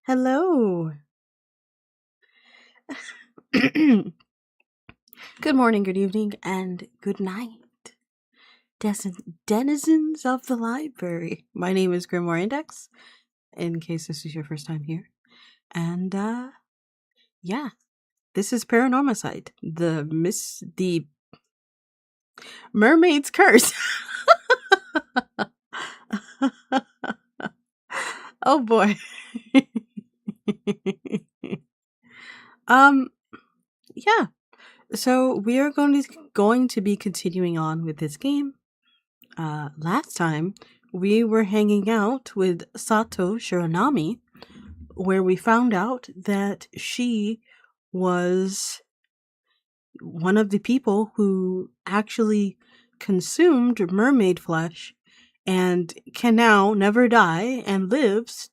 Hello. Good morning, good evening, and good night, denizens of the library. My name is Grimoire Index, in case this is your first time here. And, yeah, this is Paranormasight, the mermaid's curse. Oh boy. Yeah. So we are going to be continuing on with this game. Last time we were hanging out with Sato Shiranami, where we found out that she was one of the people who actually consumed mermaid flesh and can now never die and lives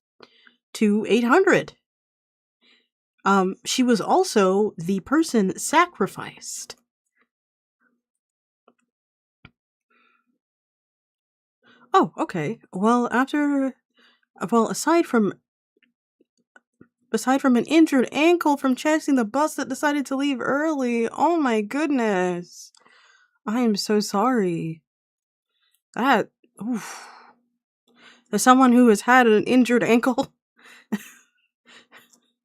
to 800. She was also the person sacrificed. Oh, okay. Well, aside from an injured ankle from chasing the bus that decided to leave early, oh my goodness. I am so sorry. Oof. As someone who has had an injured ankle,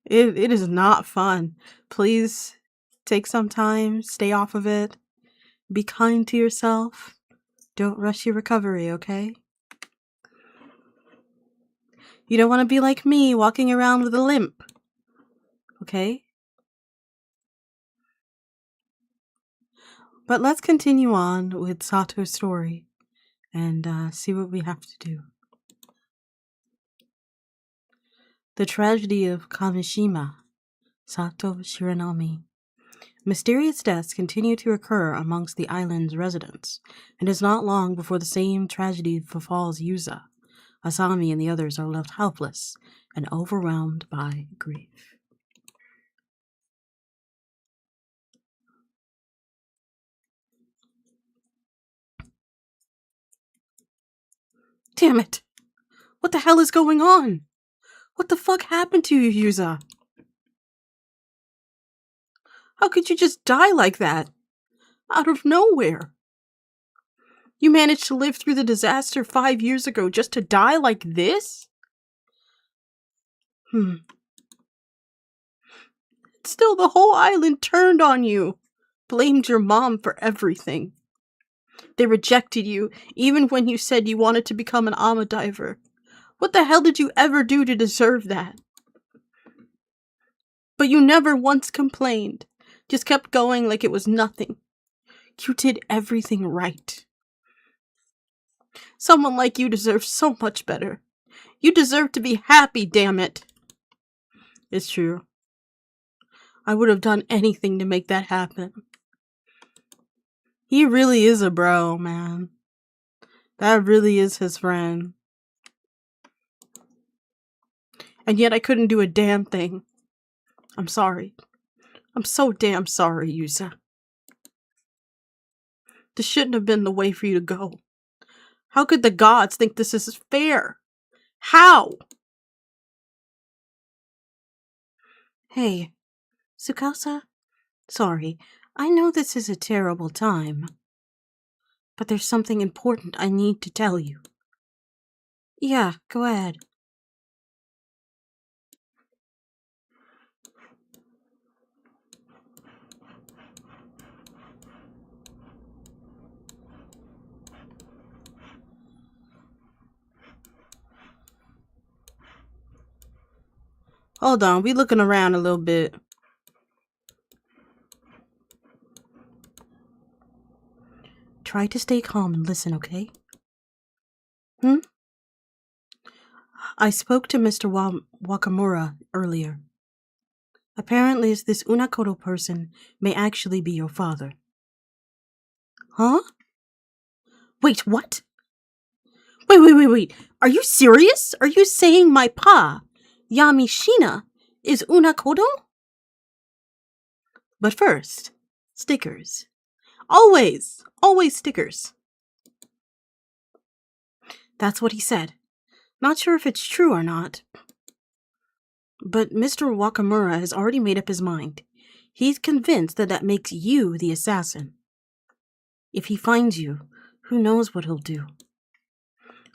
it is not fun. Please take some time, stay off of it, be kind to yourself, don't rush your recovery, okay? You don't want to be like me, walking around with a limp, okay? But let's continue on with Sato's story and see what we have to do. The tragedy of Kamishima, Sato Shiranami. Mysterious deaths continue to occur amongst the island's residents, and it is not long before the same tragedy befalls Yuza. Asami and the others are left helpless and overwhelmed by grief. Damn it! What the hell is going on? What the fuck happened to you, Yuza? How could you just die like that? Out of nowhere. You managed to live through the disaster 5 years ago just to die like this? Still, the whole island turned on you. Blamed your mom for everything. They rejected you, even when you said you wanted to become an AMA diver. What the hell did you ever do to deserve that? But you never once complained. Just kept going like it was nothing. You did everything right. Someone like you deserves so much better. You deserve to be happy, damn it. It's true. I would have done anything to make that happen. He really is a bro, man. That really is his friend. And yet I couldn't do a damn thing. I'm sorry. I'm so damn sorry, Yuza. This shouldn't have been the way for you to go. How could the gods think this is fair? How? Hey, Tsukasa? Sorry, I know this is a terrible time. But there's something important I need to tell you. Yeah, go ahead. Hold on, we looking around a little bit. Try to stay calm and listen, okay? I spoke to Mr. Wakamura earlier. Apparently, this Unakoto person may actually be your father. Huh? Wait, what? Wait. Are you serious? Are you saying my pa, Yamishina, is Unakoto? But first, stickers. Always stickers. That's what he said. Not sure if it's true or not. But Mr. Wakamura has already made up his mind. He's convinced that makes you the assassin. If he finds you, who knows what he'll do.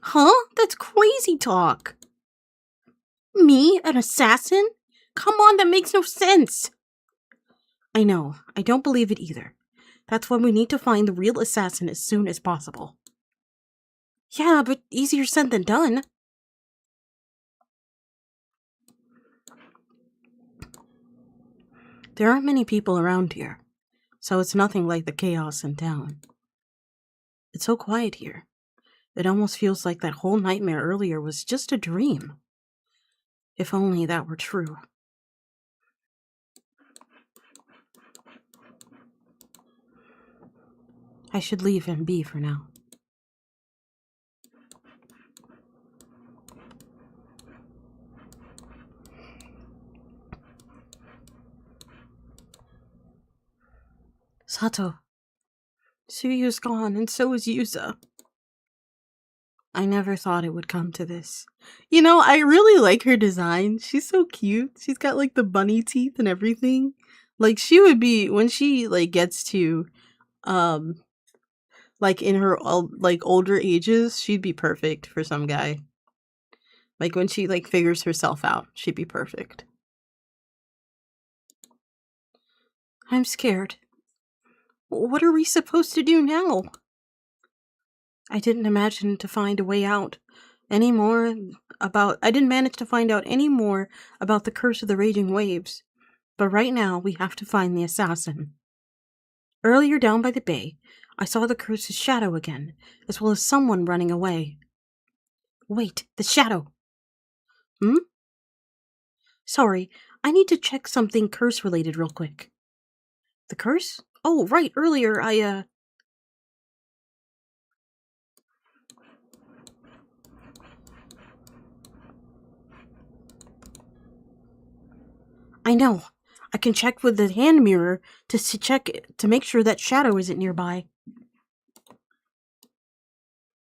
Huh? That's crazy talk. Me, an assassin? Come on, that makes no sense. I know. I don't believe it either. That's why we need to find the real assassin as soon as possible. Yeah, but easier said than done. There aren't many people around here, so it's nothing like the chaos in town. It's so quiet here. It almost feels like that whole nightmare earlier was just a dream. If only that were true. I should leave him be for now. Sato. Tsuyu's gone, and so is Yuza. I never thought it would come to this. You know, I really like her design. She's so cute. She's got like the bunny teeth and everything. Like she would be when she like gets to like in her like older ages, she'd be perfect for some guy. Like when she like figures herself out, she'd be perfect. I'm scared. What are we supposed to do now? I didn't imagine to find a way out I didn't manage to find out any more about the curse of the raging waves. But right now, we have to find the assassin. Earlier down by the bay, I saw the curse's shadow again, as well as someone running away. Wait, the shadow! Sorry, I need to check something curse-related real quick. The curse? Oh, right, earlier I know. I can check with the hand mirror to make sure that shadow isn't nearby.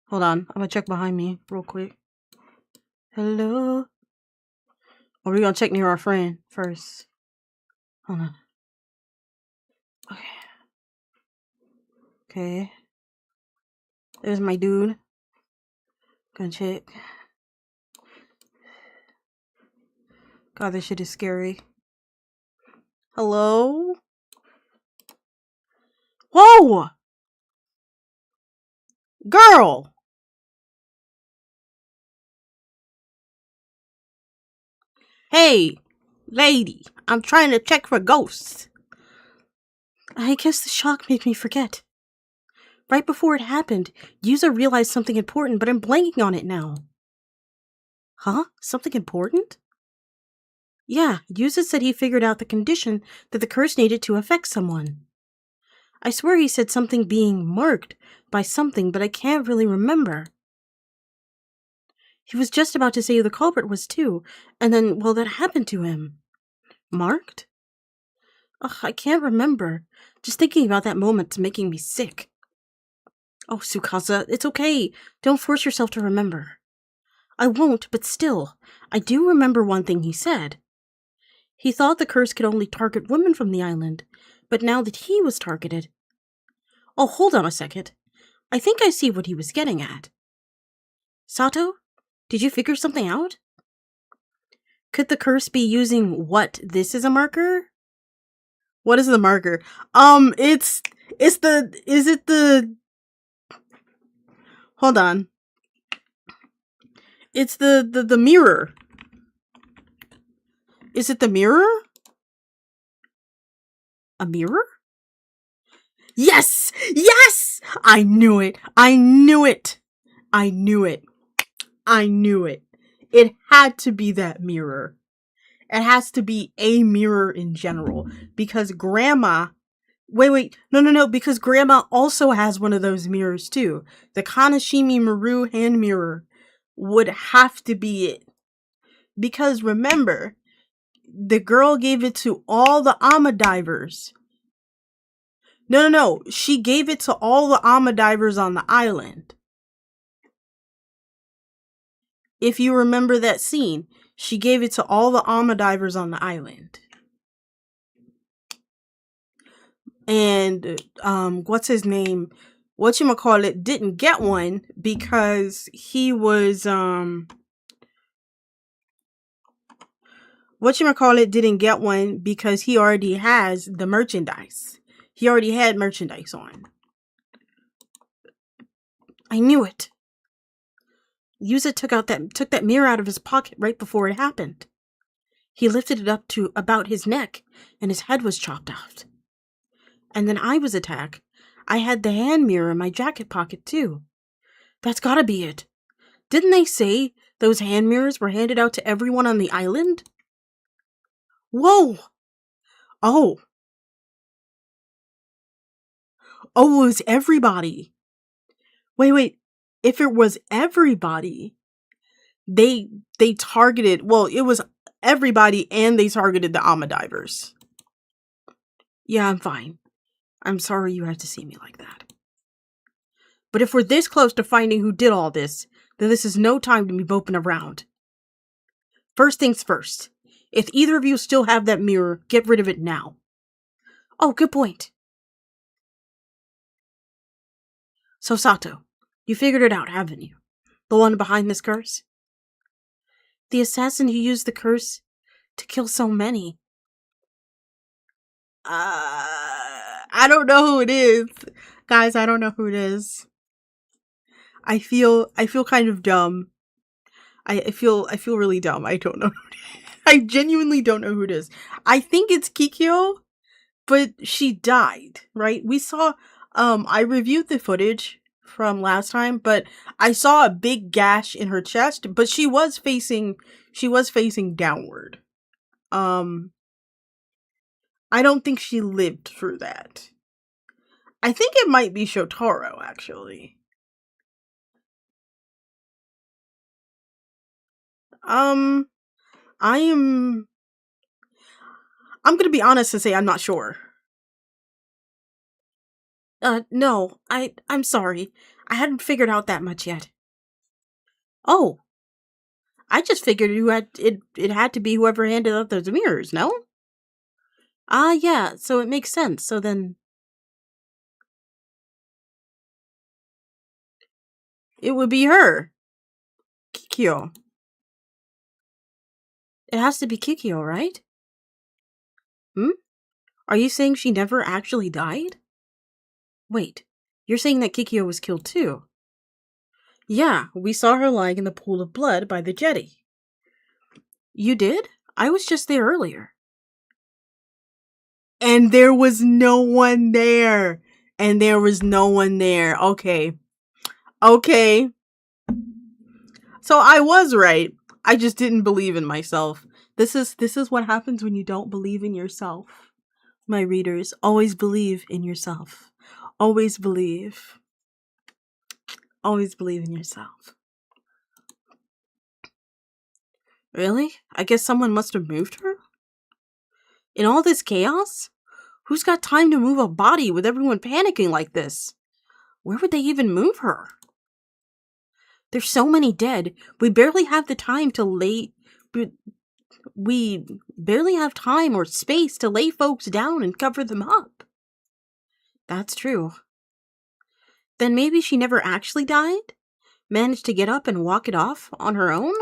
Hold on, I'm gonna check behind me real quick. Hello? Or we're gonna check near our friend first. Hold on. Okay. There's my dude. Gonna check. God, this shit is scary. Hello? Whoa! Girl! Hey, lady, I'm trying to check for ghosts. I guess the shock made me forget. Right before it happened, Yuza realized something important, but I'm blanking on it now. Huh? Something important? Yeah, Yuza said he figured out the condition that the curse needed to affect someone. I swear he said something being marked by something, but I can't really remember. He was just about to say who the culprit was too, and then, well, that happened to him. Marked? Ugh, I can't remember. Just thinking about that moment's making me sick. Oh, Tsukasa, it's okay. Don't force yourself to remember. I won't, but still, I do remember one thing he said. He thought the curse could only target women from the island, but now that he was targeted... Oh, hold on a second. I think I see what he was getting at. Sato, did you figure something out? Could the curse be using what this is a marker? What is the marker? Is it the... Hold on. It's the mirror. Is it the mirror? A mirror? Yes! Yes! I knew it. I knew it. I knew it. I knew it. It had to be that mirror. It has to be a mirror in general. Because Grandma... Wait. No. Because Grandma also has one of those mirrors too. The Kanashimi Maru hand mirror would have to be it. Because remember, the girl gave it to all the Ama divers. No. She gave it to all the Ama divers on the island. If you remember that scene, She gave it to all the AMA divers on the island. And what's his name? Whatchamacallit didn't get one because he was whatchamacallit didn't get one because he already has the merchandise. He already had merchandise on. I knew it. Yusa took that mirror out of his pocket right before it happened. He lifted it up to about his neck, and his head was chopped off. And then I was attacked. I had the hand mirror in my jacket pocket too. That's gotta be it. Didn't they say those hand mirrors were handed out to everyone on the island? Whoa! Oh, it was everybody. Wait. If it was everybody, they targeted, well, it was everybody and they targeted the AMA divers. Yeah, I'm fine. I'm sorry you had to see me like that. But if we're this close to finding who did all this, then this is no time to be moping around. First things first. If either of you still have that mirror, get rid of it now. Oh, good point. So, Sato, you figured it out, haven't you? The one behind this curse? The assassin who used the curse to kill so many. I don't know who it is. Guys, I don't know who it is. I feel kind of dumb. I feel really dumb. I don't know. I genuinely don't know who it is. I think it's Kikyo, but she died, right? We saw I reviewed the footage from last time, but I saw a big gash in her chest, but she was facing downward. I don't think she lived through that. I think it might be Shotaro, actually. I'm gonna be honest and say I'm not sure. No, I'm sorry. I hadn't figured out that much yet. Oh. I just figured it had to be whoever handed out those mirrors, no? Yeah, so it makes sense. So then it would be her. Kikyo. It has to be Kikyo, right? Are you saying she never actually died? Wait, you're saying that Kikyo was killed too? Yeah, we saw her lying in the pool of blood by the jetty. You did? I was just there earlier. And there was no one there. Okay. So I was right. I just didn't believe in myself. This is what happens when you don't believe in yourself. My readers, always believe in yourself. Always believe. Always believe in yourself. Really? I guess someone must have moved her? In all this chaos? Who's got time to move a body with everyone panicking like this? Where would they even move her? There's so many dead. We barely have the time to lay... We barely have time or space to lay folks down and cover them up. That's true. Then maybe she never actually died? Managed to get up and walk it off on her own?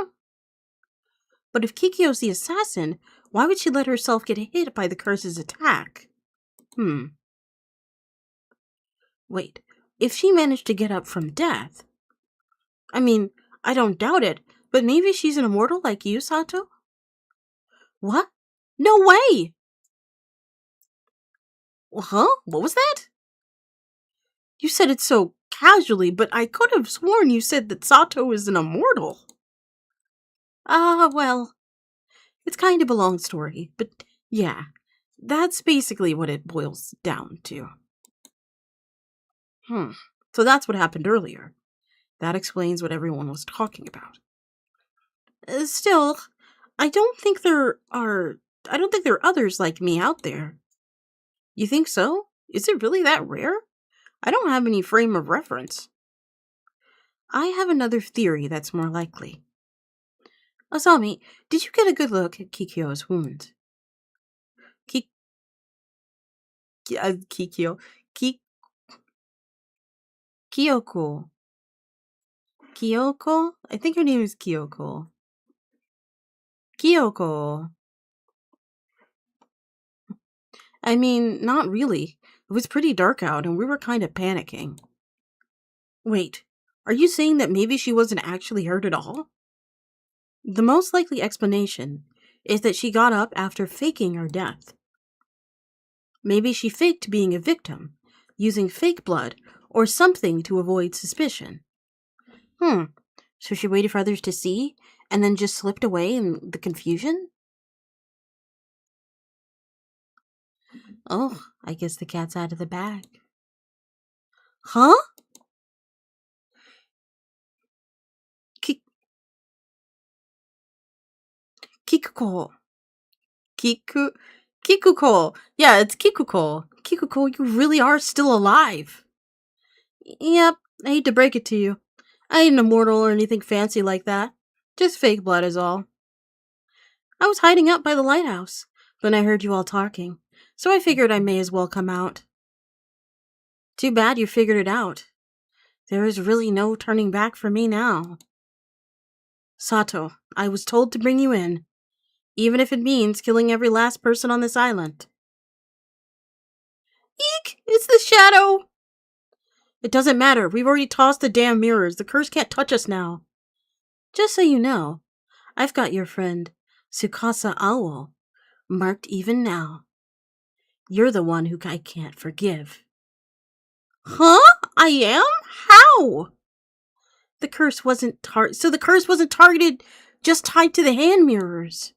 But if Kikyo's the assassin, why would she let herself get hit by the curse's attack? Wait, if she managed to get up from death... I mean, I don't doubt it, but maybe she's an immortal like you, Sato? What? No way! Huh? What was that? You said it so casually, but I could have sworn you said that Sato is an immortal. Well, it's kind of a long story, but yeah, that's basically what it boils down to. So that's what happened earlier. That explains what everyone was talking about. Still, I don't think there are others like me out there. You think so? Is it really that rare? I don't have any frame of reference. I have another theory that's more likely. Asami, did you get a good look at Kikyo's wound? Ki- Kikyo. Ki- Kyoko. Kyoko? I think her name is Kyoko. Kyoko. I mean, not really. It was pretty dark out and we were kind of panicking. Wait, are you saying that maybe she wasn't actually hurt at all? The most likely explanation is that she got up after faking her death. Maybe she faked being a victim, using fake blood or something to avoid suspicion. So she waited for others to see and then just slipped away in the confusion? Oh, I guess the cat's out of the bag. Huh? Kikuko. Kikuko. Yeah, it's Kikuko. Kikuko, you really are still alive. Yep, I hate to break it to you. I ain't immortal or anything fancy like that. Just fake blood is all. I was hiding out by the lighthouse when I heard you all talking, so I figured I may as well come out. Too bad you figured it out. There is really no turning back for me now. Sato, I was told to bring you in, even if it means killing every last person on this island. Eek! It's the shadow! It doesn't matter. We've already tossed the damn mirrors. The curse can't touch us now. Just so you know, I've got your friend, Tsukasa Awo, marked even now. You're the one who I can't forgive. Huh? I am? How? The curse wasn't targeted, just tied to the hand mirrors.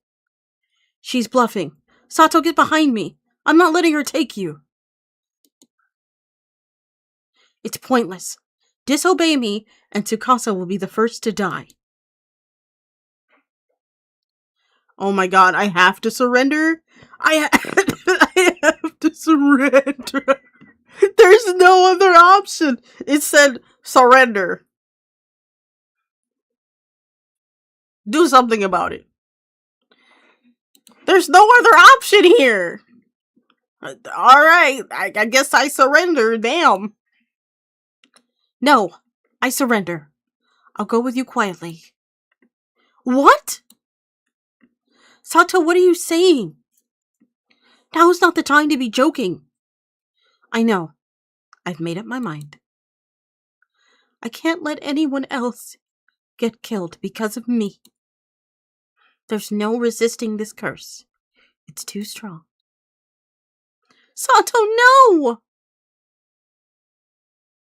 She's bluffing. Sato, get behind me. I'm not letting her take you. It's pointless. Disobey me, and Tsukasa will be the first to die. Oh my god, I have to surrender? I have to surrender. There's no other option. It said surrender. Do something about it. There's no other option here. Alright, I guess I surrender. Damn. No, I surrender. I'll go with you quietly. What? Sato, what are you saying? Now is not the time to be joking. I know. I've made up my mind. I can't let anyone else get killed because of me. There's no resisting this curse. It's too strong. Sato, no!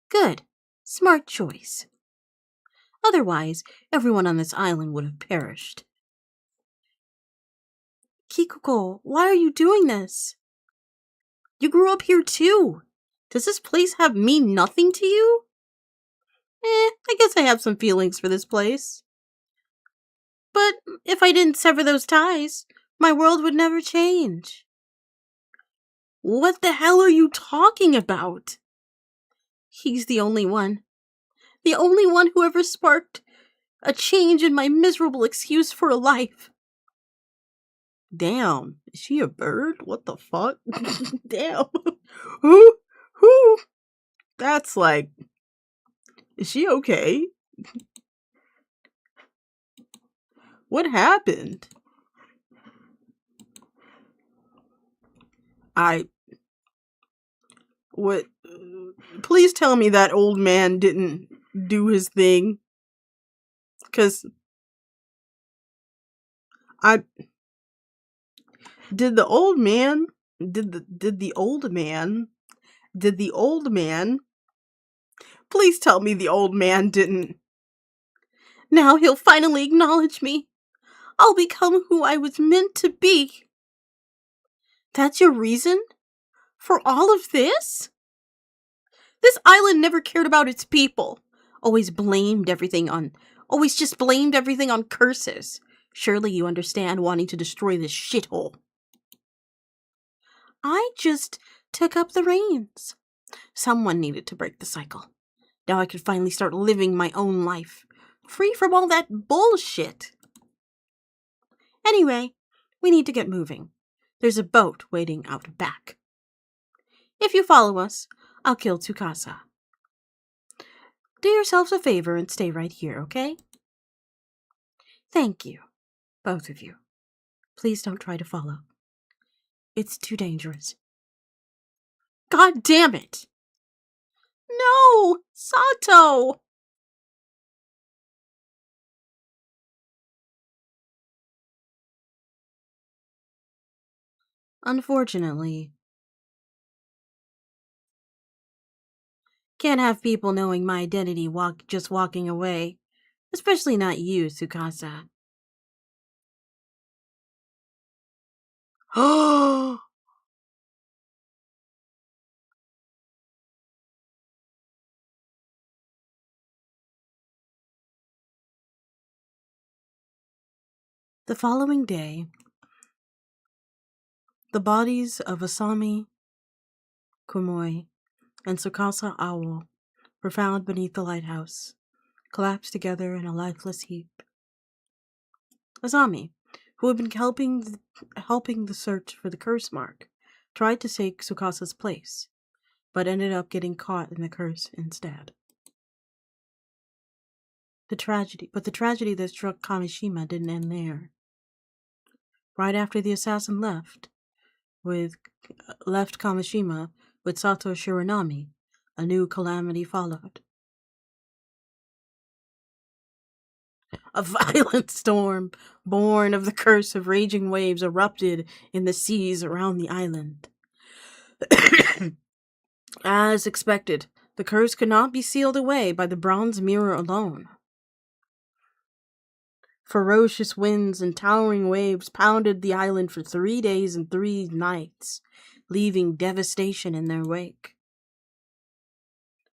Good. Smart choice. Otherwise, everyone on this island would have perished. Kikuko, why are you doing this? You grew up here too. Does this place mean nothing to you? I guess I have some feelings for this place. But if I didn't sever those ties, my world would never change. What the hell are you talking about? He's the only one. The only one who ever sparked a change in my miserable excuse for a life. Damn, is she a bird? What the fuck? Damn. Who? That's like, is she okay? What happened? What? Please tell me that old man didn't do his thing. Cause did the old man please tell me the old man didn't. Now he'll finally acknowledge me. I'll become who I was meant to be. That's your reason? For all of this? This island never cared about its people. Always just blamed everything on curses. Surely you understand wanting to destroy this shithole. I just took up the reins. Someone needed to break the cycle. Now I could finally start living my own life, free from all that bullshit. Anyway, we need to get moving. There's a boat waiting out back. If you follow us, I'll kill Tsukasa. Do yourselves a favor and stay right here, okay? Thank you, both of you. Please don't try to follow. It's too dangerous. God damn it! No! Sato! Unfortunately, can't have people knowing my identity just walking away. Especially not you, Tsukasa. Oh! The following day, the bodies of Asami, Kumoi, and Tsukasa Owl were found beneath the lighthouse, collapsed together in a lifeless heap. Asami, who had been helping the search for the curse mark, tried to take Tsukasa's place, but ended up getting caught in the curse instead. The tragedy that struck Kamishima didn't end there. Right after the assassin left Kamishima with Sato Shiranami, a new calamity followed. A violent storm, born of the curse of raging waves, erupted in the seas around the island. As expected, the curse could not be sealed away by the bronze mirror alone. Ferocious winds and towering waves pounded the island for 3 days and 3 nights, leaving devastation in their wake.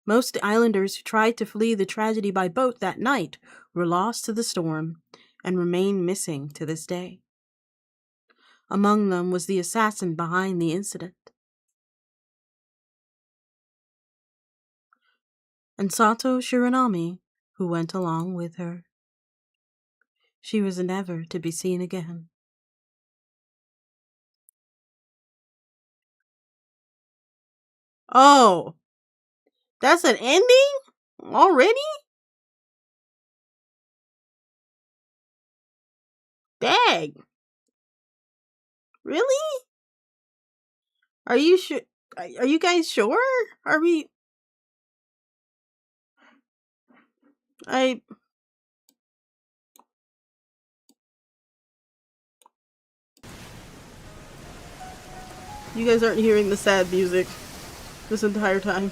Most islanders who tried to flee the tragedy by boat that night were lost to the storm and remain missing to this day. Among them was the assassin behind the incident. And Sato Shiranami, who went along with her. She was never to be seen again. Oh, that's an ending? Already? Dang. Really? Are you sure? Are you guys sure? Are we? You guys aren't hearing the sad music this entire time.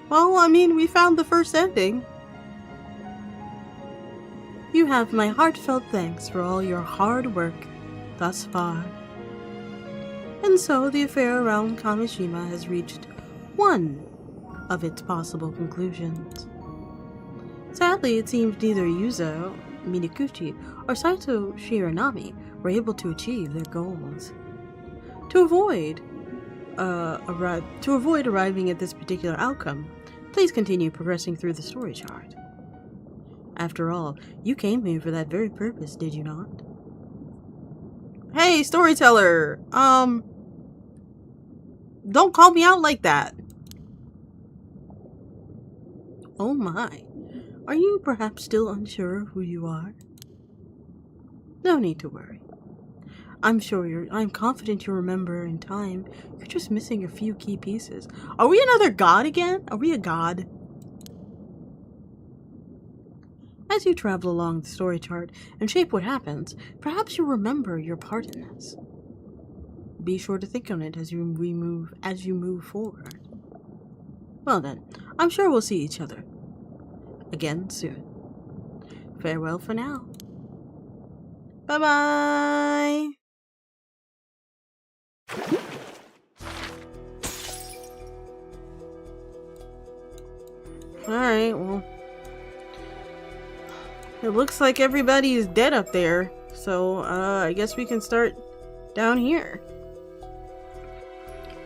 Well, I mean, we found the first ending. You have my heartfelt thanks for all your hard work thus far. And so the affair around Kamishima has reached one of its possible conclusions. Sadly, it seems neither Yuzo Minakuchi or Saito Shiranami were able to achieve their goals. To avoid arriving at this particular outcome, please continue progressing through the story chart. After all, you came here for that very purpose, did you not? Hey, storyteller! Don't call me out like that! Oh my. Are you perhaps still unsure of who you are? No need to worry. I'm confident you'll remember in time. You're just missing a few key pieces. Are we another god again? Are we a god? As you travel along the story chart and shape what happens, perhaps you'll remember your part in this. Be sure to think on it as you move forward. Well then, I'm sure we'll see each other again soon. Farewell for now. Bye-bye! Alright, well, it looks like everybody is dead up there, So I guess we can start down here.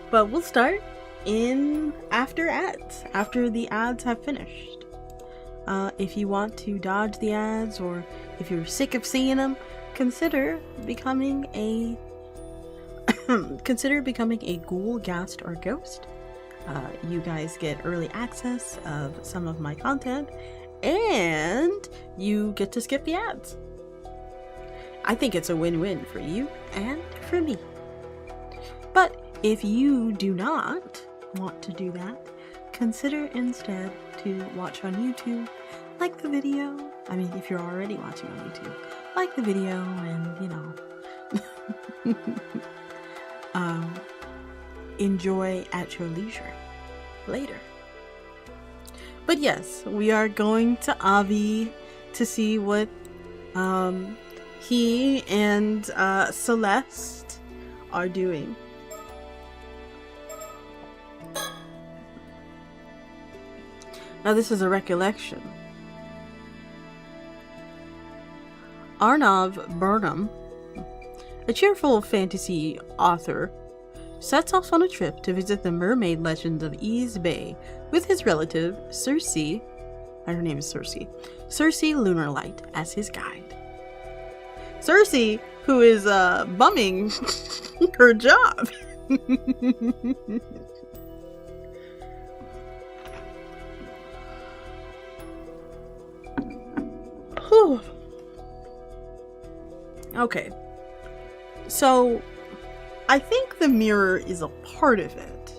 But we'll start in after ads, after the ads have finished. If you want to dodge the ads, or if you're sick of seeing them, consider becoming a ghoul, ghast, or ghost. You guys get early access of some of my content, and you get to skip the ads. I think it's a win-win for you and for me. But if you do not want to do that, consider instead to watch on YouTube, like the video. I mean, if you're already watching on YouTube, like the video and, enjoy at your leisure later. But yes, we are going to AVI to see what he and Celeste are doing. Now this is a recollection. Arnav Burnham, a cheerful fantasy author, sets off on a trip to visit the mermaid legends of Ease Bay with his relative, Circe, her name is Circe Lunarlight, as his guide. Circe, who is bumming her job. Whew. Okay, so I think the mirror is a part of it.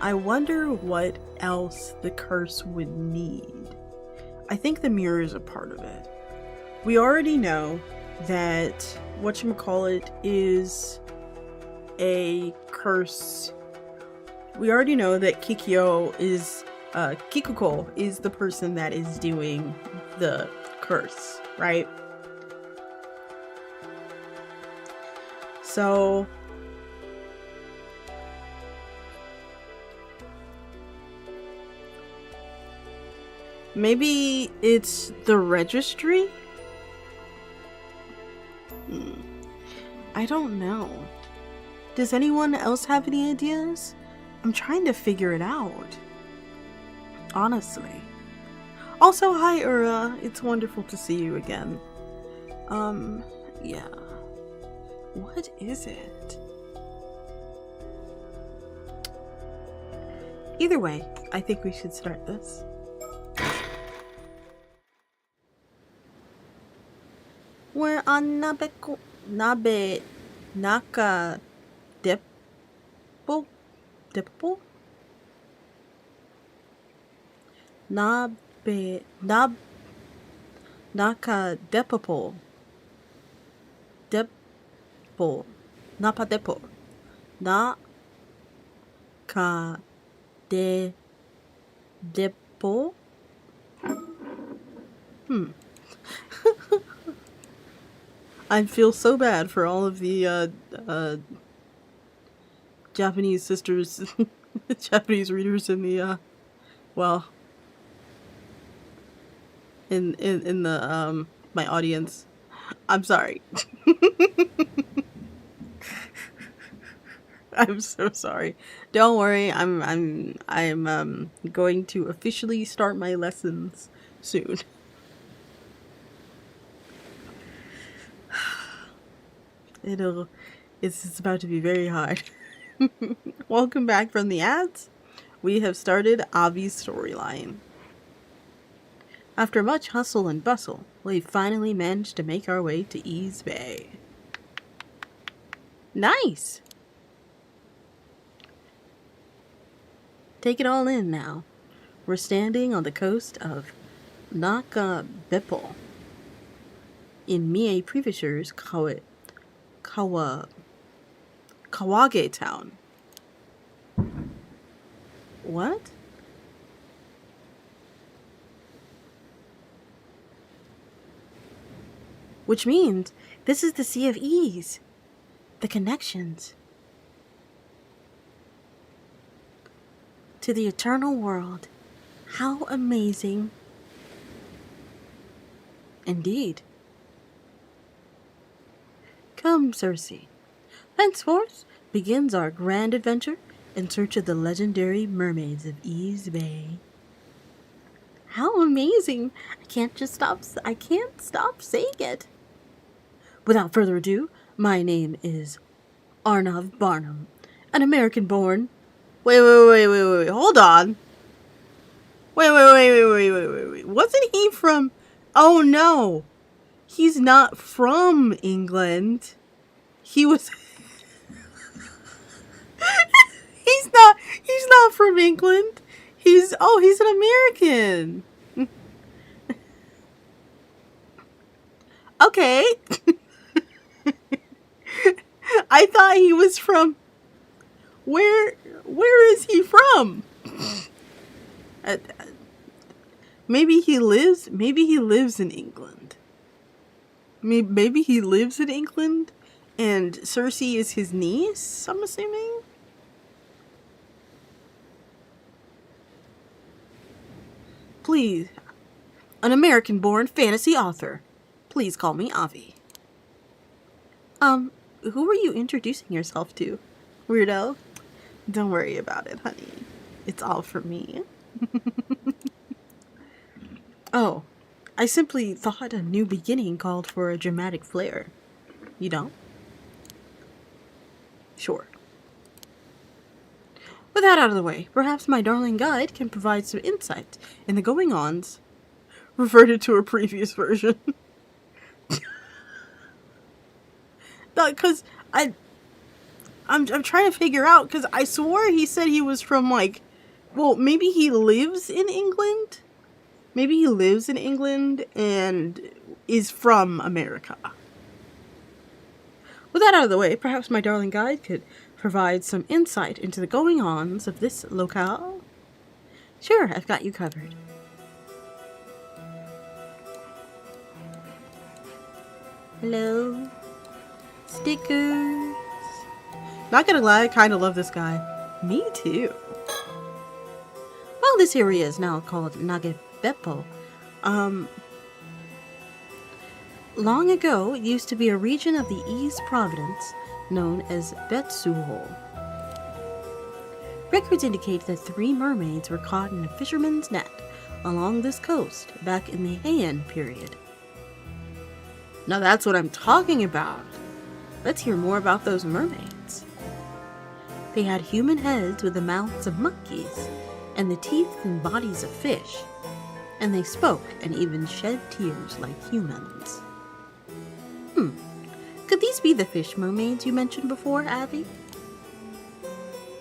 I wonder what else the curse would need. I think the mirror is a part of it. We already know that whatchamacallit is a curse. We already know that Kikuko is the person that is doing the curse, right? So maybe it's the registry? I don't know. Does anyone else have any ideas? I'm trying to figure it out, honestly. Also, hi Ura, it's wonderful to see you again. Yeah. What is it? Either way, I think we should start this. We're on Naka Depo? Naka Depo. Napa Depo. Naka Depo. I feel so bad for all of the Japanese sisters, Japanese readers in the in the my audience. I'm sorry. I'm so sorry. Don't worry. I'm going to officially start my lessons soon. It's about to be very hard. Welcome back from the ads. We have started AVI's storyline. After much hustle and bustle, we finally managed to make our way to Ease Bay. Nice! Take it all in now. We're standing on the coast of Naka Beppo in Mie Prefecture's Kawage town. What? Which means this is the Sea of Ease. The connections to the eternal world How amazing. Indeed. Come, Circe. Henceforth begins our grand adventure in search of the legendary mermaids of Ease Bay. How amazing! I can't stop saying it. Without further ado, my name is Arnav Barnum, an American-born. Wait, hold on. Wait. Wasn't he from... Oh, no. He's not from England. He was... He's not from England. He's an American. Okay. I thought he was from... Where is he from? Maybe he lives in England. Maybe he lives in England and Circe is his niece, I'm assuming. Please, an American-born fantasy author. Please call me Avi. Who are you introducing yourself to, weirdo? Don't worry about it, honey. It's all for me. Oh, I simply thought a new beginning called for a dramatic flair. You don't? Sure. With that out of the way, perhaps my darling guide can provide some insight in the going-ons. Reverted to a previous version. Because I'm trying to figure out, because I swore he said he was from, like, well, maybe he lives in England? Maybe he lives in England and is from America. With that out of the way, perhaps my darling guide could provide some insight into the going-ons of this locale. Sure, I've got you covered. Hello? Stickers. Not gonna lie, I kind of love this guy. Me too. Well, this area is now called Nagebeppo. Long ago, it used to be a region of the East Province known as Betsuhol. Records indicate that 3 mermaids were caught in a fisherman's net along this coast back in the Heian period. Now that's what I'm talking about. Let's hear more about those mermaids. They had human heads with the mouths of monkeys and the teeth and bodies of fish, and they spoke and even shed tears like humans. Could these be the fish mermaids you mentioned before, Avi?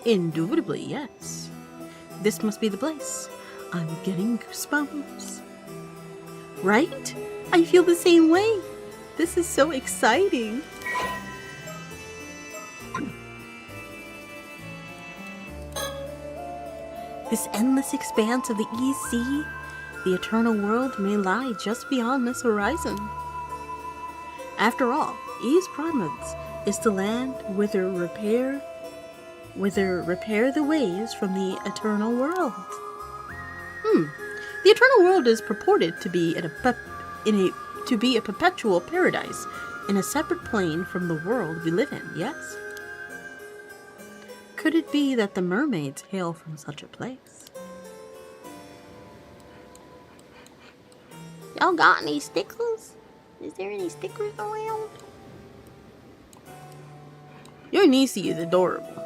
Indubitably, yes. This must be the place. I'm getting goosebumps. Right? I feel the same way. This is so exciting. This endless expanse of the East Sea, the eternal world may lie just beyond this horizon. After all, East Province is the land whither repair the ways from the eternal world. The eternal world is purported to be a perpetual paradise in a separate plane from the world we live in, yes? Could it be that the mermaids hail from such a place? Y'all got any stickers? Is there any stickers around? Your niecey is adorable.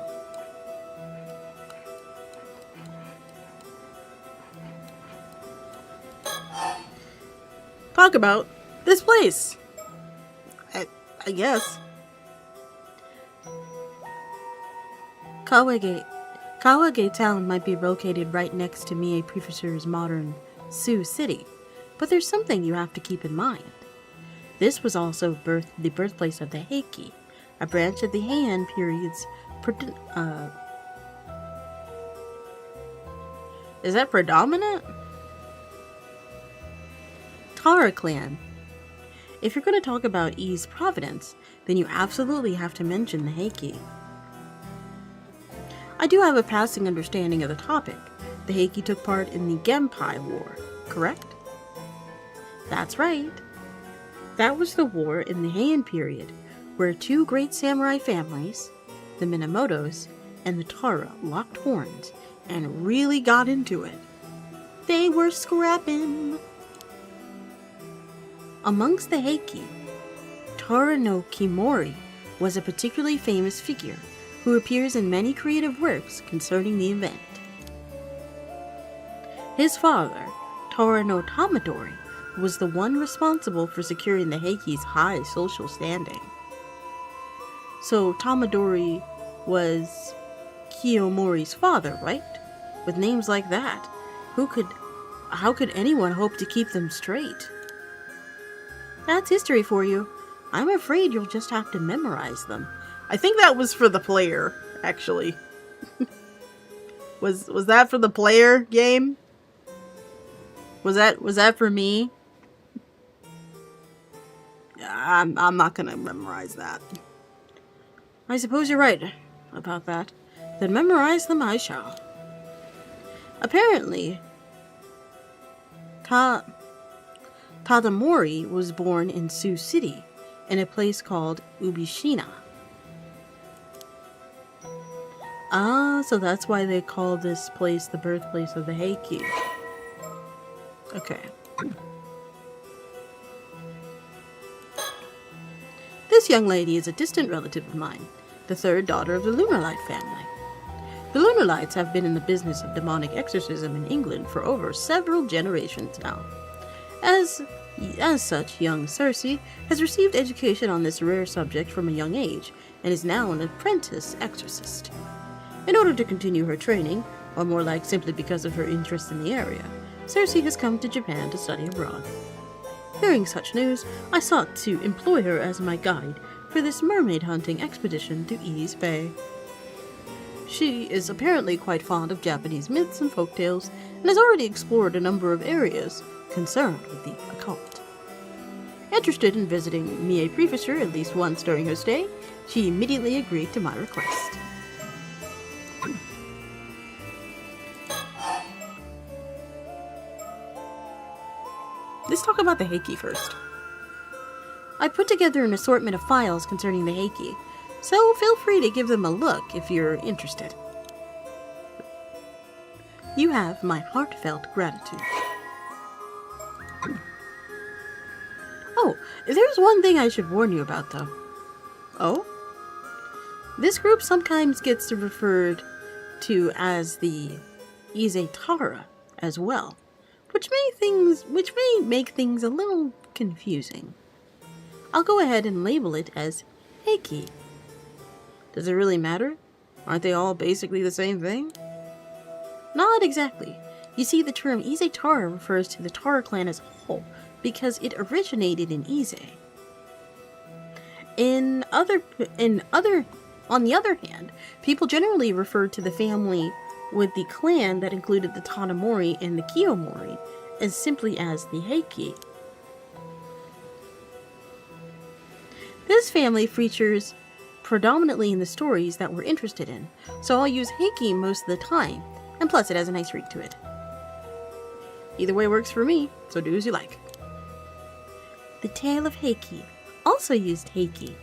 Talk about this place. I guess. Kawage Town might be located right next to Mie Prefecture's modern Sioux City, but there's something you have to keep in mind. This was also the birthplace of the Heiki, a branch of the Heian period's is that predominant? Tara clan. If you're going to talk about East Providence, then you absolutely have to mention the Heiki. I do have a passing understanding of the topic. the Heike took part in the Genpei War, correct? That's right. That was the war in the Heian period, where two great samurai families, the Minamotos and the Tara, locked horns and really got into it. They were scrapping. Amongst the Heike, Tara no Kimori was a particularly famous figure who appears in many creative works concerning the event. His father, Tara no Tamadori, was the one responsible for securing the Heike's high social standing. So Tamadori was Kiyomori's father, right? With names like that, how could anyone hope to keep them straight? That's history for you. I'm afraid you'll just have to memorize them. I think that was for the player, actually. Was that for the player game? Was that for me? I'm not gonna memorize that. I suppose you're right about that. Then memorize them I shall. Apparently, Tadamori was born in Sioux City, in a place called Ubishina. Ah, so that's why they call this place the birthplace of the Heike. Okay. This young lady is a distant relative of mine, the third daughter of the Lunarlight family. The Lunarlights have been in the business of demonic exorcism in England for over several generations now. As such, young Cersei has received education on this rare subject from a young age, and is now an apprentice exorcist. In order to continue her training, or more like simply because of her interest in the area, Cersei has come to Japan to study abroad. Hearing such news, I sought to employ her as my guide for this mermaid hunting expedition to Ease Bay. She is apparently quite fond of Japanese myths and folktales, and has already explored a number of areas concerned with the occult. Interested in visiting Mie Prefecture at least once during her stay, she immediately agreed to my request. Let's talk about the Heike first. I put together an assortment of files concerning the Heike, so feel free to give them a look if you're interested. You have my heartfelt gratitude. Oh, there's one thing I should warn you about, though. Oh? This group sometimes gets referred to as the Izetara as well, which may make things a little confusing. I'll go ahead and label it as Heike. Does it really matter? Aren't they all basically the same thing? Not exactly. You see, the term Izetara refers to the Tara clan as a whole, because it originated in Ise. On the other hand, people generally refer to the family with the clan that included the Tadamori and the Kiyomori as simply as the Heike. This family features predominantly in the stories that we're interested in, so I'll use Heike most of the time, and plus it has a nice ring to it. Either way works for me, so do as you like. The Tale of Heike also used Heike.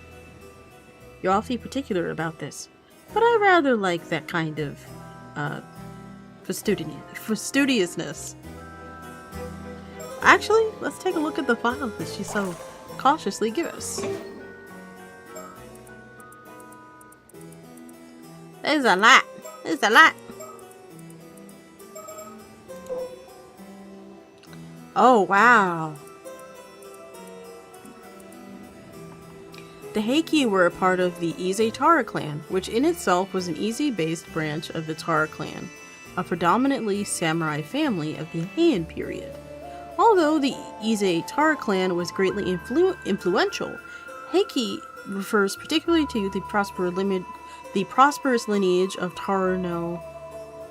You're awfully particular about this, but I rather like that kind of fastidiousness. Actually, let's take a look at the file that she so cautiously gives us. There's a lot. Oh, wow. The Heike were a part of the Ise Tara clan, which in itself was an Ise-based branch of the Tara clan, a predominantly samurai family of the Heian period. Although the Ise Tara clan was greatly influential, Heike refers particularly to the prosperous lineage of Tara no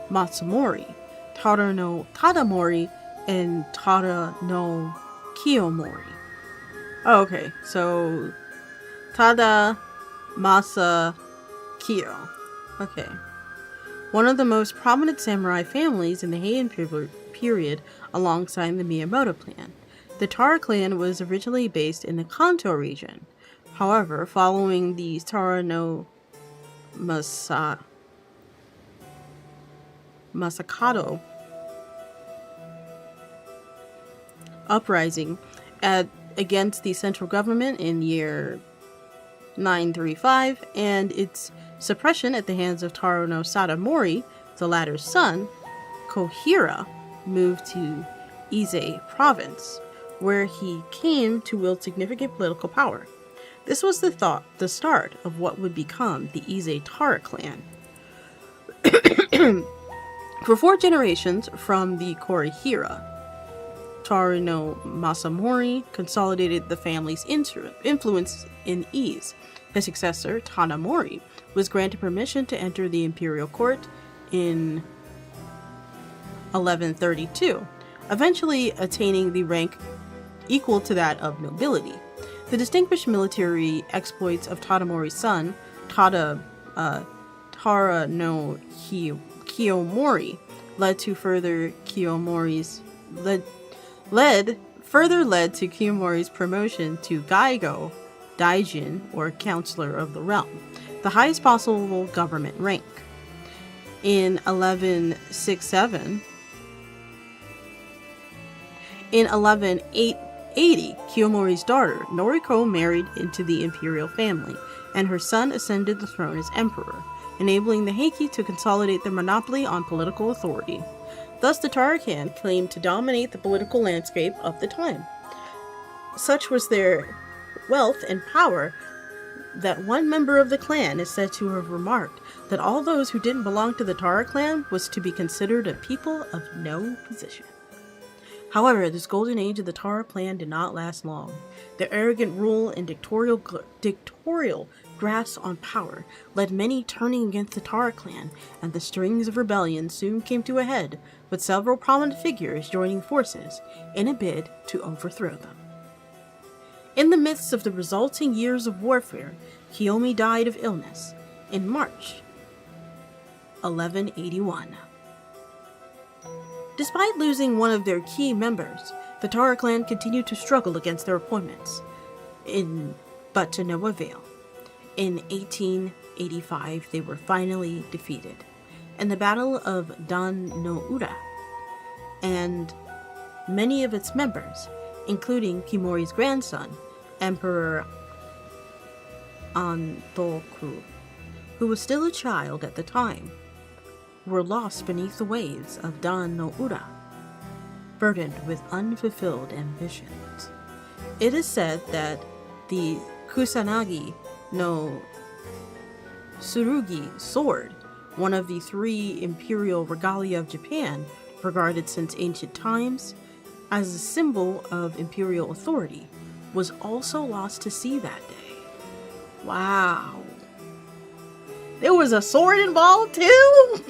Matsumori, Tara no Tadamori, and Tara no Kiyomori. Oh, okay, so Tada, Masa, Kiyo. Okay. one of the most prominent samurai families in the Heian period alongside the Miyamoto clan. The Tara clan was originally based in the Kanto region. However, following the Tara no Masakado uprising against the central government in year 935 and its suppression at the hands of Taro no Satomori, the latter's son, Kohira moved to Ise province, where he came to wield significant political power. This was the start of what would become the Ise Tara clan. For 4 generations from the Korihira, Taro no Masamori consolidated the family's influence in Ise. His successor, Tanamori, was granted permission to enter the imperial court in 1132, eventually attaining the rank equal to that of nobility. The distinguished military exploits of Tadamori's son, Tara no Kiyomori, led to Kiyomori's promotion to Gaigo, Daijin, or Counselor of the Realm, the highest possible government rank. In 1180, Kiyomori's daughter, Noriko, married into the imperial family, and her son ascended the throne as emperor, enabling the Heike to consolidate their monopoly on political authority. Thus, the Tara clan claimed to dominate the political landscape of the time. Such was their wealth and power that one member of the clan is said to have remarked that all those who didn't belong to the Tara clan was to be considered a people of no position. However, this golden age of the Tara clan did not last long. Their arrogant rule and dictatorial grasp on power led many turning against the Tara clan, and the strings of rebellion soon came to a head, with several prominent figures joining forces in a bid to overthrow them. In the midst of the resulting years of warfare, Kiyomi died of illness in March 1181. Despite losing one of their key members, the Tara clan continued to struggle against their opponents, but to no avail. In 1885, they were finally defeated in the Battle of Dan no Ura, and many of its members, including Kiyomori's grandson, Emperor Antoku, who was still a child at the time, were lost beneath the waves of Dan no Ura, burdened with unfulfilled ambitions. It is said that the Kusanagi no Tsurugi sword, one of the 3 imperial regalia of Japan, regarded since ancient times as a symbol of imperial authority, was also lost to sea that day. Wow. There was a sword involved too?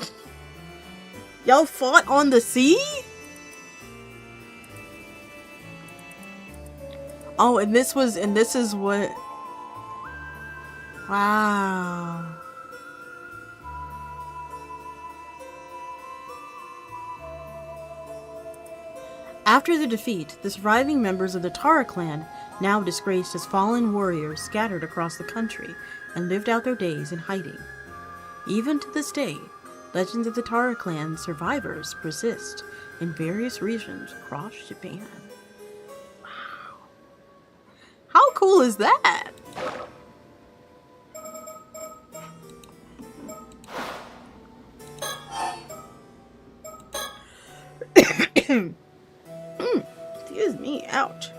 Y'all fought on the sea? Oh, and this is what... Wow. After the defeat, the surviving members of the Tara clan, now disgraced as fallen warriors, scattered across the country and lived out their days in hiding. Even to this day, legends of the Tara clan survivors persist in various regions across Japan. Wow. How cool is that? Excuse me, ouch.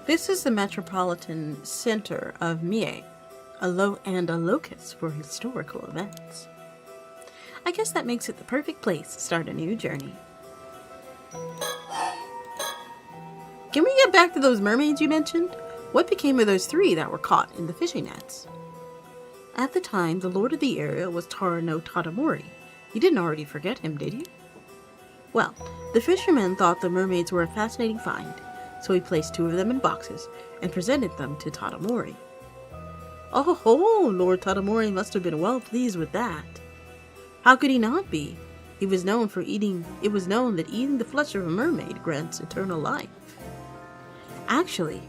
This is the metropolitan center of Mie, a locus for historical events. I guess that makes it the perfect place to start a new journey. Can we get back to those mermaids you mentioned? What became of those 3 that were caught in the fishing nets? At the time, the lord of the area was Taro no Tatamori. You didn't already forget him, did you? Well, the fishermen thought the mermaids were a fascinating find, so he placed 2 of them in boxes and presented them to Tatamori. Oh ho! Lord Tatamori must have been well pleased with that. How could he not be? It was known that eating the flesh of a mermaid grants eternal life. Actually,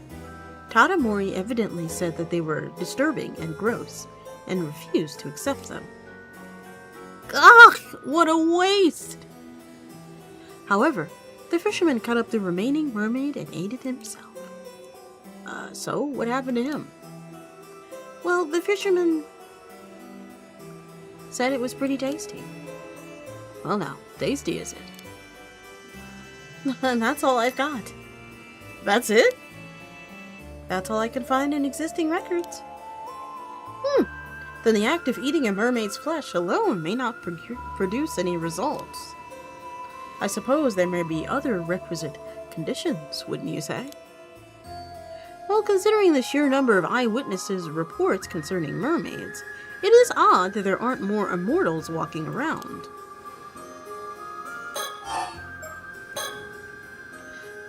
Tadamori evidently said that they were disturbing and gross, and refused to accept them. Ugh! What a waste! However, the fisherman cut up the remaining mermaid and ate it himself. So what happened to him? Well, the fisherman said it was pretty tasty. Well now, tasty is it? And that's all I've got. That's it? That's all I can find in existing records. Then the act of eating a mermaid's flesh alone may not produce any results. I suppose there may be other requisite conditions, wouldn't you say? Well, considering the sheer number of eyewitnesses' reports concerning mermaids, it is odd that there aren't more immortals walking around.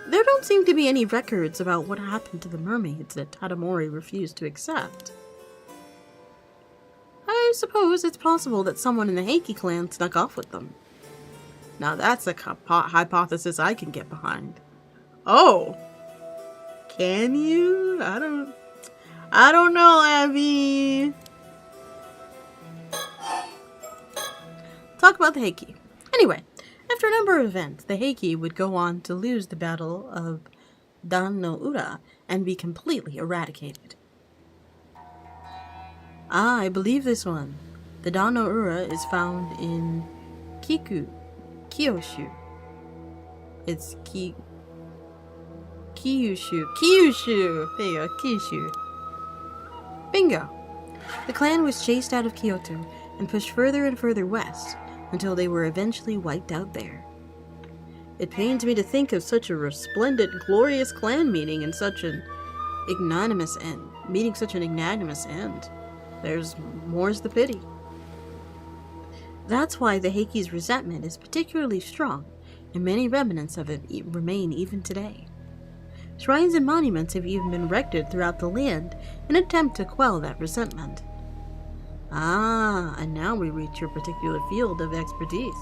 There don't seem to be any records about what happened to the mermaids that Tadamori refused to accept. I suppose it's possible that someone in the Heiki clan snuck off with them. Now that's a hypothesis I can get behind. Oh! Can you? I don't know, Abby. Talk about the Heiki. Anyway, after a number of events, the Heiki would go on to lose the Battle of Dan no Ura and be completely eradicated. I believe this one. The Dan no Ura is found in Kyushu. It's Kyushu. There you go, Kyushu. Bingo! The clan was chased out of Kyoto and pushed further and further west until they were eventually wiped out there. It pains me to think of such a resplendent, glorious clan meeting in such an ignominious end. There's more's the pity. That's why the Heiki's resentment is particularly strong, and many remnants of it remain even today. Shrines and monuments have even been erected throughout the land in an attempt to quell that resentment. Ah, and now we reach your particular field of expertise.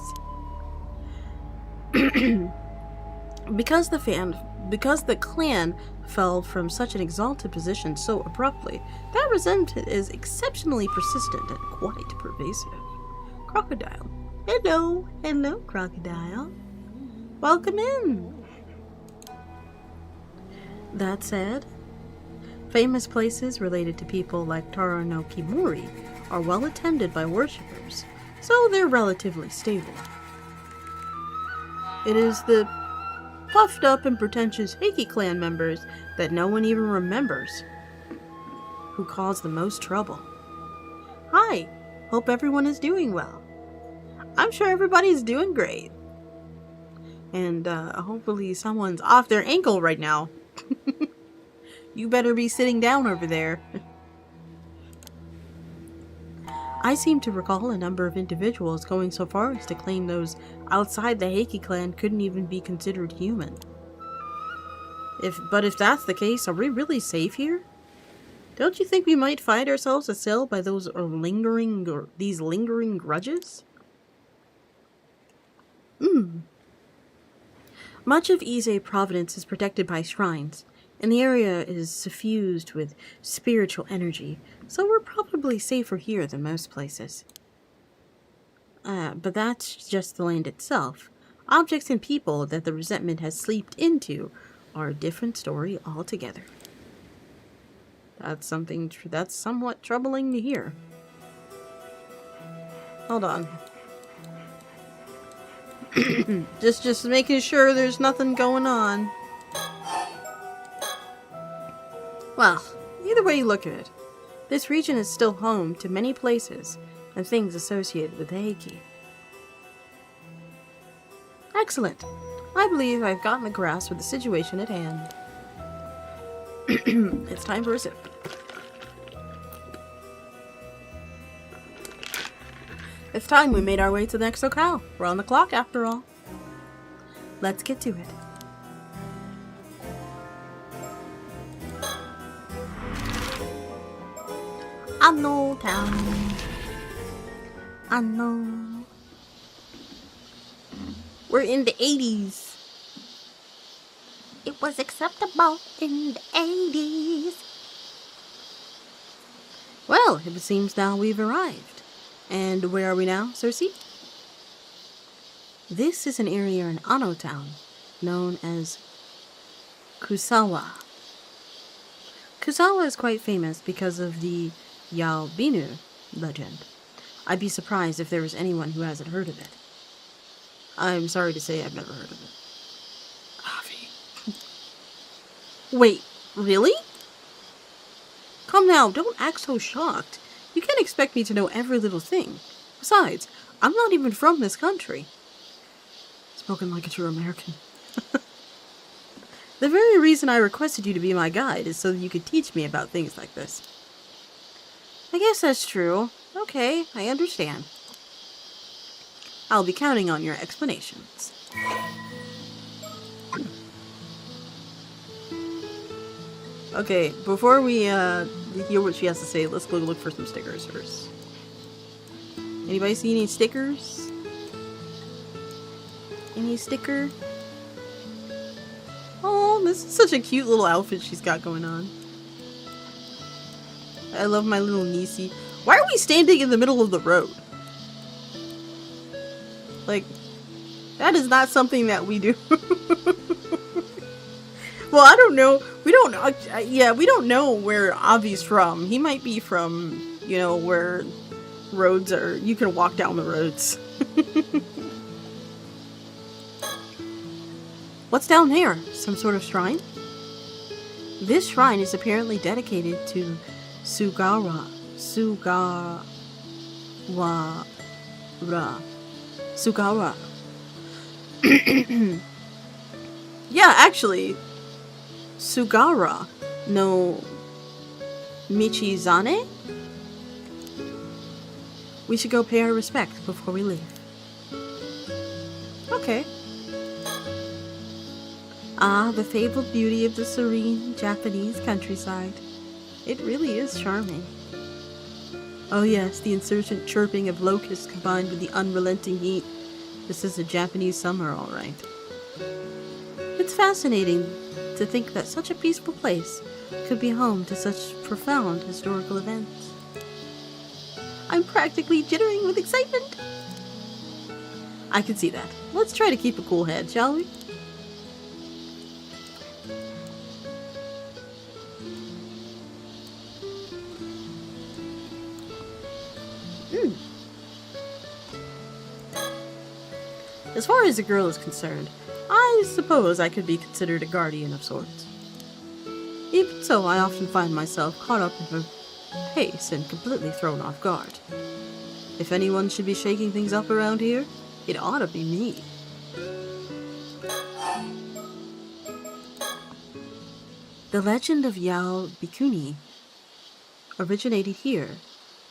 Because the clan fell from such an exalted position so abruptly, that resentment is exceptionally persistent and quite pervasive. Crocodile. Hello, crocodile. Welcome in. That said, famous places related to people like Taro no Kimori are well attended by worshippers, so they're relatively stable. It is the puffed up and pretentious Heiki clan members that no one even remembers who cause the most trouble. Hi, hope everyone is doing well. I'm sure everybody's doing great. And hopefully someone's off their ankle right now. You better be sitting down over there. I seem to recall a number of individuals going so far as to claim those outside the Heiki clan couldn't even be considered human. But if that's the case, are we really safe here? Don't you think we might find ourselves assailed by these lingering grudges? Much of Ise Providence is protected by shrines, and the area is suffused with spiritual energy, so we're probably safer here than most places. But that's just the land itself. Objects and people that the resentment has seeped into are a different story altogether. That's somewhat troubling to hear. Hold on. just making sure there's nothing going on. Well, either way you look at it, this region is still home to many places and things associated with the Heiki. Excellent. I believe I've gotten a grasp of the situation at hand. It's time for a sip. It's time we made our way to the next locale. We're on the clock after all. Let's get to it. Anno town. Anno. We're in the 80s. It was acceptable in the 80s. Well, it seems now we've arrived. And where are we now, Cersei? This is an area in Ano Town known as Kusawa. Kusawa is quite famous because of the Yao Binu legend. I'd be surprised if there was anyone who hasn't heard of it. I'm sorry to say I've never heard of it. AVI. Wait, really? Come now, don't act so shocked. You can't expect me to know every little thing. Besides, I'm not even from this country. Spoken like a true American. The very reason I requested you to be my guide is so that you could teach me about things like this. I guess that's true. Okay, I understand. I'll be counting on your explanations. Okay, before we hear what she has to say, let's go look for some stickers first. Anybody see any stickers? Any sticker? Oh, this is such a cute little outfit she's got going on. I love my little niecey. Why are we standing in the middle of the road? Like, that is not something that we do. Well, I don't know. We don't know. Yeah, we don't know where Avi's from. He might be from, you know, where roads are. You can walk down the roads. What's down there? Some sort of shrine? This shrine is apparently dedicated to Sugawara. Yeah, actually, Sugawara no Michizane? We should go pay our respects before we leave. Okay. Ah, the fabled beauty of the serene Japanese countryside. It really is charming. Oh yes, the insurgent chirping of locusts combined with the unrelenting heat. This is a Japanese summer, all right. It's fascinating to think that such a peaceful place could be home to such profound historical events. I'm practically jittering with excitement. I can see that. Let's try to keep a cool head, shall we? As far as the girl is concerned, I suppose I could be considered a guardian of sorts. Even so, I often find myself caught up in her pace and completely thrown off guard. If anyone should be shaking things up around here, it ought to be me. The legend of Yao Bikuni originated here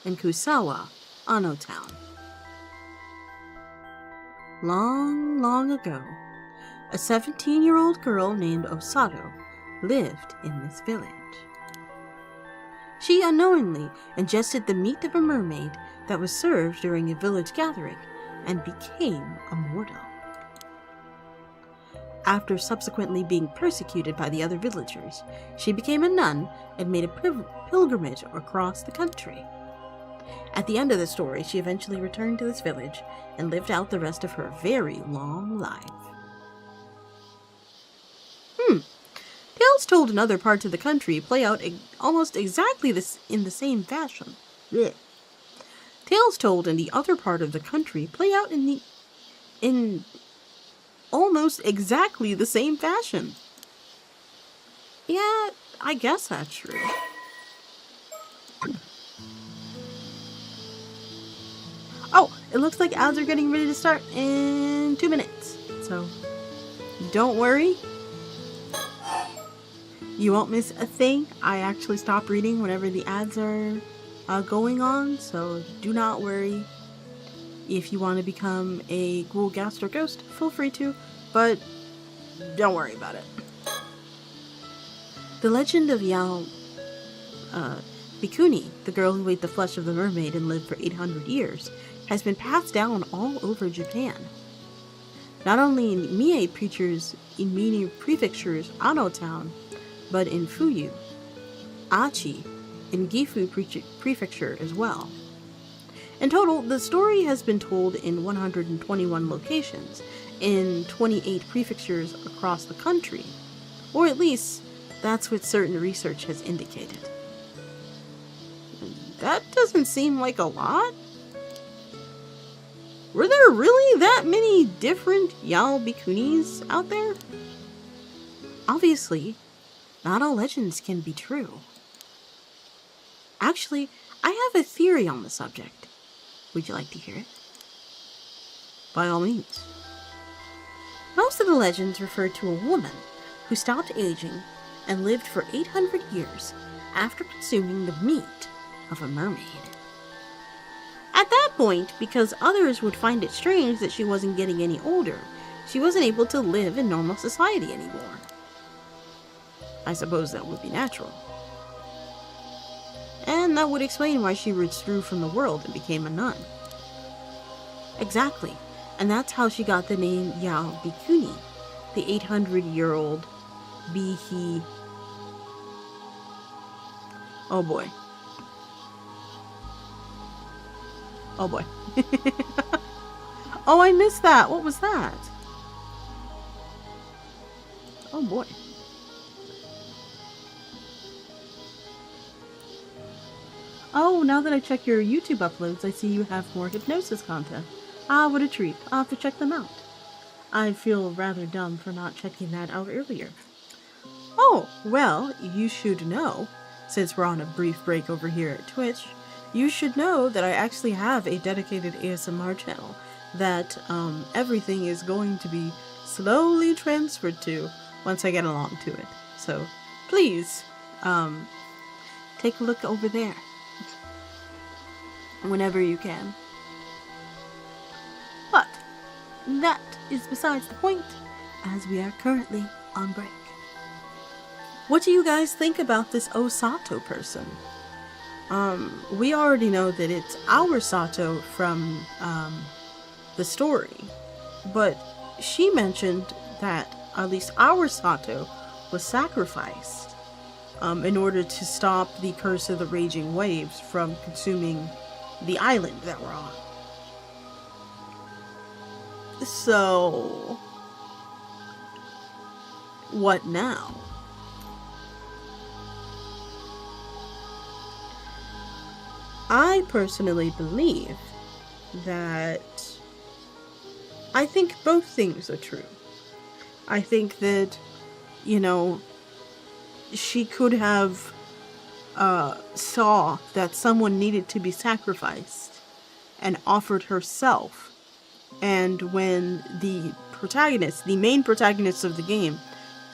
in Kusawa, Ano Town. Long, long ago, a 17-year-old girl named Osato lived in this village. She unknowingly ingested the meat of a mermaid that was served during a village gathering and became immortal. After subsequently being persecuted by the other villagers, she became a nun and made a pilgrimage across the country. At the end of the story, she eventually returned to this village and lived out the rest of her very long life. Tales told in other parts of the country play out almost exactly in the same fashion. Blech. Tales told in the other part of the country play out in almost exactly the same fashion. Yeah, I guess that's true. Oh, it looks like ads are getting ready to start in 2 minutes. So, don't worry. You won't miss a thing. I actually stop reading whenever the ads are going on. So, do not worry. If you want to become a ghoul, ghast, or ghost, feel free to. But, don't worry about it. The legend of Yao Bikuni, the girl who ate the flesh of the mermaid and lived for 800 years, has been passed down all over Japan. not only in Mie prefecture's Ano town, but in Fuyu, Achi, and Gifu prefecture as well. In total, the story has been told in 121 locations, in 28 prefectures across the country, or at least that's what certain research has indicated. That doesn't seem like a lot. Were there really that many different Yao Bikunis out there? Obviously, not all legends can be true. Actually, I have a theory on the subject. Would you like to hear it? By all means. Most of the legends refer to a woman who stopped aging and lived for 800 years after consuming the meat of a mermaid. At that point, because others would find it strange that she wasn't getting any older, she wasn't able to live in normal society anymore. I suppose that would be natural. And that would explain why she withdrew from the world and became a nun. Exactly, and that's how she got the name Yao Bikuni, the 800-year-old Bihi. Oh boy. Oh boy. Oh, I missed that. What was that? Oh boy. Oh, now that I check your YouTube uploads, I see you have more hypnosis content. Ah, what a treat. I'll have to check them out. I feel rather dumb for not checking that out earlier. Oh, well, you should know, since we're on a brief break over here at Twitch, you should know that I actually have a dedicated ASMR channel that everything is going to be slowly transferred to once I get along to it. So, please, take a look over there whenever you can. But that is besides the point, as we are currently on break. What do you guys think about this Osato person? We already know that it's our Sato from the story, but she mentioned that at least our Sato was sacrificed in order to stop the curse of the raging waves from consuming the island that we're on. So, what now? I personally believe that I think both things are true. I think that, you know, she could have saw that someone needed to be sacrificed and offered herself. And when the protagonist, the main protagonist of the game,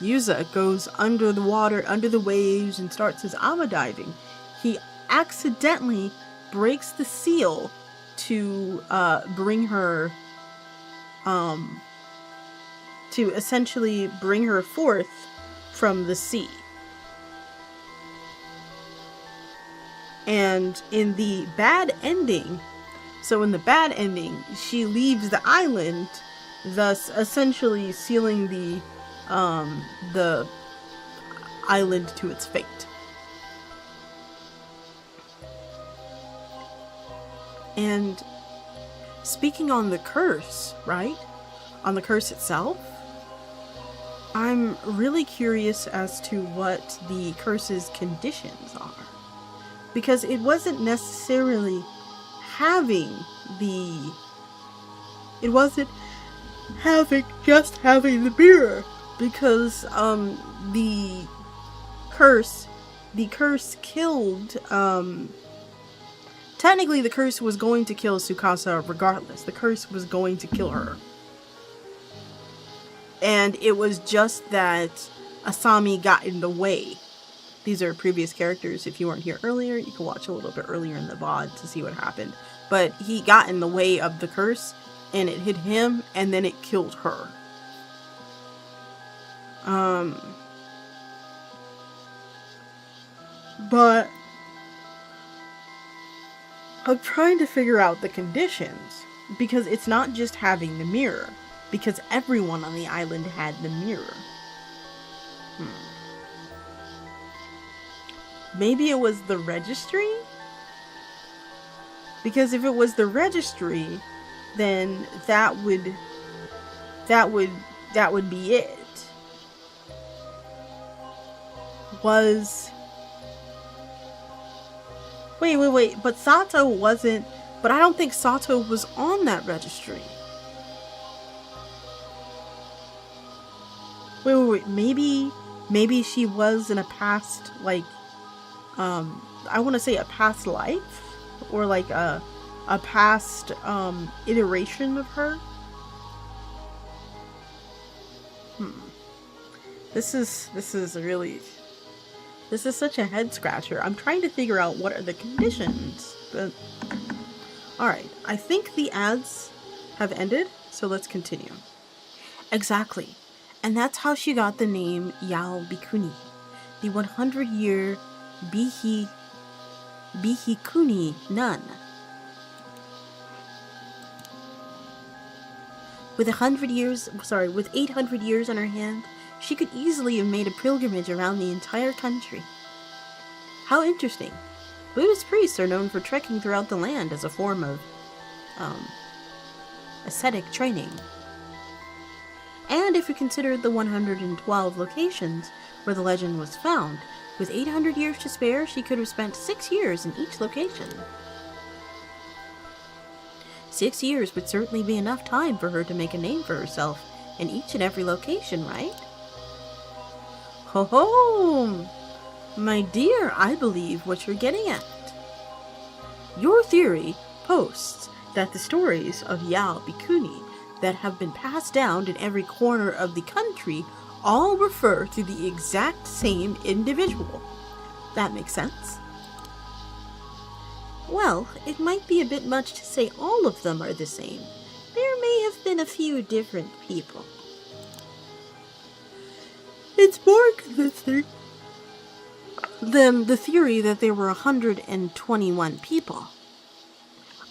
Yuza, goes under the water, under the waves, and starts his ama diving, he accidentally breaks the seal to bring her, to essentially bring her forth from the sea. And in the bad ending, she leaves the island, thus essentially sealing the island to its fate. And speaking on the curse, right? On the curse itself, I'm really curious as to what the curse's conditions are. Because it wasn't necessarily just having the mirror. Because the curse killed, technically the curse was going to kill Tsukasa regardless. The curse was going to kill her. And it was just that Asami got in the way. These are previous characters. If you weren't here earlier, you can watch a little bit earlier in the VOD to see what happened. But he got in the way of the curse, and it hit him, and then it killed her. But I'm trying to figure out the conditions, because it's not just having the mirror. because everyone on the island had the mirror. Maybe it was the registry? Because if it was the registry, then that would be it. Wait, but Sato wasn't, but I don't think Sato was on that registry. Wait, maybe she was in a past, like, I want to say a past life, or like a past, iteration of her. This is such a head scratcher. I'm trying to figure out what are the conditions, but alright, I think the ads have ended, so let's continue. Exactly, and that's how she got the name Yao Bikuni, the 100-year Bihikuni nun. With 800 years on her hand, she could easily have made a pilgrimage around the entire country. How interesting. Buddhist priests are known for trekking throughout the land as a form of, ascetic training. And if we consider the 112 locations where the legend was found, with 800 years to spare, she could have spent 6 years in each location. 6 years would certainly be enough time for her to make a name for herself in each and every location, right? Ho ho! My dear, I believe what you're getting at. Your theory posts that the stories of Yao Bikuni that have been passed down in every corner of the country all refer to the exact same individual. That makes sense. Well, it might be a bit much to say all of them are the same. There may have been a few different people. It's more convincing than the theory that there were 121 people.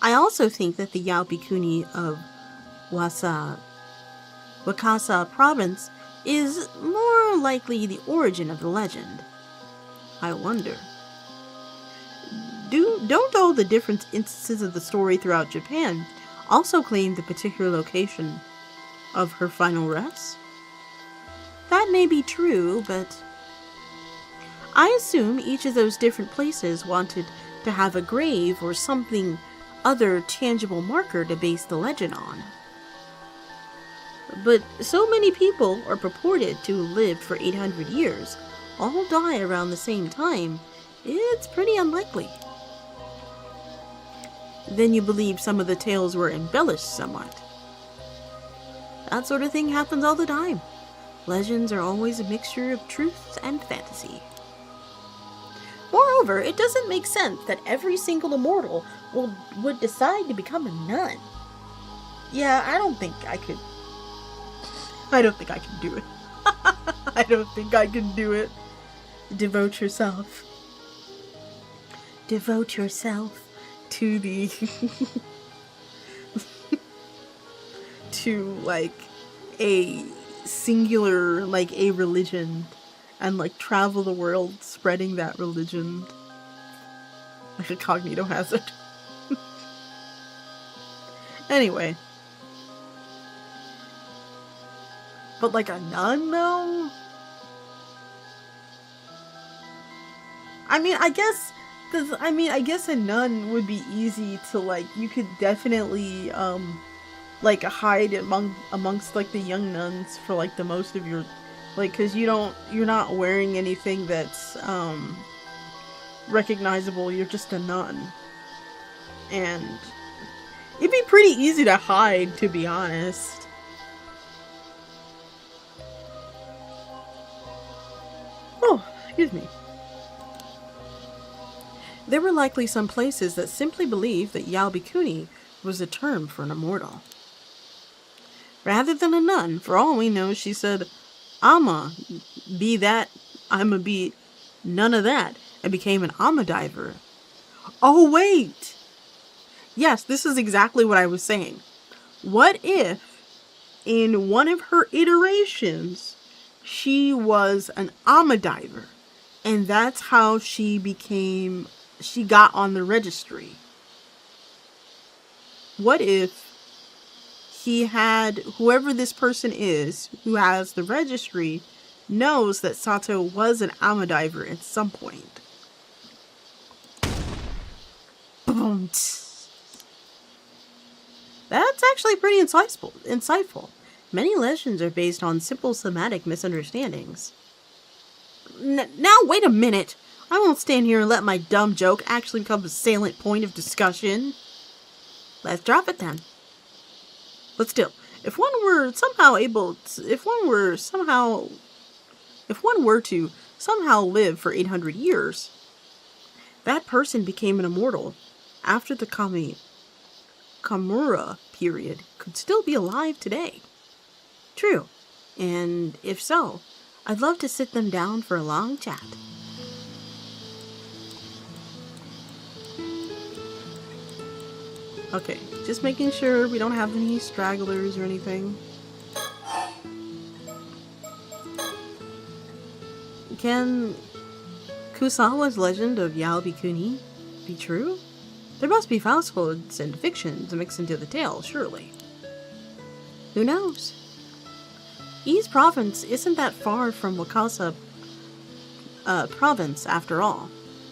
I also think that the Yao Bikuni of Wakasa province is more likely the origin of the legend. I wonder. Don't all the different instances of the story throughout Japan also claim the particular location of her final rest? That may be true, but I assume each of those different places wanted to have a grave or something other tangible marker to base the legend on. But so many people are purported to have lived for 800 years, all die around the same time, it's pretty unlikely. Then you believe some of the tales were embellished somewhat. That sort of thing happens all the time. Legends are always a mixture of truth and fantasy. Moreover, it doesn't make sense that every single immortal would decide to become a nun. Yeah, I don't think I can do it. I don't think I can do it. Devote yourself to the to like a singular, like a religion, and like travel the world spreading that religion like a cognito hazard. Anyway, but like a nun though? I guess a nun would be easy to, like, you could definitely, like, hide amongst, like, the young nuns for, like, the most of your, like, cause you're not wearing anything that's, recognizable, you're just a nun. And it'd be pretty easy to hide, to be honest. Oh, excuse me. There were likely some places that simply believed that Yao Bikuni was a term for an immortal. Rather than a nun, for all we know, she said, I'ma be that, I'ma be none of that, and became an Amma diver. Oh, wait! Yes, this is exactly what I was saying. What if in one of her iterations, she was an AMA diver. And that's how she got on the registry. What if whoever this person is who has the registry knows that Sato was an AMA diver at some point? Boom. That's actually pretty insightful. Many legends are based on simple semantic misunderstandings. Now, wait a minute. I won't stand here and let my dumb joke actually become a salient point of discussion. Let's drop it then. But still, if one were to somehow live for 800 years, that person became an immortal after the Kamura period could still be alive today. True. And if so, I'd love to sit them down for a long chat. Okay, just making sure we don't have any stragglers or anything. Can Kusawa's legend of Yao-Bikuni be true? There must be falsehoods and fictions mixed into the tale, surely. Who knows? Ease province isn't that far from Wakasa province, after all.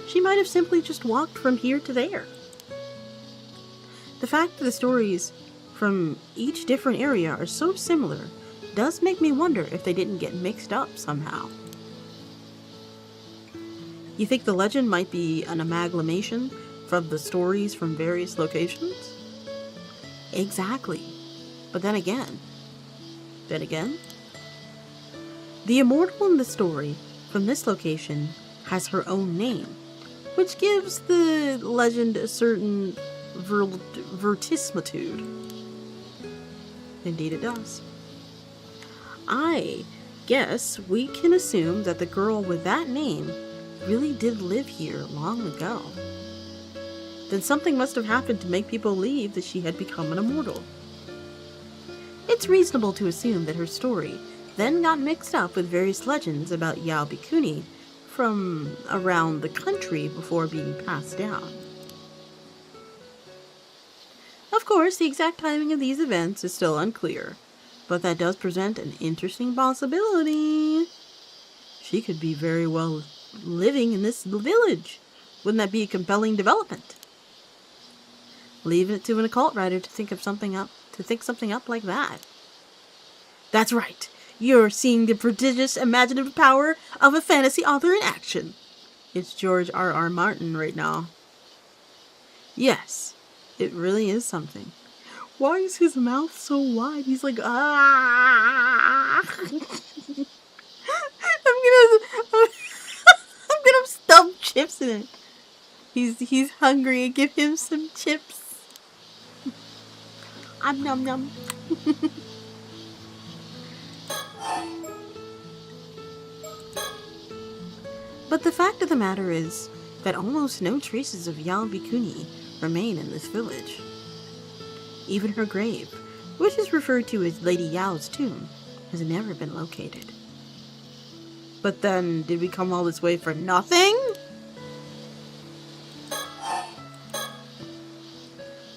She might have simply just walked from here to there. The fact that the stories from each different area are so similar does make me wonder if they didn't get mixed up somehow. You think the legend might be an amalgamation from the stories from various locations? Exactly. But then again, the immortal in the story from this location has her own name, which gives the legend a certain verisimilitude. Indeed it does. I guess we can assume that the girl with that name really did live here long ago. Then something must have happened to make people believe that she had become an immortal. It's reasonable to assume that her story then got mixed up with various legends about Yao-Bikuni from around the country before being passed down. Of course, the exact timing of these events is still unclear, but that does present an interesting possibility. She could be very well living in this village. Wouldn't that be a compelling development? Leave it to an occult writer to think something up like that. That's right. You're seeing the prodigious imaginative power of a fantasy author in action. It's George R.R. Martin right now. Yes, it really is something. Why is his mouth so wide? He's like, ah! I'm gonna stuff chips in it. He's hungry. Give him some chips. Nom nom. But the fact of the matter is that almost no traces of Yao-Bikuni remain in this village. Even her grave, which is referred to as Lady Yao's tomb, has never been located. But then, did we come all this way for nothing?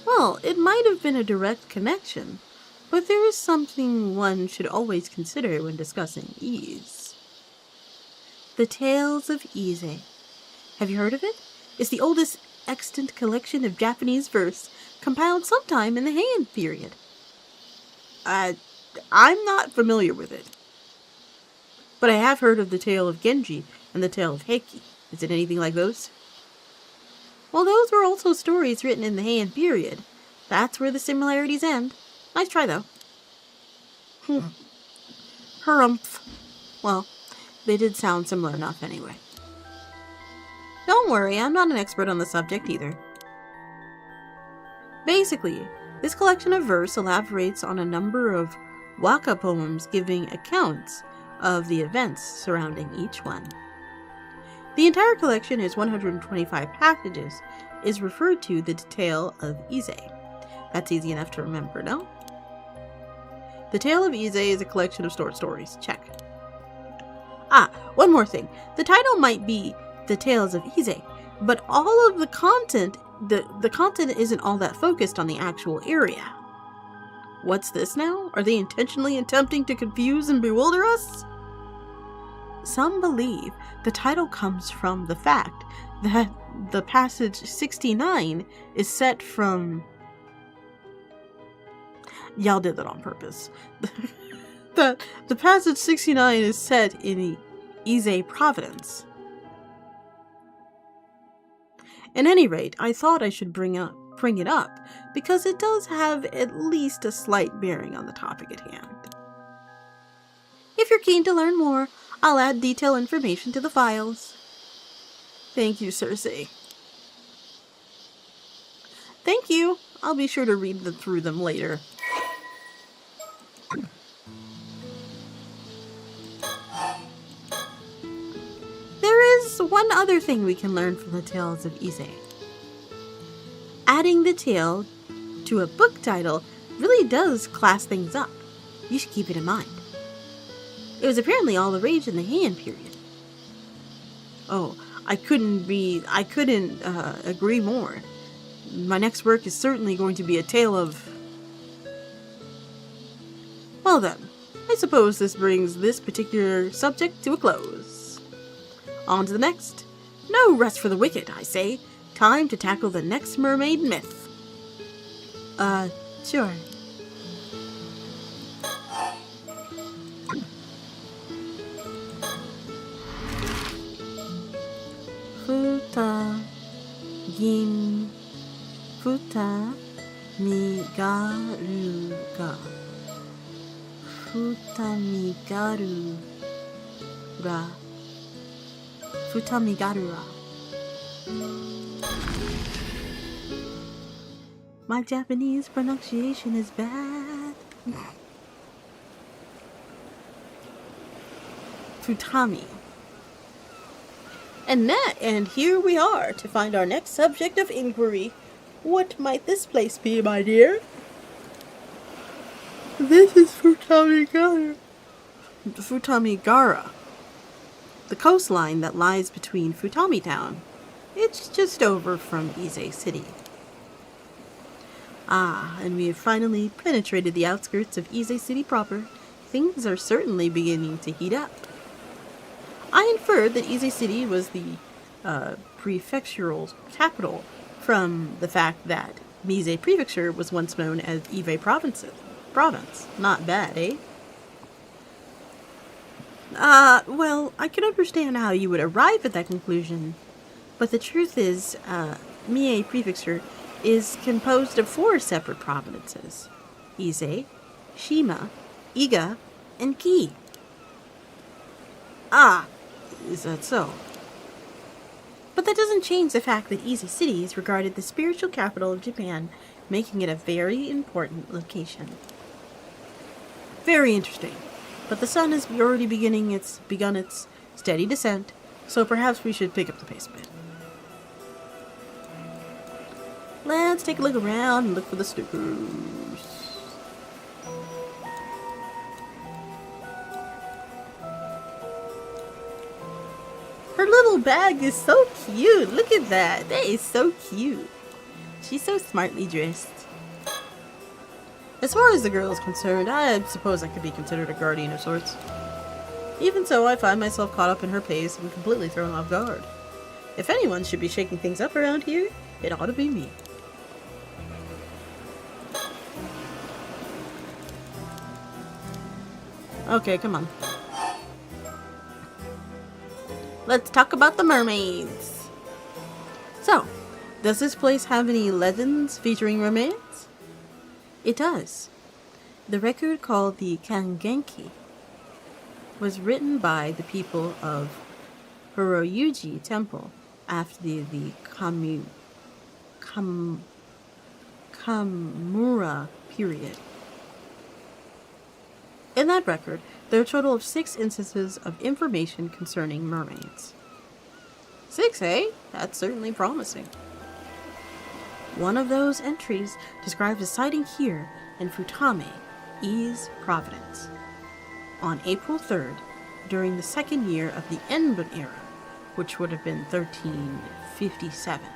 Well, it might have been a direct connection, but there is something one should always consider when discussing Ise. The Tales of Ise. Have you heard of it? It's the oldest extant collection of Japanese verse compiled sometime in the Heian period. I'm not familiar with it. But I have heard of the tale of Genji and the tale of Heiki. Is it anything like those? Well, those were also stories written in the Heian period. That's where the similarities end. Nice try, though. Harumph. Well, they did sound similar enough anyway. Don't worry, I'm not an expert on the subject either. Basically, this collection of verse elaborates on a number of waka poems giving accounts of the events surrounding each one. The entire collection is 125 passages, is referred to the tale of Ise. That's easy enough to remember, no? The Tale of Ise is a collection of short stories. Check. Ah, one more thing. The title might be The Tales of Ise, but all of the content, the content isn't all that focused on the actual area. What's this now? Are they intentionally attempting to confuse and bewilder us? Some believe the title comes from the fact that the passage 69 is set from... Y'all did that on purpose. The passage 69 is set in Ise province. At any rate, I thought I should bring it up because it does have at least a slight bearing on the topic at hand. If you're keen to learn more, I'll add detailed information to the files. Thank you, Cersei. Thank you. I'll be sure to read through them later. There is one other thing we can learn from the Tales of Ise. Adding the tale to a book title really does class things up. You should keep it in mind. It was apparently all the rage in the Heian period. Oh, I couldn't agree more. My next work is certainly going to be a tale of... Well then, I suppose this brings this particular subject to a close. On to the next. No rest for the wicked, I say. Time to tackle the next mermaid myth. Sure. Futa gin futa migaru ga futa migaru ra futa migaru ra. My Japanese pronunciation is bad. Futami. And here we are to find our next subject of inquiry. What might this place be, my dear? This is Futamigara. Futamigara. The coastline that lies between Futami Town. It's just over from Ise City. Ah, and we have finally penetrated the outskirts of Ise City proper. Things are certainly beginning to heat up. I inferred that Ise City was the prefectural capital from the fact that Mise Prefecture was once known as Eve Province. Not bad, eh? Well, I can understand how you would arrive at that conclusion, but the truth is, Mie Prefecture is composed of 4 separate provinces: Ise, Shima, Iga, and Ki. Ah, is that so? But that doesn't change the fact that Ise City is regarded the spiritual capital of Japan, making it a very important location. Very interesting. But the sun has already begun its steady descent, so perhaps we should pick up the pace a bit. Let's take a look around and look for the snookers. Her little bag is so cute. Look at that. That is so cute. She's so smartly dressed. As far as the girl is concerned, I suppose I could be considered a guardian of sorts. Even so, I find myself caught up in her pace and completely thrown off guard. If anyone should be shaking things up around here, it ought to be me. Okay, come on. Let's talk about the mermaids. So, does this place have any legends featuring mermaids? It does. The record, called the Kangenki, was written by the people of Hiroyuji Temple after the Kamura period. In that record, there are a total of 6 instances of information concerning mermaids. 6, eh? That's certainly promising. One of those entries describes a sighting here in Futami Ease Providence. On April 3rd, during the second year of the Enbun era, which would have been 1357.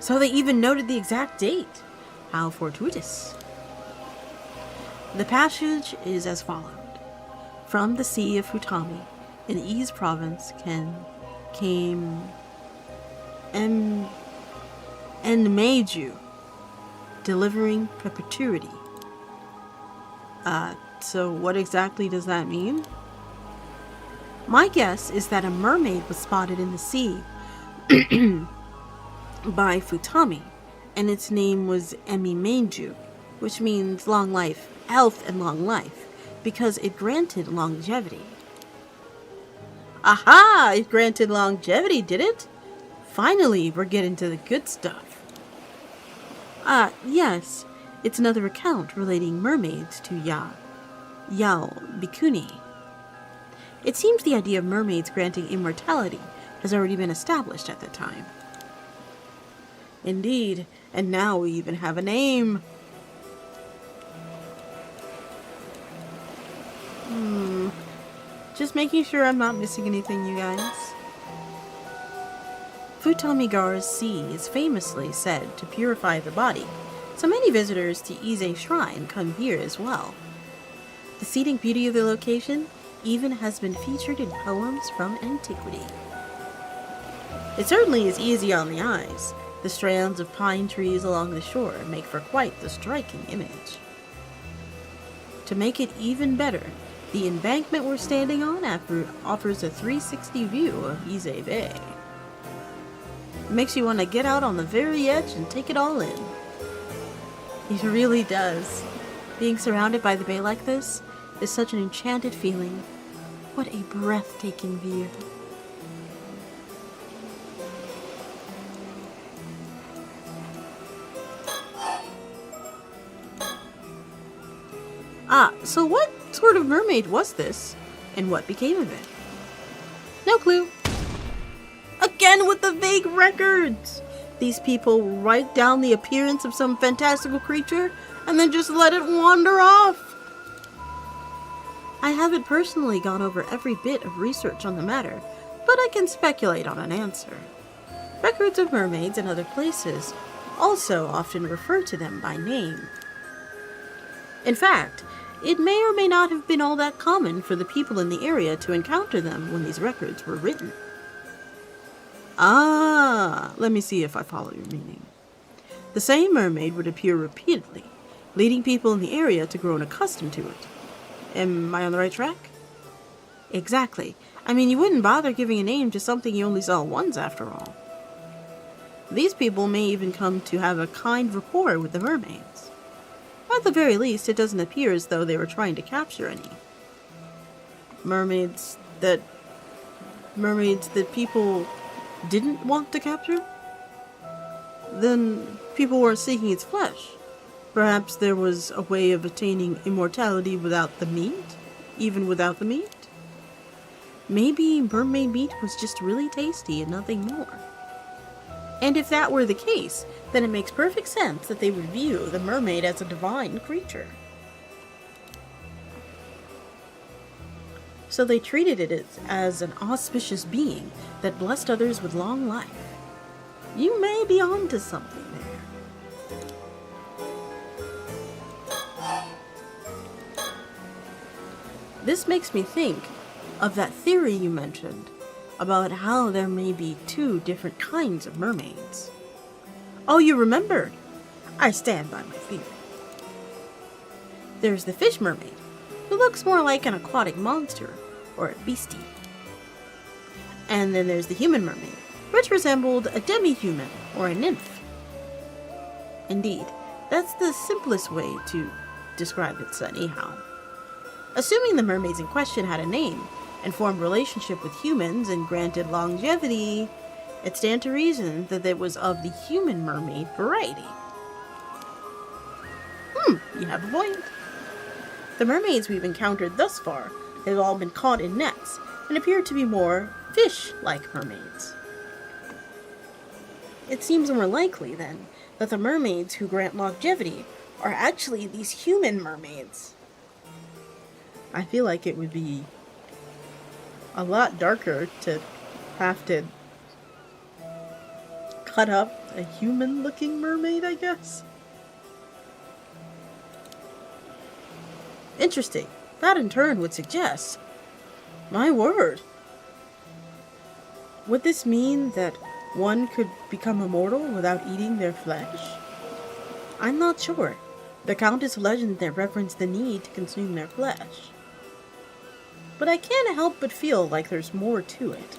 So they even noted the exact date. How fortuitous. The passage is as followed. From the Sea of Futami, in Ease Province, came Enmeiju, delivering perpetuity. So what exactly does that mean? My guess is that a mermaid was spotted in the sea by Futami, and its name was Emimeiju, which means long life, health and long life, because it granted longevity. Aha! It granted longevity, did it? Finally, we're getting to the good stuff. Yes. It's another account relating mermaids to Yao Bikuni. It seems the idea of mermaids granting immortality has already been established at the time. Indeed, and now we even have a name. Just making sure I'm not missing anything, you guys. Futamigare's sea is famously said to purify the body, so many visitors to Ise Shrine come here as well. The scenic beauty of the location even has been featured in poems from antiquity. It certainly is easy on the eyes. The strands of pine trees along the shore make for quite the striking image. To make it even better, the embankment we're standing on offers a 360 view of Ise Bay. It makes you want to get out on the very edge and take it all in. It really does. Being surrounded by the bay like this is such an enchanted feeling. What a breathtaking view. So what sort of mermaid was this, and what became of it? No clue. Again with the vague records! These people write down the appearance of some fantastical creature, and then just let it wander off. I haven't personally gone over every bit of research on the matter, but I can speculate on an answer. Records of mermaids in other places also often refer to them by name. In fact, it may or may not have been all that common for the people in the area to encounter them when these records were written. Let me see if I follow your meaning. The same mermaid would appear repeatedly, leading people in the area to grow accustomed to it. Am I on the right track? Exactly. I mean, you wouldn't bother giving a name to something you only saw once, after all. These people may even come to have a kind rapport with the mermaids. At the very least, it doesn't appear as though they were trying to capture any. Mermaids that people didn't want to capture? Then people weren't seeking its flesh. Perhaps there was a way of attaining immortality without the meat? Even without the meat? Maybe mermaid meat was just really tasty and nothing more. And if that were the case, then it makes perfect sense that they would view the mermaid as a divine creature. So they treated it as an auspicious being that blessed others with long life. You may be onto something there. This makes me think of that theory you mentioned about how there may be two different kinds of mermaids. Oh, you remembered? I stand by my theory. There's the fish mermaid, who looks more like an aquatic monster or a beastie. And then there's the human mermaid, which resembled a demi-human or a nymph. Indeed, that's the simplest way to describe it, anyhow. Assuming the mermaids in question had a name and formed relationship with humans and granted longevity, it stands to reason that it was of the human mermaid variety. You have a point. The mermaids we've encountered thus far have all been caught in nets and appear to be more fish-like mermaids. It seems more likely, then, that the mermaids who grant longevity are actually these human mermaids. I feel like it would be a lot darker to have to cut up a human-looking mermaid, I guess. Interesting. That in turn would suggest... My word. Would this mean that one could become immortal without eating their flesh? I'm not sure. The countless legends that reference the need to consume their flesh. But I can't help but feel like there's more to it.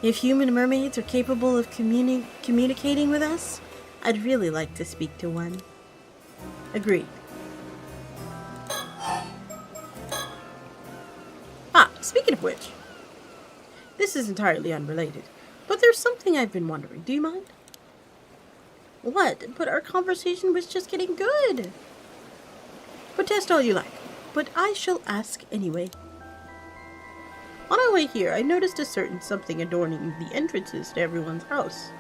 If human mermaids are capable of communicating with us, I'd really like to speak to one. Agreed. Speaking of which, this is entirely unrelated, but there's something I've been wondering. Do you mind? What? But our conversation was just getting good. Protest all you like, but I shall ask anyway. On our way here, I noticed a certain something adorning the entrances to everyone's house.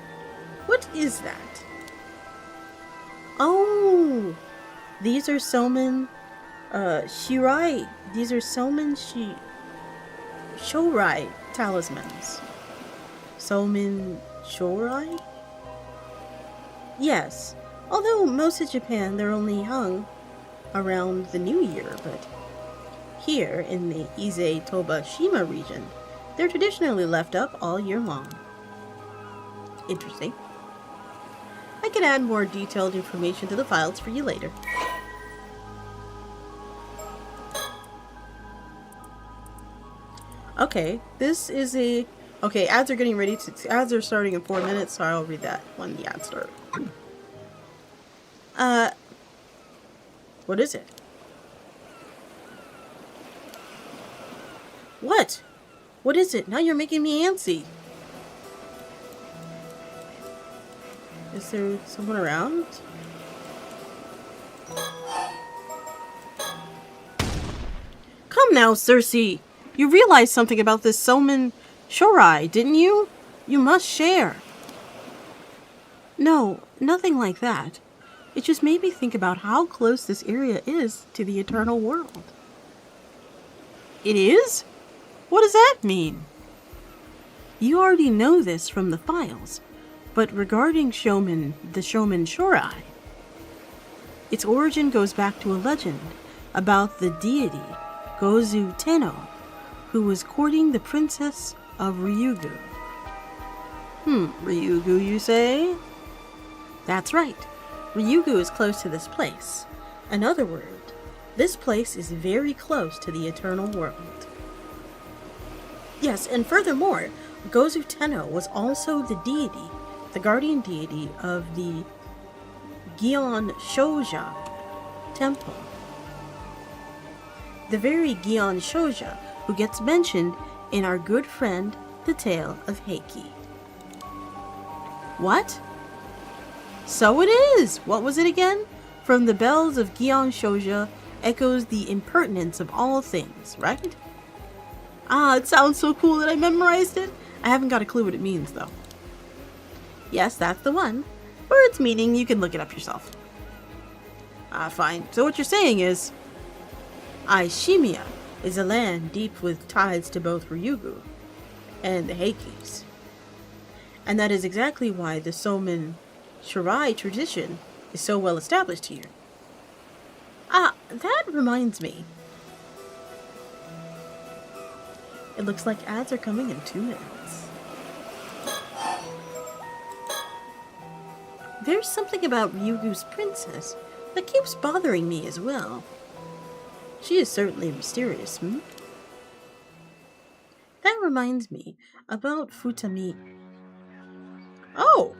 What is that? Oh, these are Somen, Shirai. These are Somen Shorai talismans. Somen Shorai? Yes, although most of Japan they're only hung around the new year, but here in the Ise Toba Shima region, they're traditionally left up all year long. Interesting. I can add more detailed information to the files for you later. Okay, this is a... Okay, ads are getting ready to... Ads are starting in 4 minutes, so I'll read that when the ads start. What is it? What? What is it? Now you're making me antsy. Is there someone around? Come now, Cersei! You realized something about this Somen Shorai, didn't you? You must share. No, nothing like that. It just made me think about how close this area is to the eternal world. It is? What does that mean? You already know this from the files, but regarding the Shomen Shorai, its origin goes back to a legend about the deity Gozu Tenno, who was courting the princess of Ryugu. Ryugu, you say? That's right. Ryugu is close to this place. In other words, this place is very close to the eternal world. Yes, and furthermore, Gozu Tenno was also the deity, the guardian deity of the Gion Shoja temple. The very Gion Shoja who gets mentioned in our good friend, The Tale of Heiki. What? So it is! What was it again? From the bells of Gion Shoja echoes the impertinence of all things, right? It sounds so cool that I memorized it. I haven't got a clue what it means, though. Yes, that's the one. For its meaning, you can look it up yourself. Fine. So what you're saying is, Aishimiya is a land deep with ties to both Ryugu and the Heikis. And that is exactly why the Somen Shirai tradition is so well established here. That reminds me. It looks like ads are coming in 2 minutes. There's something about Ryugu's princess that keeps bothering me as well. She is certainly mysterious, That reminds me about Futami. Oh!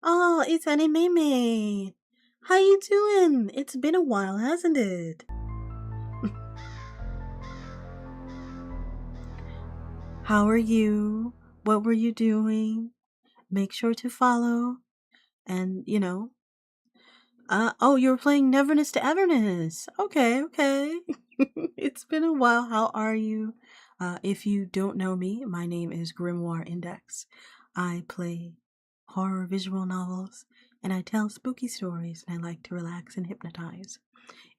Oh, it's Anime. How you doing? It's been a while, hasn't it? How are you? What were you doing? Make sure to follow. And, Oh, you were playing Neverness to Everness. Okay, okay. It's been a while. How are you? If you don't know me, my name is Grimoire Index. I play horror visual novels, and I tell spooky stories, and I like to relax and hypnotize.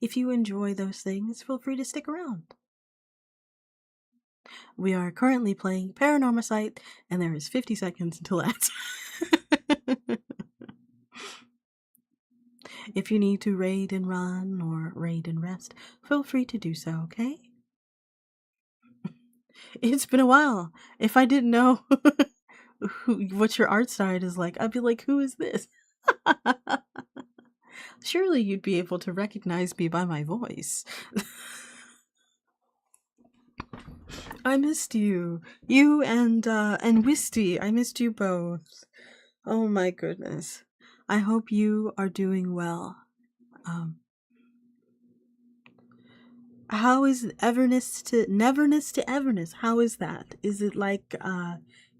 If you enjoy those things, feel free to stick around. We are currently playing Paranormasight, and there is 50 seconds until that. If you need to raid and run or raid and rest, feel free to do so, okay? It's been a while. If I didn't know what your art style is like, I'd be like, who is this? Surely you'd be able to recognize me by my voice. I missed you. You and Wisty. I missed you both. Oh my goodness. I hope you are doing well. How is Neverness to Everness? How is that? Is it like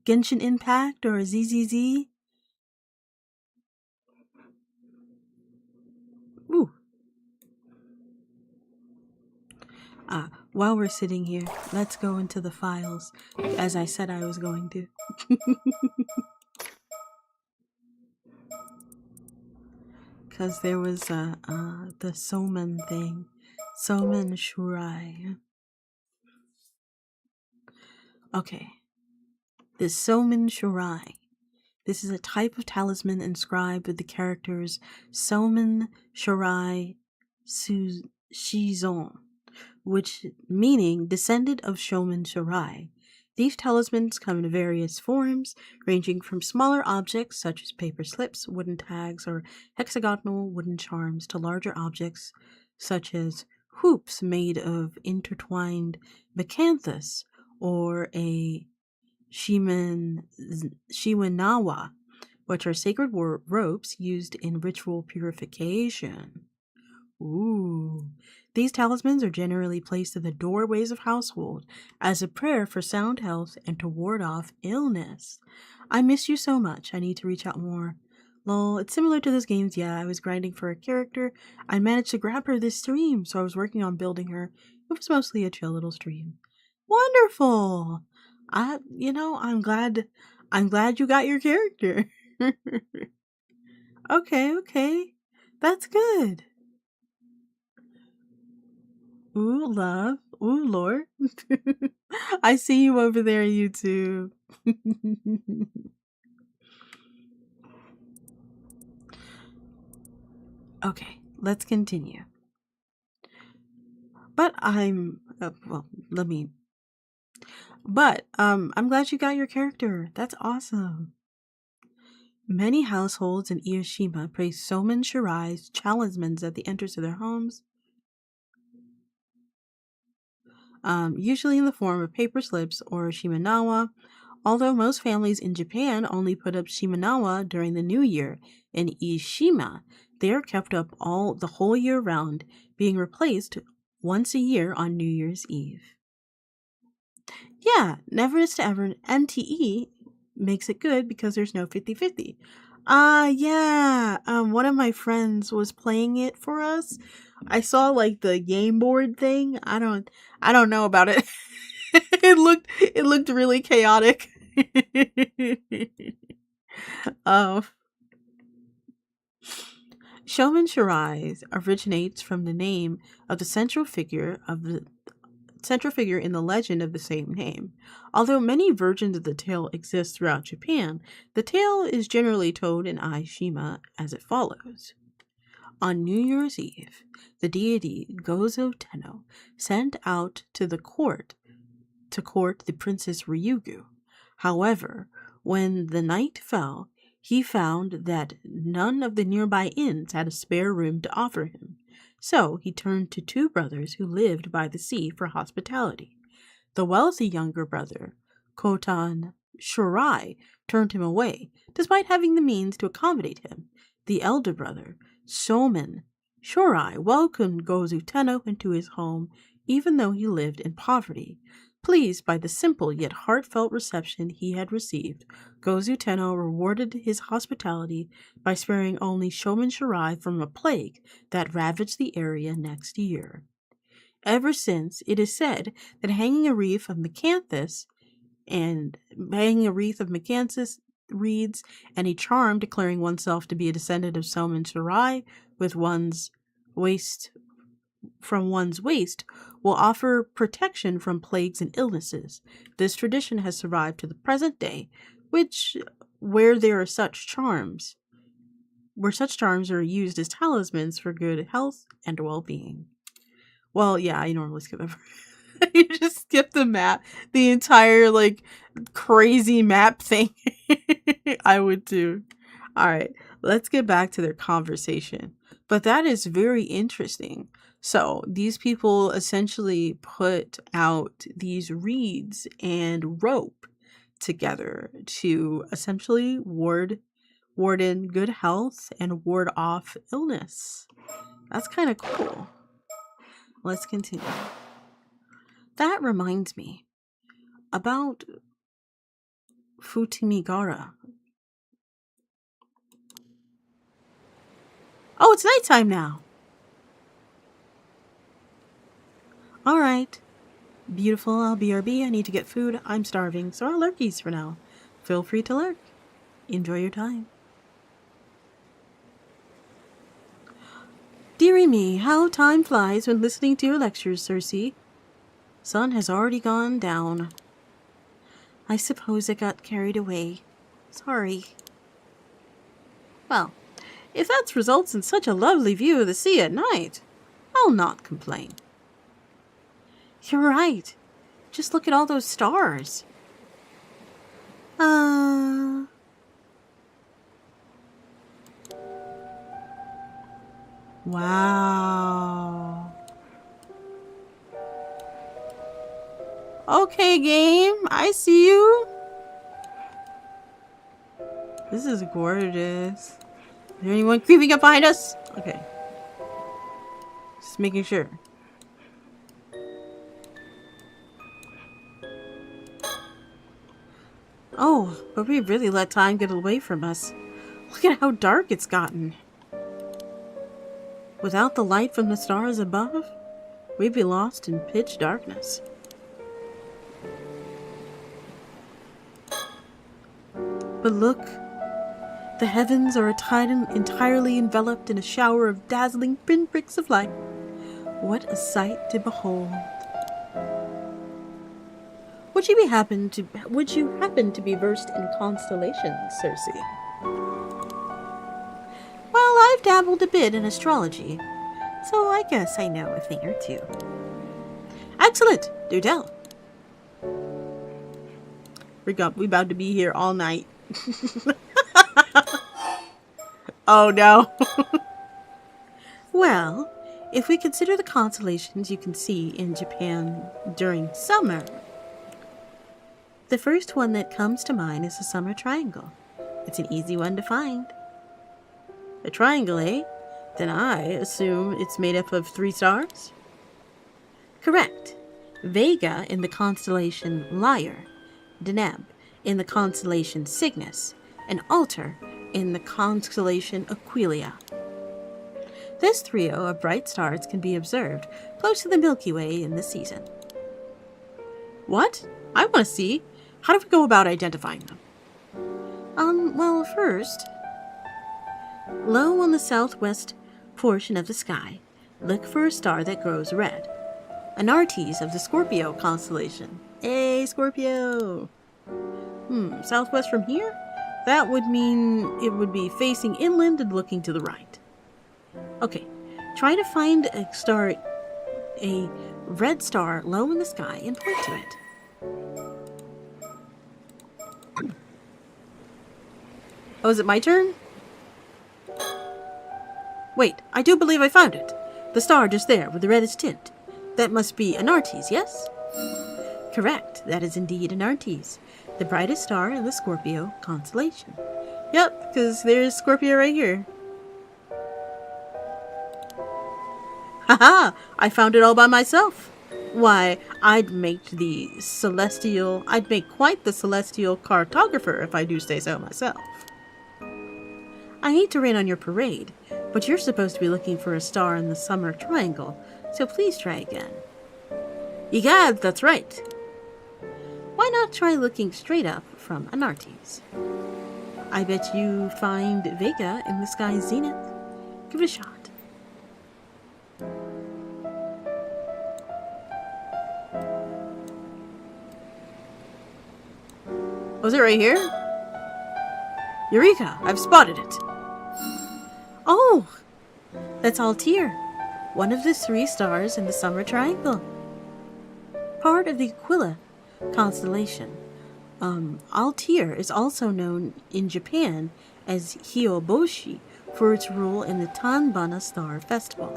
Genshin Impact or ZZZ? Ooh. While we're sitting here, let's go into the files, as I said I was going to. Because there was the Soman thing. Soman Shurai. Okay. The Soman Shurai. This is a type of talisman inscribed with the characters Soman Shurai Shizon, which meaning descendant of Shomen Shurai. These talismans come in various forms, ranging from smaller objects such as paper slips, wooden tags, or hexagonal wooden charms to larger objects such as hoops made of intertwined mecanthus or a shiwanawa, which are sacred ropes used in ritual purification. Ooh. These talismans are generally placed in the doorways of household as a prayer for sound health and to ward off illness. I miss you so much. I need to reach out more. Lol, it's similar to those games. Yeah, I was grinding for a character. I managed to grab her this stream, so I was working on building her. It was mostly a chill little stream. Wonderful. I'm glad you got your character. Okay. That's good. Ooh, love. Ooh, Lord. I see you over there, YouTube. Okay, let's continue. But I'm glad you got your character. That's awesome. Many households in Ioshima praise Somen Shirai's talismans at the entrance of their homes. Usually in the form of paper slips or shimenawa, although most families in Japan only put up shimenawa during the new year. In Ioshima, they are kept up the whole year round, being replaced once a year on New Year's Eve. Yeah, Neverness to Ever NTE makes it good because there's no 50-50. Yeah. One of my friends was playing it for us. I saw like the game board thing. I don't know about it. It looked really chaotic. Shomen Shirai originates from the name of the central figure in the legend of the same name. Although many versions of the tale exist throughout Japan, the tale is generally told in Aishima as it follows. On New Year's Eve, the deity Gozo Tenno sent out to court the Princess Ryugu. However, when the night fell, he found that none of the nearby inns had a spare room to offer him. So he turned to two brothers who lived by the sea for hospitality. The wealthy younger brother, Kotan Shurai, turned him away, despite having the means to accommodate him. The elder brother, Somen Shurai, welcomed Gozu Tenno into his home, even though he lived in poverty. Pleased by the simple yet heartfelt reception he had received, Gozu Tenno rewarded his hospitality by sparing only Shomen Shirai from a plague that ravaged the area next year. Ever since, it is said that hanging a wreath of Macanthes reeds and a charm declaring oneself to be a descendant of Shomen Shirai with one's waist will offer protection from plagues and illnesses. This tradition has survived to the present day, where such charms are used as talismans for good health and well-being. Well, yeah, I normally skip over. You just skip the map, the entire crazy map thing. I would too. All right, let's get back to their conversation. But that is very interesting. So these people essentially put out these reeds and rope together to essentially ward in good health and ward off illness. That's kind of cool. Let's continue. That reminds me about Futimigara. Oh, it's nighttime now. Alright. Beautiful, I'll BRB. I need to get food. I'm starving, so I'll lurkies for now. Feel free to lurk. Enjoy your time. Dearie me, how time flies when listening to your lectures, Cersei. Sun has already gone down. I suppose I got carried away. Sorry. Well, if that results in such a lovely view of the sea at night, I'll not complain. You're right. Just look at all those stars. Wow. Okay, game. I see you. This is gorgeous. Is there anyone creeping up behind us? Okay. Just making sure. Oh, but we really let time get away from us. Look at how dark it's gotten. Without the light from the stars above, we'd be lost in pitch darkness. But look, the heavens are entirely enveloped in a shower of dazzling pinpricks of light. What a sight to behold. Would you happen to be versed in constellations, Cersei? Well, I've dabbled a bit in astrology, so I guess I know a thing or two. Excellent! Do tell. We about to be here all night. Oh no. Well, if we consider the constellations you can see in Japan during summer, the first one that comes to mind is the Summer Triangle. It's an easy one to find. A triangle, eh? Then I assume it's made up of 3 stars? Correct. Vega in the constellation Lyre, Deneb in the constellation Cygnus, and Altair in the constellation Aquilia. This trio of bright stars can be observed close to the Milky Way in the season. What? I want to see. How do we go about identifying them? Well, first, low on the southwest portion of the sky, look for a star that glows red. Anartes of the Scorpio constellation. Hey, Scorpio! Southwest from here? That would mean it would be facing inland and looking to the right. Okay, try to find a red star low in the sky and point to it. Oh, is it my turn? Wait, I do believe I found it. The star just there with the reddish tint. That must be Anartes, yes? Correct, that is indeed Anartes, the brightest star in the Scorpio constellation. Yep, because there's Scorpio right here. Haha, I found it all by myself. Why, I'd make quite the celestial cartographer if I do say so myself. I hate to rain on your parade, but you're supposed to be looking for a star in the summer triangle, so please try again. Egad, that's right. Why not try looking straight up from Anartes? I bet you find Vega in the sky's zenith. Give it a shot. Was it right here? Eureka! I've spotted it. Oh! That's Altair, one of the 3 stars in the summer triangle. Part of the Aquila constellation. Altair is also known in Japan as Hyoboshi for its role in the Tanbana Star Festival.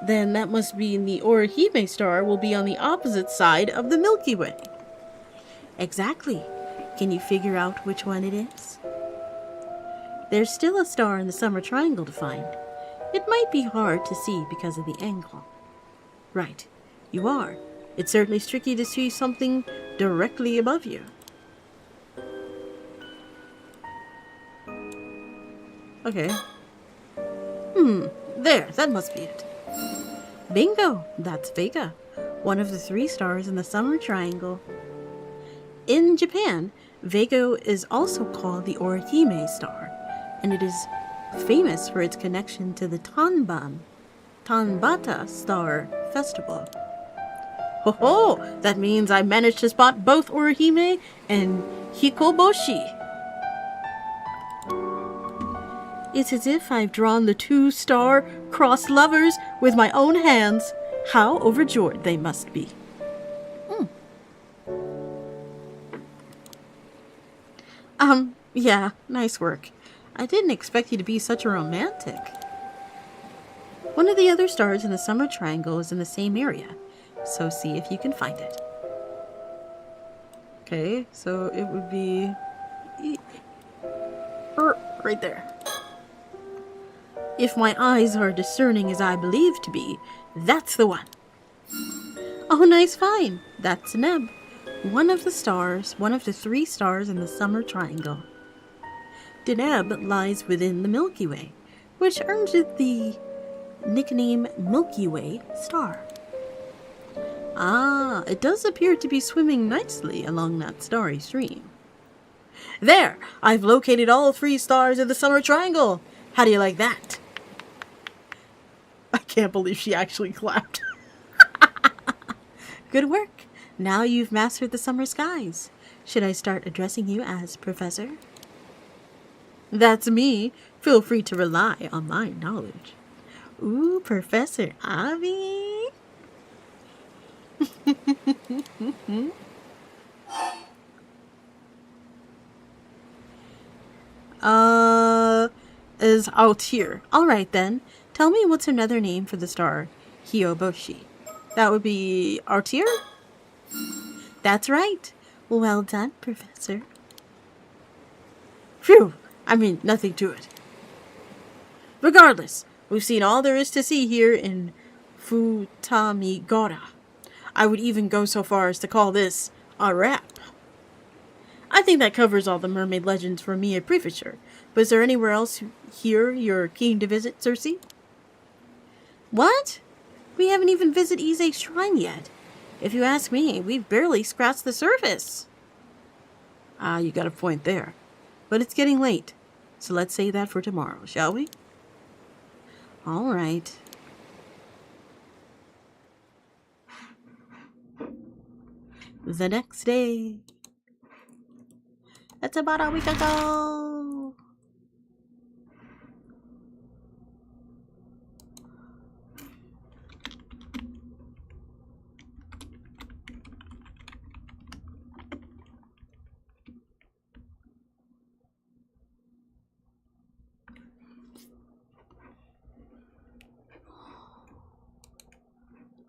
Then that must mean the Orihime star will be on the opposite side of the Milky Way. Exactly. Can you figure out which one it is? There's still a star in the summer triangle to find. It might be hard to see because of the angle. Right, you are. It's certainly tricky to see something directly above you. Okay. There, that must be it. Bingo, that's Vega, one of the 3 stars in the summer triangle. In Japan, Vega is also called the Orihime star, and it is famous for its connection to the Tanbata Star Festival. Ho ho! That means I managed to spot both Orihime and Hikoboshi. It's as if I've drawn the 2-star crossed lovers with my own hands. How overjoyed they must be. Yeah, nice work. I didn't expect you to be such a romantic. One of the other stars in the summer triangle is in the same area, so see if you can find it. Okay, so it would be right there. If my eyes are discerning as I believe to be, that's the one. Oh, nice find. That's Neb, one of the 3 stars in the summer triangle. Deneb lies within the Milky Way, which earns it the nickname Milky Way star. Ah, it does appear to be swimming nicely along that starry stream. There! I've located all 3 stars of the summer triangle! How do you like that? I can't believe she actually clapped. Good work! Now you've mastered the summer skies. Should I start addressing you as Professor? That's me. Feel free to rely on my knowledge. Ooh, Professor AVI. Is Altair. Alright then. Tell me what's another name for the star Hyoboshi. That would be Altair? That's right. Well done, Professor. Phew! I mean, nothing to it. Regardless, we've seen all there is to see here in Futamigara. I would even go so far as to call this a wrap. I think that covers all the mermaid legends for me at Prefecture. But is there anywhere else here you're keen to visit, Circe? What? We haven't even visited Ise's shrine yet. If you ask me, we've barely scratched the surface. Ah, you got a point there. But it's getting late, so let's save that for tomorrow, shall we? All right. The next day. That's about a week ago.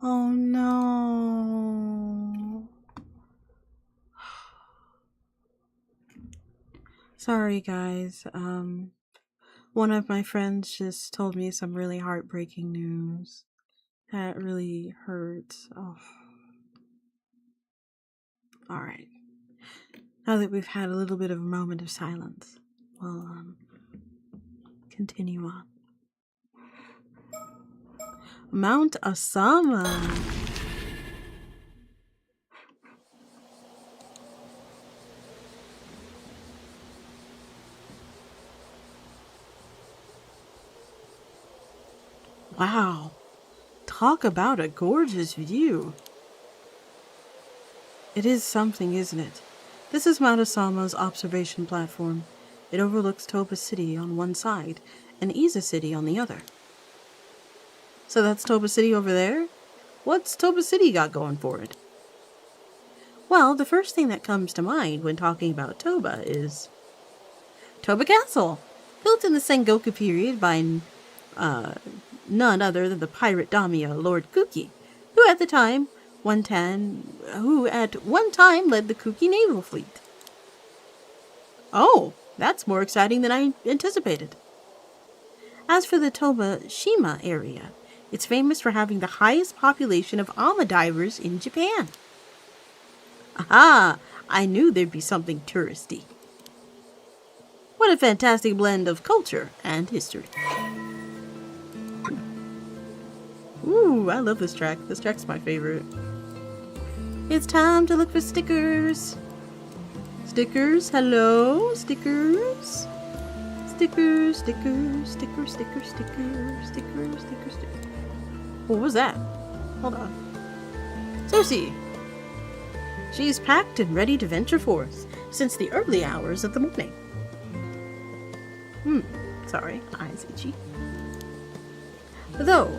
Oh no. Sorry guys, one of my friends just told me some really heartbreaking news. That really hurts. Oh. Alright. Now that we've had a little bit of a moment of silence, we'll continue on. Mount Asama. Wow. Talk about a gorgeous view. It is something, isn't it? This is Mount Asama's observation platform. It overlooks Toba City on one side and Iza City on the other. So that's Toba City over there? What's Toba City got going for it? Well, the first thing that comes to mind when talking about Toba is Toba Castle, built in the Sengoku period by none other than the pirate daimyo Lord Kuki, who at one time led the Kuki naval fleet. Oh, that's more exciting than I anticipated. As for the Toba Shima area, it's famous for having the highest population of ama divers in Japan. Aha! I knew there'd be something touristy. What a fantastic blend of culture and history. Ooh, I love this track. This track's my favorite. It's time to look for stickers. Stickers, hello, stickers. Stickers, stickers, stickers, stickers, stickers, stickers, stickers, stickers. What was that? Hold on. Cersei. She's packed and ready to venture forth since the early hours of the morning. Sorry, eyes itchy. Though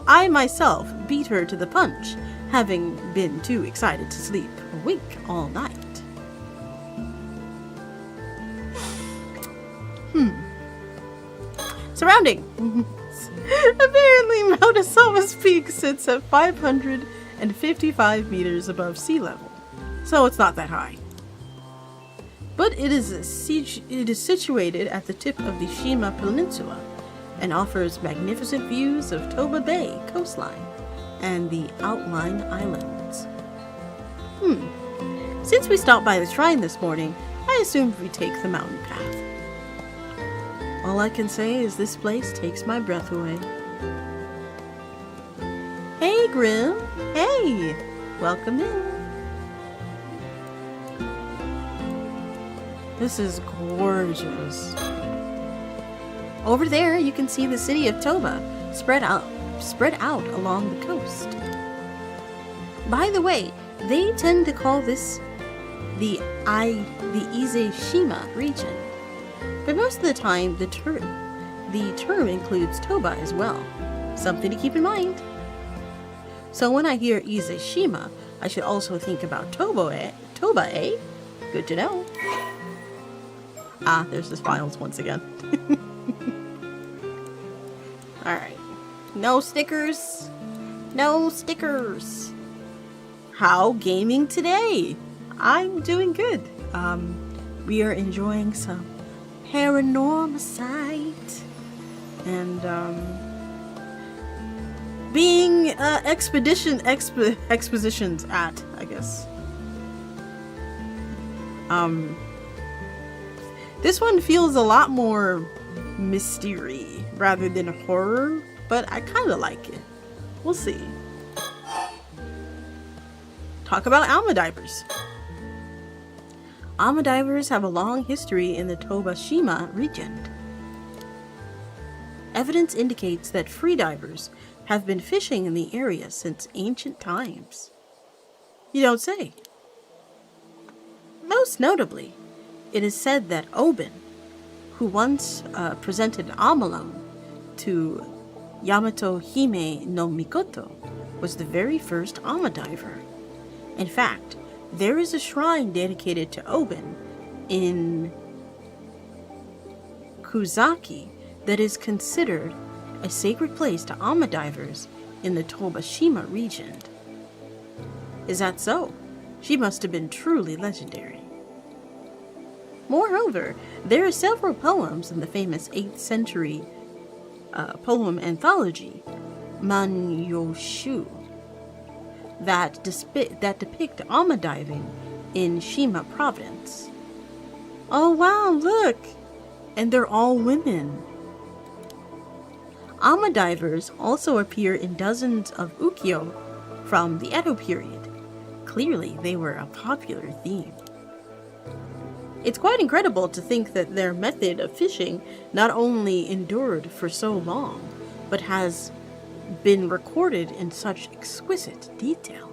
I myself beat her to the punch, having been too excited to sleep or wink all night. Surrounding. Apparently, Mount Asama's peak sits at 555 meters above sea level, so it's not that high. But it is situated at the tip of the Shima Peninsula and offers magnificent views of Toba Bay coastline and the outlying islands. Since we stopped by the shrine this morning, I assumed we take the mountain path. All I can say is this place takes my breath away. Hey, Grim. Hey, welcome in. This is gorgeous. Over there, you can see the city of Toba spread out along the coast. By the way, they tend to call this the Ise-Shima region, but most of the time the term includes Toba as well. Something to keep in mind. So when I hear Ise-Shima, I should also think about Toba, eh? Good to know. Ah, there's the files once again. Alright. No stickers. No stickers. How gaming today? I'm doing good. We are enjoying some paranormasight and being expositions at, I guess. This one feels a lot more mystery rather than horror, but I kind of like it. We'll see. Talk about ama divers. Ama divers have a long history in the Toba Shima region. Evidence indicates that free divers have been fishing in the area since ancient times. You don't say. Most notably, it is said that Oben, who once presented Amalon to Yamato Hime no Mikoto, was the very first ama diver. In fact, there is a shrine dedicated to Oben in Kuzaki that is considered a sacred place to ama divers in the Toba Shima region. Is that so? She must have been truly legendary. Moreover, there are several poems in the famous 8th century poem anthology Manyoshu that depict ama diving in Shima province. Oh wow, look! And they're all women. Ama divers also appear in dozens of ukiyo from the Edo period. Clearly, they were a popular theme. It's quite incredible to think that their method of fishing not only endured for so long, but has been recorded in such exquisite detail.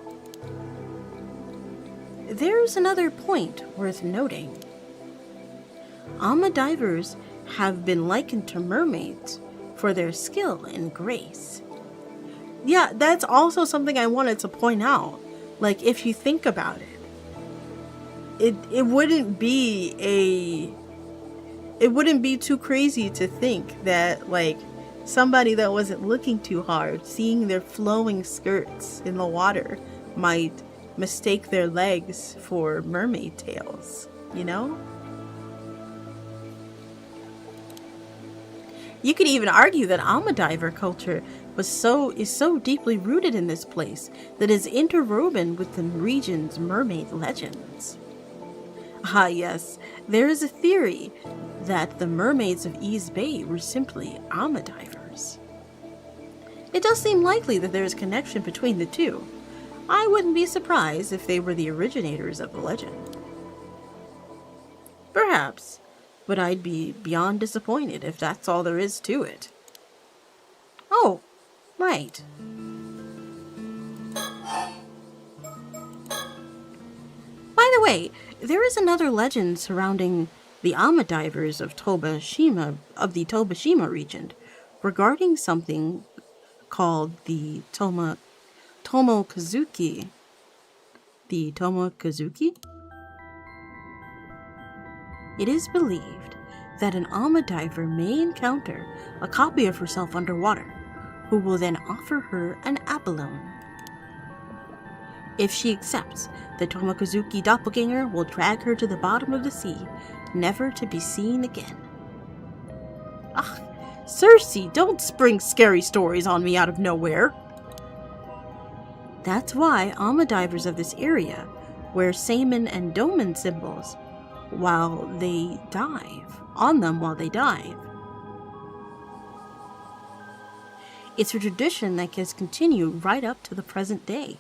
There's another point worth noting. Ama divers have been likened to mermaids for their skill and grace. Yeah, that's also something I wanted to point out. Like, if you think about it, it wouldn't be too crazy to think that, like, somebody that wasn't looking too hard, seeing their flowing skirts in the water, might mistake their legs for mermaid tails, you know? You could even argue that ama diver culture is so deeply rooted in this place that is interwoven with the region's mermaid legends. Ah yes, there is a theory that the mermaids of East Bay were simply ama divers. It does seem likely that there is a connection between the two. I wouldn't be surprised if they were the originators of the legend. Perhaps, but I'd be beyond disappointed if that's all there is to it. Oh, right. By the way, there is another legend surrounding the ama divers of the Tobashima region regarding something called the Tomokazuki. The Tomokazuki? It is believed that an ama diver may encounter a copy of herself underwater, who will then offer her an abalone. If she accepts, the Tomokazuki doppelganger will drag her to the bottom of the sea, never to be seen again. Ugh, Cersei, don't spring scary stories on me out of nowhere. That's why ama divers of this area wear Seimin and Domin symbols while they dive. It's a tradition that has continued right up to the present day.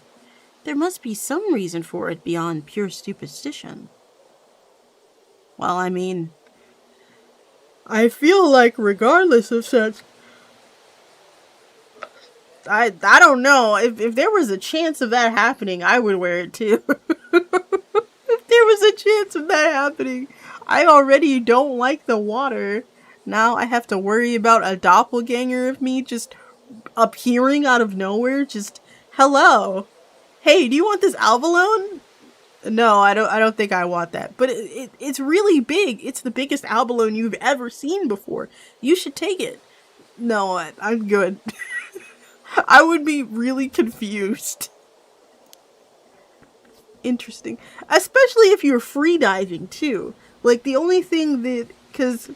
There must be some reason for it beyond pure superstition. Well, I mean, I feel like regardless of such, I don't know, if there was a chance of that happening, I would wear it too. If there was a chance of that happening, I already don't like the water. Now I have to worry about a doppelganger of me just appearing out of nowhere. Just, hello. Hey, do you want this abalone? No, I don't think I want that. But it's really big. It's the biggest abalone you've ever seen before. You should take it. No, I'm good. I would be really confused. Interesting. Especially if you're free diving too. Like, the only thing that, because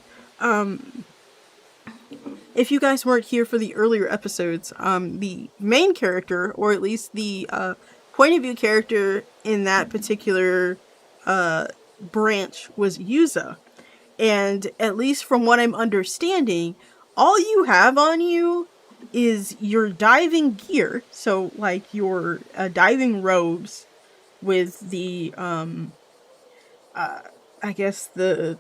if you guys weren't here for the earlier episodes, the main character, or at least the point of view character in that particular branch was Yuza. And at least from what I'm understanding, all you have on you is your diving gear. So, like, your diving robes with the, I guess the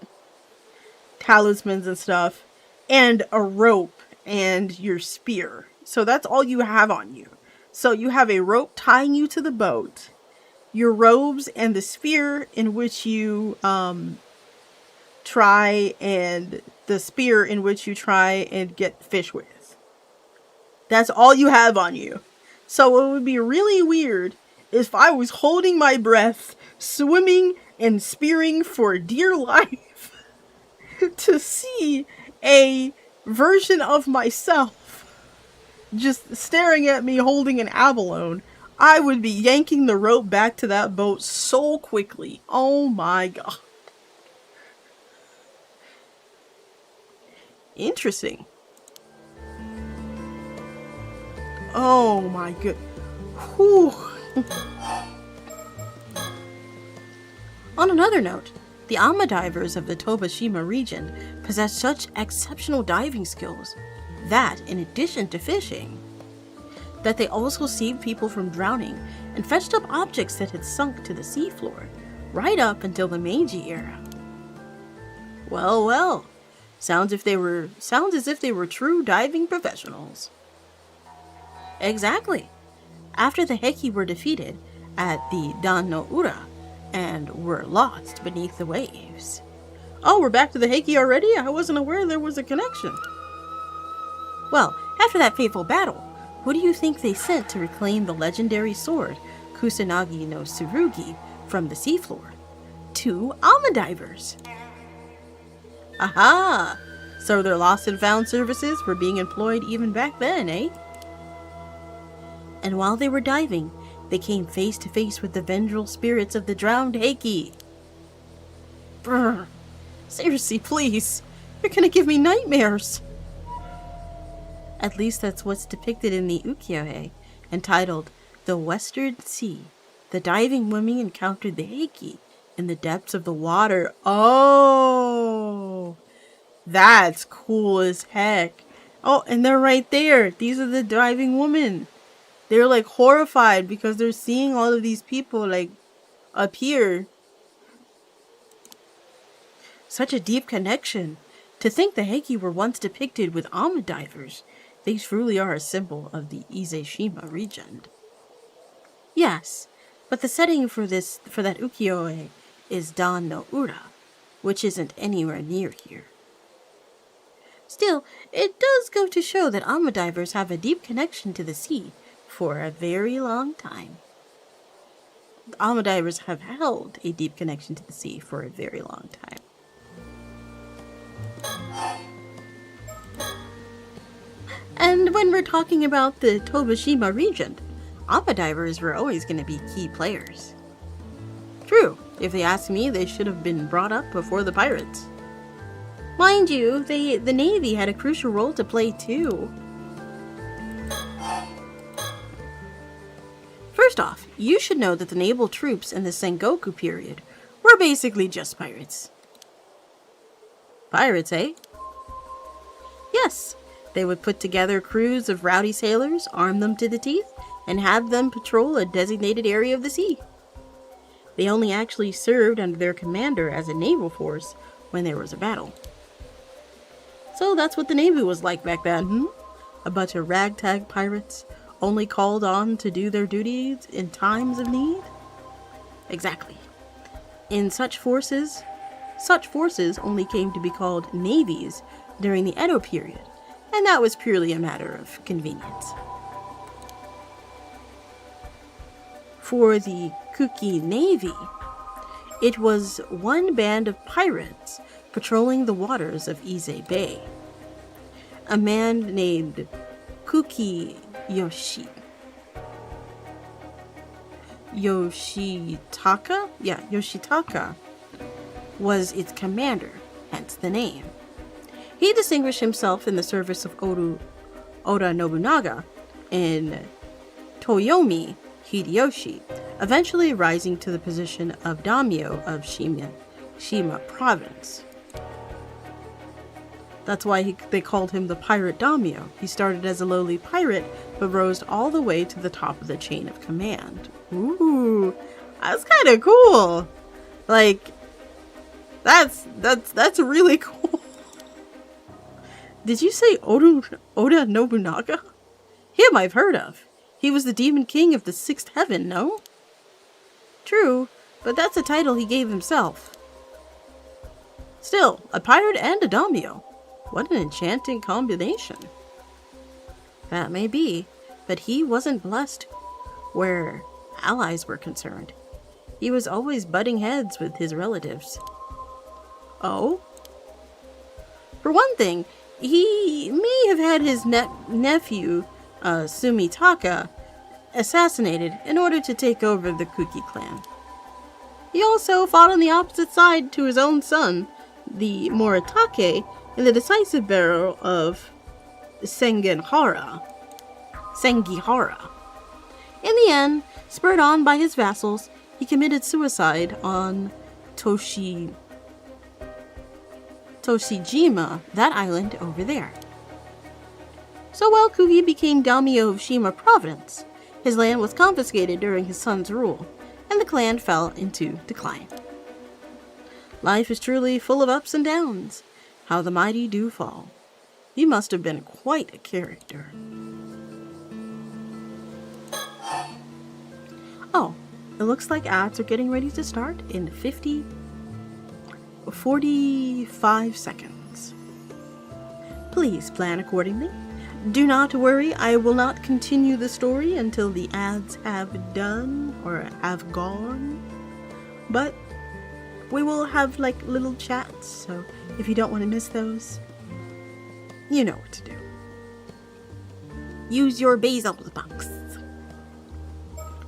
talismans and stuff, and a rope and your spear. So that's all you have on you. So you have a rope tying you to the boat, your robes, and the spear in which you try and get fish with. That's all you have on you. So it would be really weird if I was holding my breath, swimming and spearing for dear life to see a version of myself just staring at me holding an abalone. I would be yanking the rope back to that boat so quickly. Oh my god. Interesting. Oh my good. Whew. On another note, the AMA divers of the Tobashima region possess such exceptional diving skills that, in addition to fishing, that they also saved people from drowning and fetched up objects that had sunk to the seafloor, right up until the Meiji era. Well, well, sounds as if they were true diving professionals. Exactly. After the Heiki were defeated at the Dan no Ura and were lost beneath the waves. Oh, we're back to the Heiki already? I wasn't aware there was a connection. Well, after that fateful battle, who do you think they sent to reclaim the legendary sword, Kusanagi no Tsurugi, from the seafloor? 2 AMA divers. Aha! So their lost and found services were being employed even back then, eh? And while they were diving, they came face to face with the vengeful spirits of the drowned Heiki. Brr. Seriously, please. You're gonna give me nightmares. At least that's what's depicted in the ukiyo-e, entitled The Western Sea. The diving women encountered the Heiki in the depths of the water. Oh! That's cool as heck. Oh, and they're right there. These are the diving women. They're like horrified because they're seeing all of these people like appear. Such a deep connection. To think the Heiki were once depicted with AMA divers. They truly are a symbol of the Izeshima region. Yes, but the setting for that ukiyo-e is Dan no Ura, which isn't anywhere near here. Still, it does go to show that AMA divers have a deep connection to the sea for a very long time. AMA divers have held a deep connection to the sea for a very long time. And when we're talking about the Tobashima region, AMA divers were always going to be key players. True, if they ask me, they should have been brought up before the pirates. Mind you, the Navy had a crucial role to play too. First off, you should know that the naval troops in the Sengoku period were basically just pirates. Pirates, eh? Yes, they would put together crews of rowdy sailors, arm them to the teeth, and have them patrol a designated area of the sea. They only actually served under their commander as a naval force when there was a battle. So that's what the Navy was like back then, A bunch of ragtag pirates, only called on to do their duties in times of need? Exactly. In such forces only came to be called navies during the Edo period, and that was purely a matter of convenience. For the Kuki Navy, it was one band of pirates patrolling the waters of Ise Bay. A man named Kuki Yoshitaka was its commander, hence the name. He distinguished himself in the service of Oda Nobunaga in Toyomi Hideyoshi, eventually rising to the position of daimyo of Shima province. That's why they called him the pirate daimyo. He started as a lowly pirate, but rose all the way to the top of the chain of command. Ooh, that's kind of cool. Like, that's really cool. Did you say Oda Nobunaga? Him I've heard of. He was the demon king of the sixth heaven, no? True, but that's a title he gave himself. Still, a pirate and a daimyo. What an enchanting combination. That may be, but he wasn't blessed where allies were concerned. He was always butting heads with his relatives. Oh? For one thing, he may have had his nephew, Sumitaka, assassinated in order to take over the Kuki clan. He also fought on the opposite side to his own son, the Moritake, in the decisive battle of Sengenhara. Sengihara. In the end, spurred on by his vassals, he committed suicide on Toshijima, that island over there. So while Kugi became daimyo of Shima province, his land was confiscated during his son's rule, and the clan fell into decline. Life is truly full of ups and downs. How the mighty do fall. He must have been quite a character. Oh, it looks like ads are getting ready to start in 45 seconds. Please plan accordingly. Do not worry, I will not continue the story until the ads have done or have gone. But we will have like little chats, so if you don't want to miss those, you know what to do. Use your Bezos box.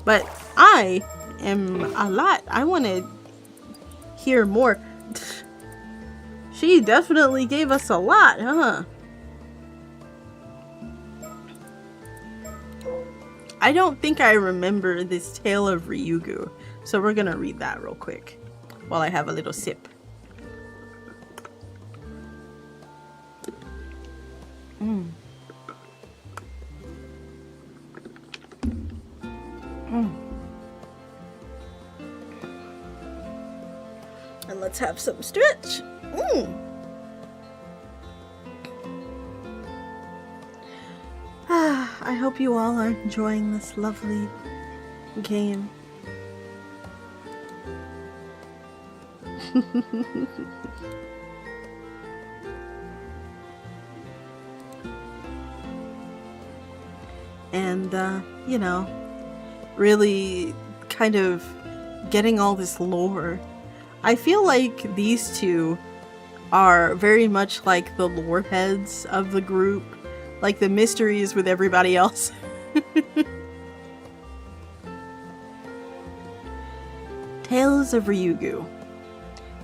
But I want to hear more. She definitely gave us a lot, huh? I don't think I remember this tale of Ryugu, so we're gonna read that real quick while I have a little sip. And let's have some stretch. I hope you all are enjoying this lovely game. And, you know, really kind of getting all this lore. I feel like these two are very much like the lore heads of the group. Like the mysteries with everybody else. Tales of Ryugu.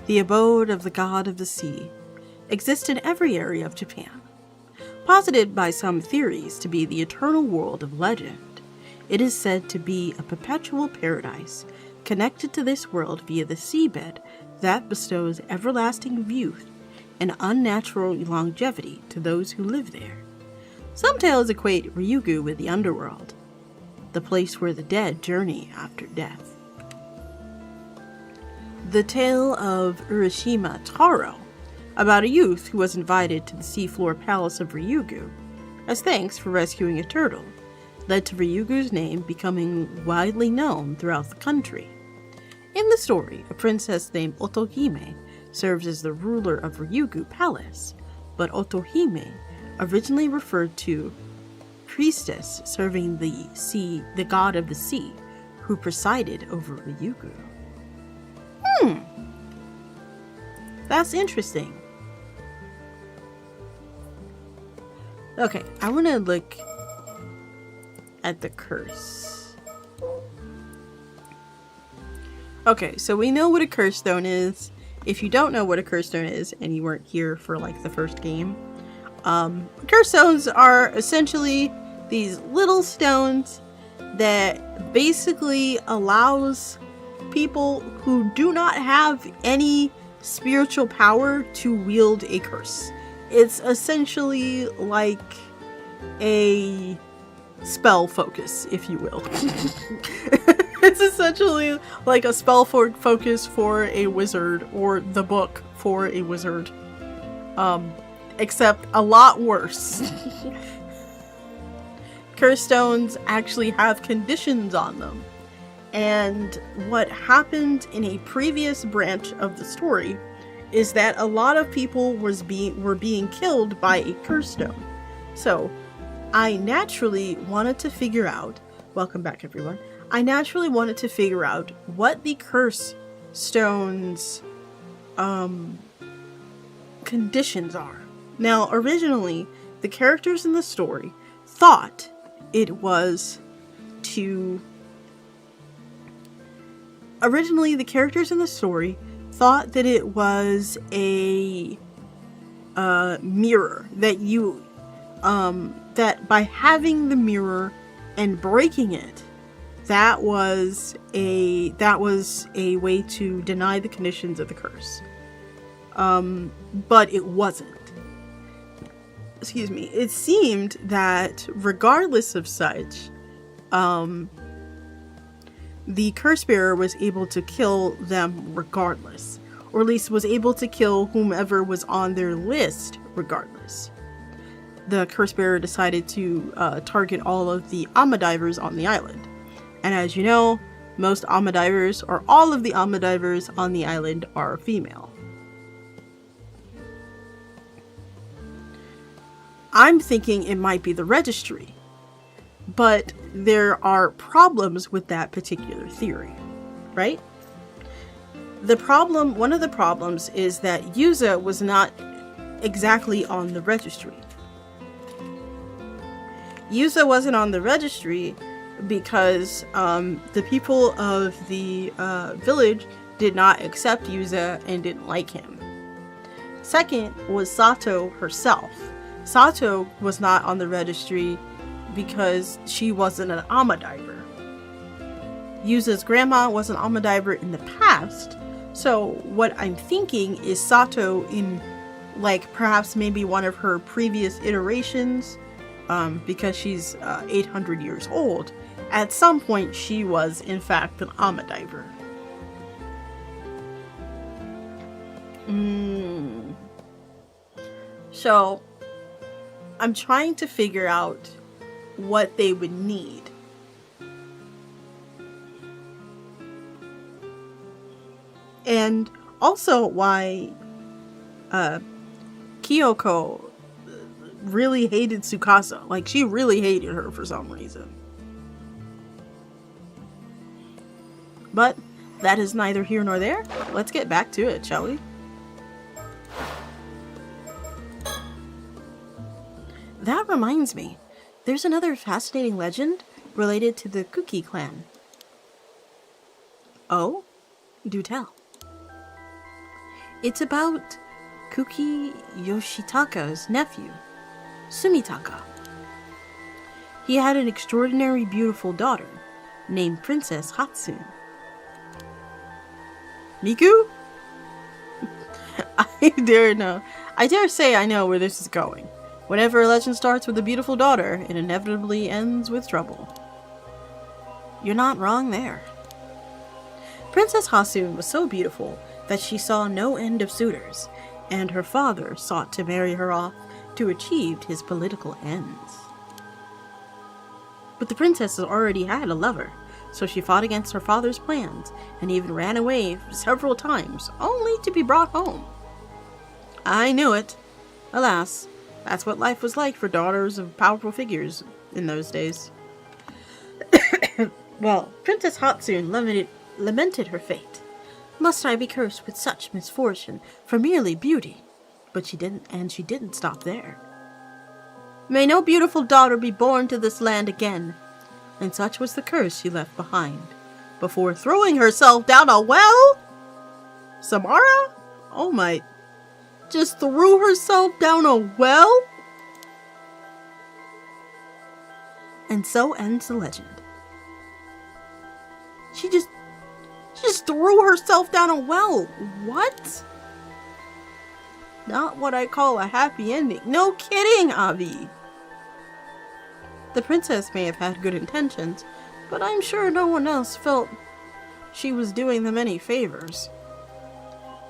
The abode of the god of the sea exists in every area of Japan. Posited by some theories to be the eternal world of legend, it is said to be a perpetual paradise connected to this world via the seabed that bestows everlasting youth and unnatural longevity to those who live there. Some tales equate Ryugu with the underworld, the place where the dead journey after death. The tale of Urashima Taro, about a youth who was invited to the seafloor palace of Ryugu as thanks for rescuing a turtle, led to Ryugu's name becoming widely known throughout the country. In the story, a princess named Otohime serves as the ruler of Ryugu Palace, but Otohime originally referred to priestess serving the sea, the god of the sea, who presided over Ryugu. That's interesting. Okay, I want to look at the curse. Okay, so we know what a curse stone is. If you don't know what a curse stone is, and you weren't here for like the first game, curse stones are essentially these little stones that basically allows people who do not have any spiritual power to wield a curse. It's essentially like a spell focus, if you will. It's essentially like a spell focus for a wizard, or the book for a wizard. Except a lot worse. Curse stones actually have conditions on them. And what happened in a previous branch of the story is that a lot of people were being killed by a curse stone. So I naturally wanted to figure out, welcome back everyone, I naturally wanted to figure out what the curse stone's conditions are. Now, originally, the characters in the story thought it was to... Originally, the characters in the story thought that it was a mirror that you that by having the mirror and breaking it, that was a way to deny the conditions of the curse. But it wasn't. Excuse me. It seemed that regardless of such, the curse bearer was able to kill them regardless, or at least was able to kill whomever was on their list regardless. The curse bearer decided to target all of the Amadivers on the island. And as you know, most Amadivers, or all of the Amadivers on the island, are female. I'm thinking it might be the registry, but there are problems with that particular theory, right? One of the problems is that Yuza was not exactly on the registry. Yuza wasn't on the registry because the people of the village did not accept Yuza and didn't like him. Second was Sato herself. Sato was not on the registry because she wasn't an Amadiver. Yuza's grandma was an Amadiver in the past, so what I'm thinking is Sato in, like, perhaps maybe one of her previous iterations, because she's 800 years old, at some point she was in fact an Amadiver. So I'm trying to figure out what they would need. And also why Kyoko really hated Tsukasa. Like, she really hated her for some reason. But that is neither here nor there. Let's get back to it, shall we? That reminds me, there's another fascinating legend related to the Kuki clan. Oh? Do tell. It's about Kuki Yoshitaka's nephew, Sumitaka. He had an extraordinary beautiful daughter named Princess Hatsune. Miku? I dare say I know where this is going. Whenever a legend starts with a beautiful daughter, it inevitably ends with trouble. You're not wrong there. Princess Hatsune was so beautiful that she saw no end of suitors, and her father sought to marry her off to achieve his political ends. But the princess already had a lover, so she fought against her father's plans and even ran away several times, only to be brought home. I knew it. Alas, that's what life was like for daughters of powerful figures in those days. Well, Princess Hatsune lamented her fate. Must I be cursed with such misfortune for merely beauty? But she didn't stop there. May no beautiful daughter be born to this land again. And such was the curse she left behind, before throwing herself down a well? Samara? Oh my... just threw herself down a well? And so ends the legend. She just threw herself down a well. What? Not what I call a happy ending. No kidding, AVI. The princess may have had good intentions, but I'm sure no one else felt she was doing them any favors.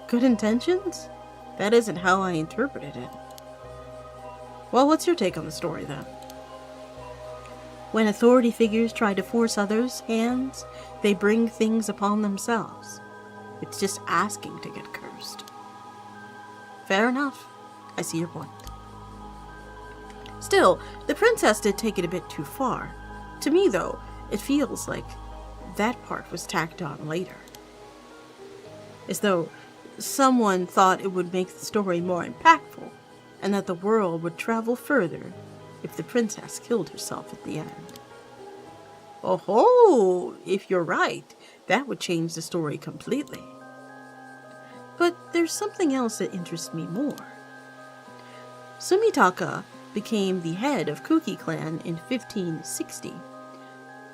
Good intentions? That isn't how I interpreted it. Well, what's your take on the story, then? When authority figures try to force others' hands, they bring things upon themselves. It's just asking to get cursed. Fair enough. I see your point. Still, the princess did take it a bit too far. To me, though, it feels like that part was tacked on later. As though someone thought it would make the story more impactful, and that the world would travel further if the princess killed herself at the end. Oh ho! If you're right, that would change the story completely. But there's something else that interests me more. Sumitaka became the head of Kuki clan in 1560.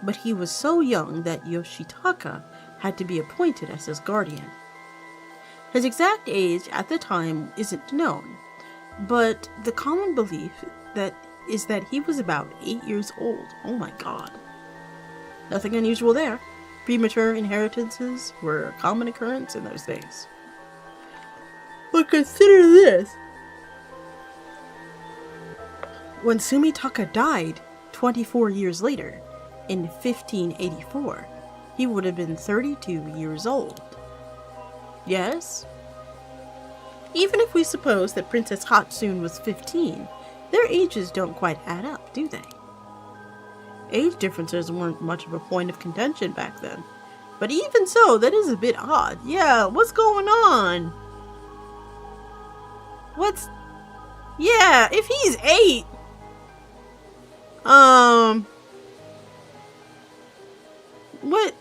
But he was so young that Yoshitaka had to be appointed as his guardian. His exact age at the time isn't known, but the common belief is that he was about 8 years old. Oh my god. Nothing unusual there. Premature inheritances were a common occurrence in those days. But consider this. When Sumitaka died 24 years later, in 1584, he would have been 32 years old. Yes? Even if we suppose that Princess Hatsune was 15, their ages don't quite add up, do they? Age differences weren't much of a point of contention back then. But even so, that is a bit odd. Yeah, what's going on? Yeah, if he's 8... What?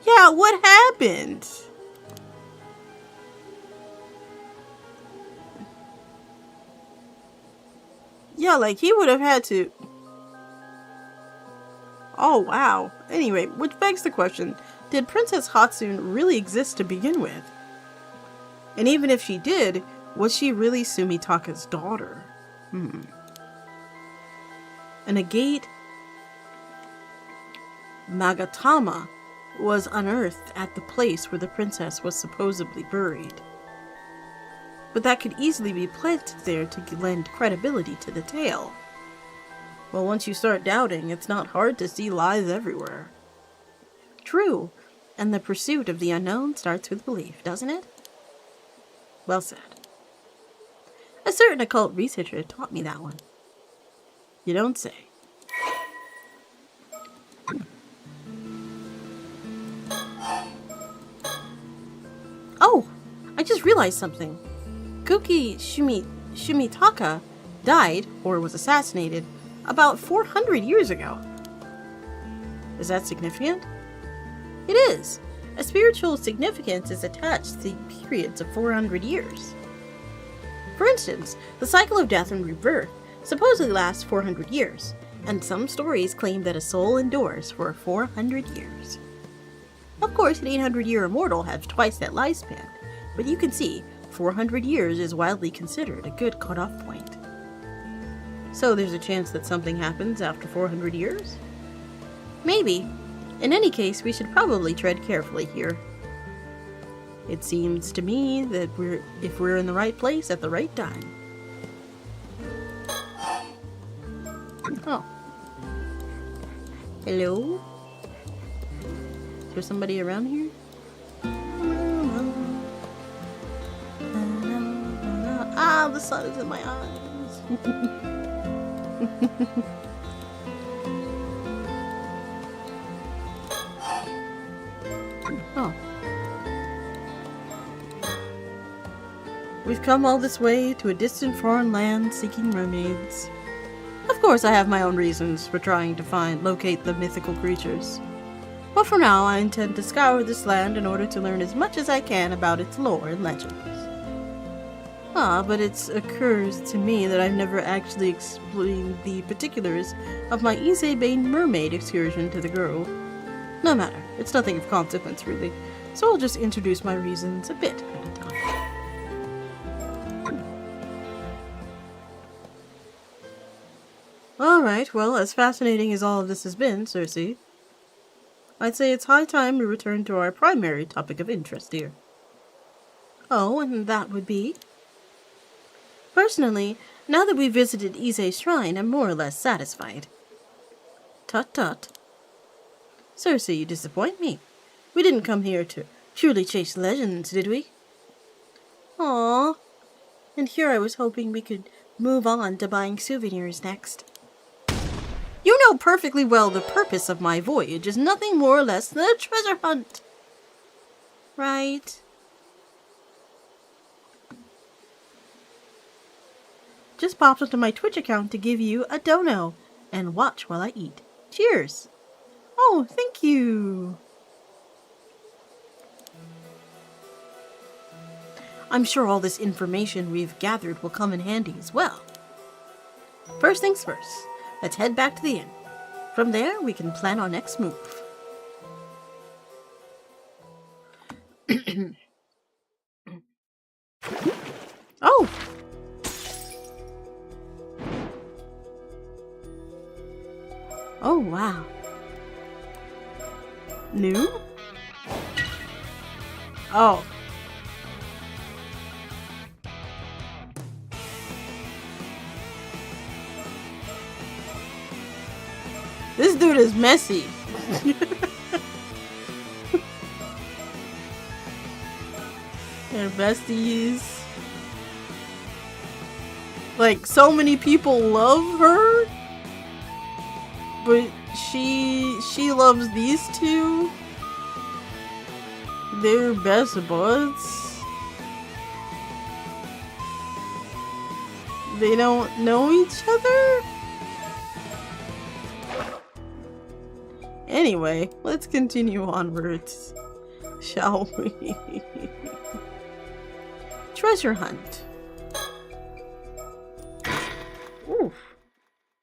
Yeah, what happened? Yeah, like he would have had to... Oh, wow. Anyway, which begs the question, did Princess Hatsune really exist to begin with? And even if she did, was she really Sumitaka's daughter? An agate Magatama was unearthed at the place where the princess was supposedly buried. But that could easily be planted there to lend credibility to the tale. Well, once you start doubting, it's not hard to see lies everywhere. True, and the pursuit of the unknown starts with belief, doesn't it? Well said. A certain occult researcher taught me that one. You don't say. Oh, I just realized something. Shumitaka died, or was assassinated, about 400 years ago. Is that significant? It is. A spiritual significance is attached to periods of 400 years. For instance, the cycle of death and rebirth supposedly lasts 400 years, and some stories claim that a soul endures for 400 years. Of course, an 800-year immortal has twice that lifespan, but you can see 400 years is widely considered a good cutoff point. So there's a chance that something happens after 400 years? Maybe. In any case, we should probably tread carefully here. It seems to me that if we're in the right place at the right time. Oh. Hello? Is there somebody around here? Ah, the sun is in my eyes. Oh. We've come all this way to a distant foreign land seeking mermaids. Of course, I have my own reasons for trying to locate the mythical creatures. But for now, I intend to scour this land in order to learn as much as I can about its lore and legends. But it occurs to me that I've never actually explained the particulars of my Pixabay mermaid excursion to the girl. No matter, it's nothing of consequence really, so I'll just introduce my reasons a bit at a time. Alright, well, as fascinating as all of this has been, Cersei, I'd say it's high time we return to our primary topic of interest here. Oh, and that would be? Personally, now that we've visited Ise's shrine, I'm more or less satisfied. Tut tut. Cersei, you disappoint me. We didn't come here to truly chase legends, did we? Aww. And here I was hoping we could move on to buying souvenirs next. You know perfectly well the purpose of my voyage is nothing more or less than a treasure hunt. Right? Just popped onto my Twitch account to give you a dono and watch while I eat. Cheers! Oh, thank you! I'm sure all this information we've gathered will come in handy as well. First things first, let's head back to the inn. From there, we can plan our next move. Oh! Oh, wow. New? Oh. This dude is messy. They're besties. Like, so many people love her, but she loves these two. They're best buds. They don't know each other? Anyway, let's continue onwards, shall we? Treasure hunt. Oof.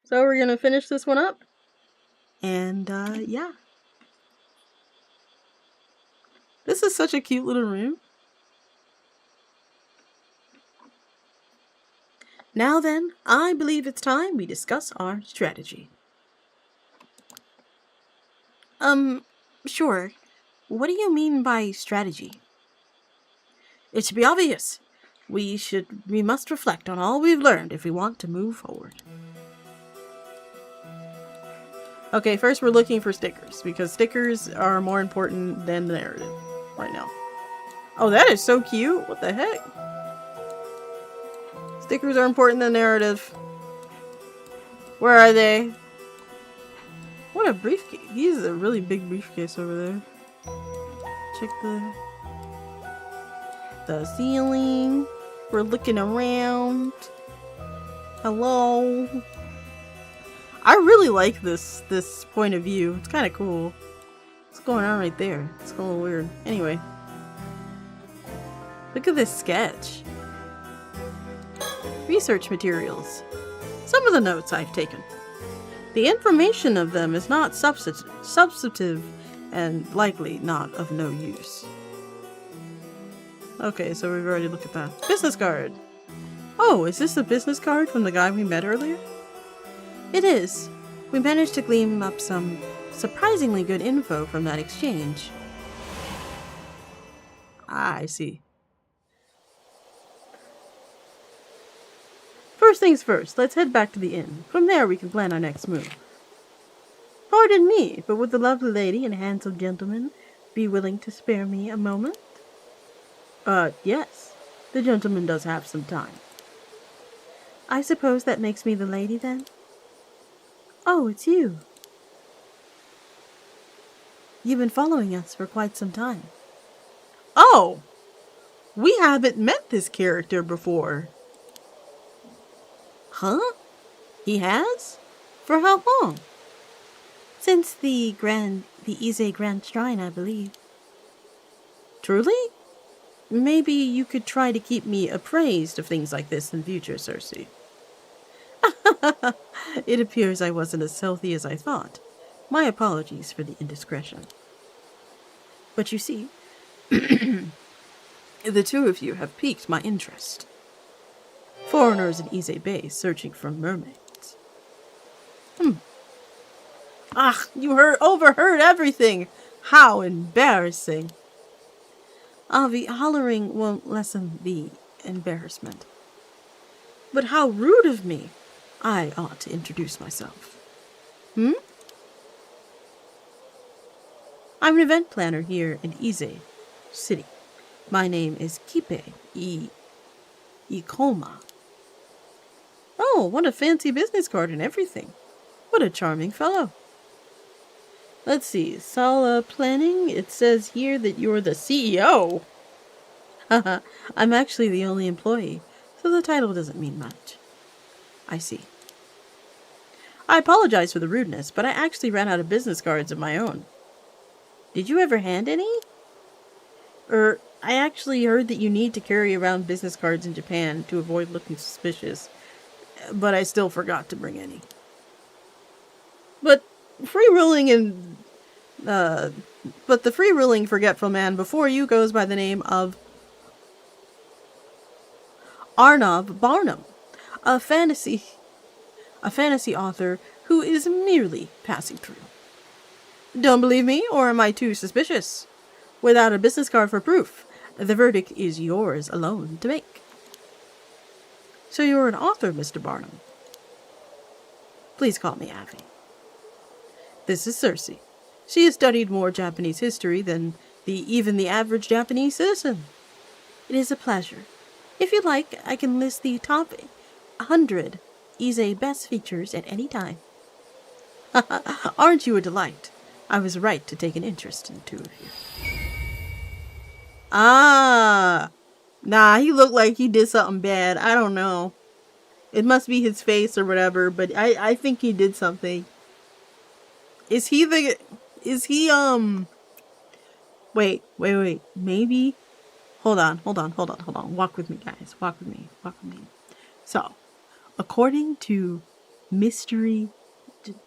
So we're gonna finish this one up. And, yeah. This is such a cute little room. Now then, I believe it's time we discuss our strategy. Sure. What do you mean by strategy? It should be obvious. We must reflect on all we've learned if we want to move forward. Okay, first we're looking for stickers, because stickers are more important than the narrative right now. Oh, that is so cute. What the heck? Stickers are important than narrative. Where are they? What a briefcase. He's a really big briefcase over there. Check the ceiling. We're looking around. Hello. I really like this point of view. It's kind of cool. What's going on right there? It's a little weird. Anyway. Look at this sketch. Research materials. Some of the notes I've taken. The information of them is not substantive and likely not of no use. Okay, so we've already looked at that. Business card. Oh, is this the business card from the guy we met earlier? It is. We managed to glean up some surprisingly good info from that exchange. Ah, I see. First things first, let's head back to the inn. From there we can plan our next move. Pardon me, but would the lovely lady and handsome gentleman be willing to spare me a moment? Yes. The gentleman does have some time. I suppose that makes me the lady then? Oh, it's you. You've been following us for quite some time. Oh! We haven't met this character before. Huh? He has? For how long? Since the Ise Grand Shrine, I believe. Truly? Maybe you could try to keep me appraised of things like this in future, Cersei. It appears I wasn't as healthy as I thought. My apologies for the indiscretion. But you see, the two of you have piqued my interest. Foreigners in Ise Bay searching for mermaids. Ah, you overheard everything! How embarrassing! AVI, hollering won't lessen the embarrassment. But how rude of me! I ought to introduce myself. I'm an event planner here in Ise City. My name is Kipe Ikoma. Oh, what a fancy business card and everything. What a charming fellow. Let's see, Sala Planning, it says here that you're the CEO. Haha, I'm actually the only employee, so the title doesn't mean much. I see. I apologize for the rudeness, but I actually ran out of business cards of my own. Did you ever hand any? I actually heard that you need to carry around business cards in Japan to avoid looking suspicious. but I still forgot to bring any. But free rolling and but the free rolling forgetful man before you goes by the name of Arnav Barnum, a fantasy author who is merely passing through. Don't believe me, or am I too suspicious? Without a business card for proof, the verdict is yours alone to make. So you're an author, Mr. Barnum. Please call me AVI. This is Cersei. She has studied more Japanese history than even the average Japanese citizen. It is a pleasure. If you like, I can list the top 100 Ise best features at any time. Aren't you a delight? I was right to take an interest in the two of you. Ah! Nah, he looked like he did something bad. I don't know. It must be his face or whatever, but I think he did something. Wait. Maybe? Hold on. Walk with me, guys. Walk with me. So, according to mystery,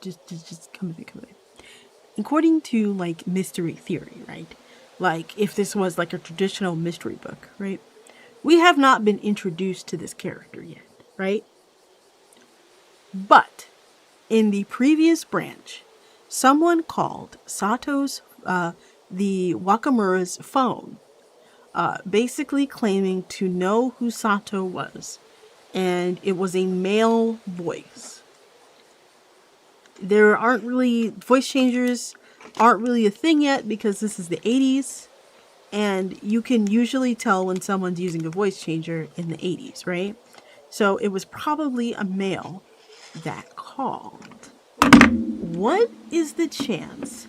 just come with me. According to, like, mystery theory, right? Like, if this was like a traditional mystery book, right? We have not been introduced to this character yet, right? But, in the previous branch, someone called Sato's, the Wakamura's phone, basically claiming to know who Sato was. And it was a male voice. Voice changers aren't really a thing yet because this is the 80s. And you can usually tell when someone's using a voice changer in the 80s, right? So it was probably a male that called. What is the chance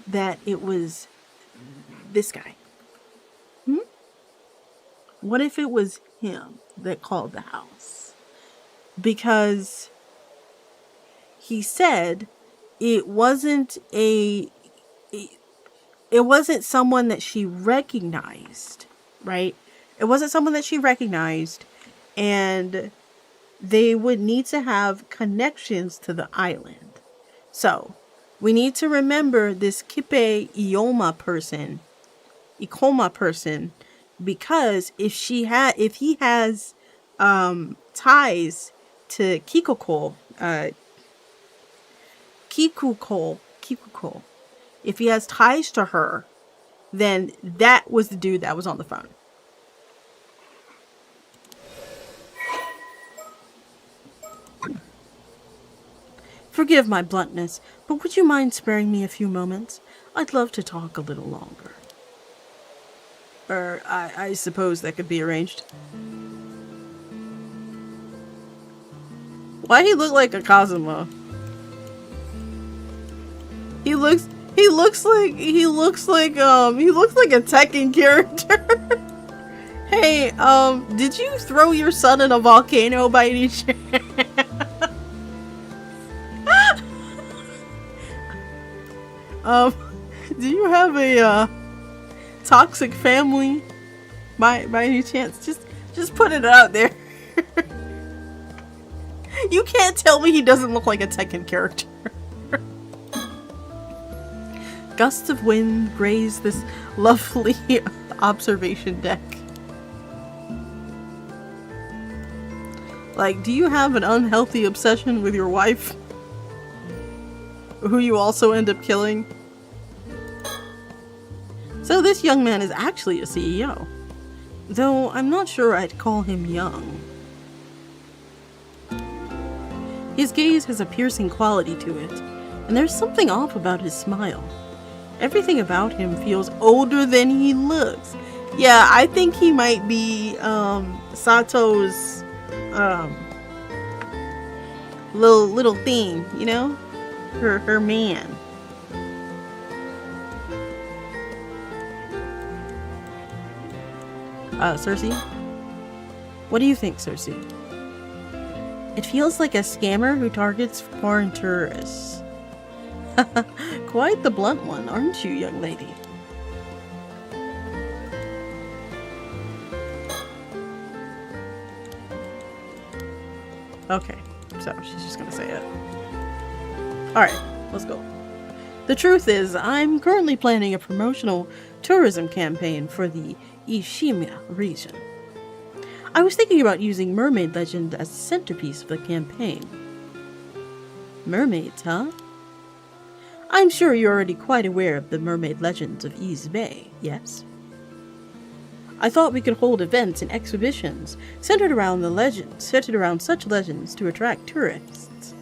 that it was this guy? What if it was him that called the house? Because he said it wasn't someone that she recognized, right? It wasn't someone that she recognized, and they would need to have connections to the island. So, we need to remember this Kipe Ioma person, because if he has ties to Kikuko, if he has ties to her, then that was the dude that was on the phone. Forgive my bluntness, but would you mind sparing me a few moments? I'd love to talk a little longer. I suppose that could be arranged. Why he look like a Kazuma? He looks like a Tekken character. Hey, did you throw your son in a volcano by any chance? Do you have a toxic family by any chance? Just put it out there. You can't tell me he doesn't look like a Tekken character. Gusts of wind graze this lovely observation deck. Like, do you have an unhealthy obsession with your wife? Who you also end up killing? So this young man is actually a CEO. Though I'm not sure I'd call him young. His gaze has a piercing quality to it, and there's something off about his smile. Everything about him feels older than he looks. Yeah, I think he might be Sato's little thing, you know? Her man. Cersei? What do you think, Cersei? It feels like a scammer who targets foreign tourists. Quite the blunt one, aren't you, young lady? Okay. so she's just gonna say it. Alright, let's go. The truth is, I'm currently planning a promotional tourism campaign for the Ishima region. I was thinking about using mermaid legend as the centerpiece of the campaign. Mermaids, huh? I'm sure you're already quite aware of the mermaid legends of East Bay, yes? I thought we could hold events and exhibitions centered around such legends to attract tourists.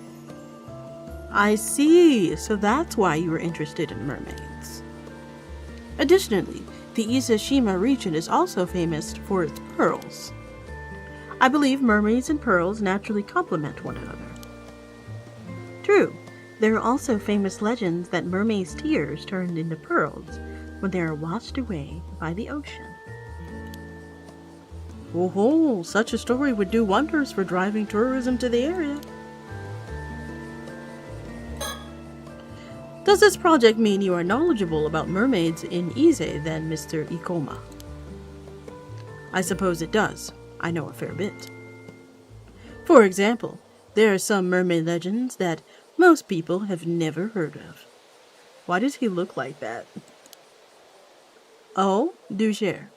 I see, so that's why you were interested in mermaids. Additionally, the Ishima region is also famous for its pearls. I believe mermaids and pearls naturally complement one another. True, there are also famous legends that mermaids' tears turned into pearls when they are washed away by the ocean. Oh, such a story would do wonders for driving tourism to the area. Does this project mean you are knowledgeable about mermaids in Ise then, Mr. Ikoma? I suppose it does. I know a fair bit. For example, there are some mermaid legends that most people have never heard of. Why does he look like that? Oh, do share.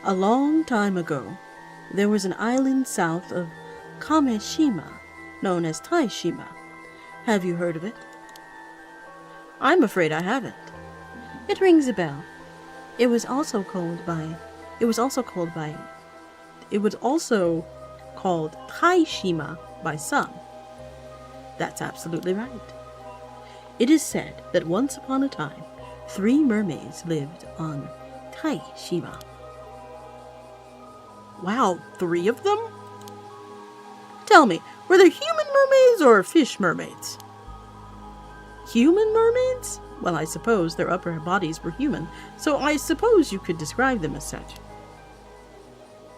A long time ago, there was an island south of Kameshima known as Taishima. Have you heard of it? I'm afraid I haven't. It rings a bell. It was also called Taishima by some. That's absolutely right. It is said that once upon a time, 3 mermaids lived on Taishima. Wow, 3 of them? Tell me, were there human mermaids or fish mermaids? Human mermaids? Well, I suppose their upper bodies were human, so I suppose you could describe them as such.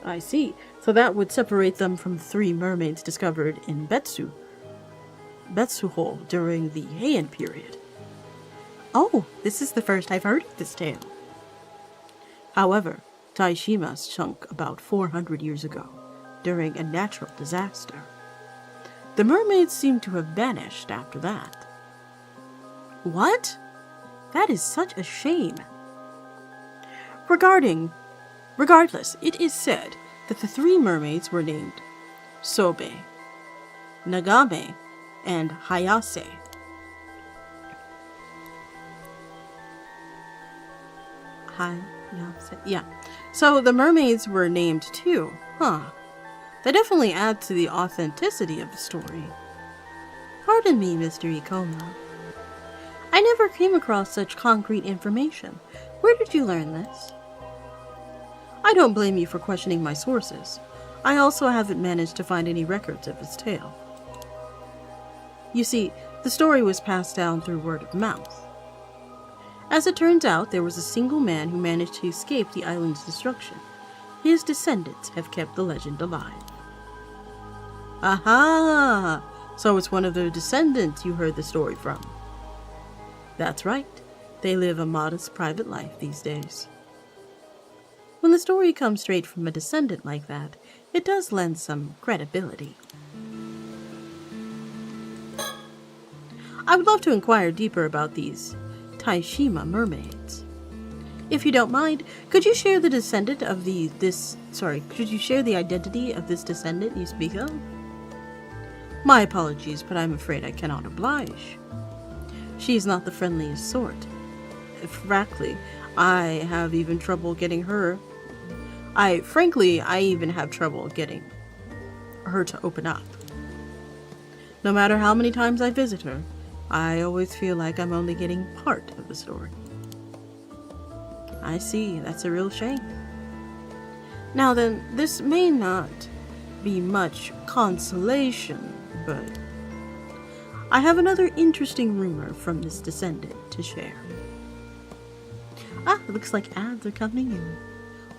I see. So that would separate them from the 3 mermaids discovered in Betsuho during the Heian period. Oh, this is the first I've heard of this tale. However, Taishima sunk about 400 years ago, during a natural disaster. The mermaids seem to have vanished after that. What? That is such a shame. Regardless, it is said that the 3 mermaids were named Sobe, Nagame, and Hayase. Yeah. So the mermaids were named too, huh? That definitely adds to the authenticity of the story. Pardon me, Mr. Ikoma. I never came across such concrete information. Where did you learn this? I don't blame you for questioning my sources. I also haven't managed to find any records of his tale. You see, the story was passed down through word of mouth. As it turns out, there was a single man who managed to escape the island's destruction. His descendants have kept the legend alive. Aha! So it's one of their descendants you heard the story from. That's right. They live a modest private life these days. When the story comes straight from a descendant like that, it does lend some credibility. I would love to inquire deeper about these Taishima mermaids. If you don't mind, could you share the identity of this descendant you speak of? My apologies, but I'm afraid I cannot oblige. She's not the friendliest sort. Frankly, I even have trouble getting her to open up. No matter how many times I visit her, I always feel like I'm only getting part of the story. I see, that's a real shame. Now then, this may not be much consolation, but I have another interesting rumor from this descendant to share. It looks like ads are coming in.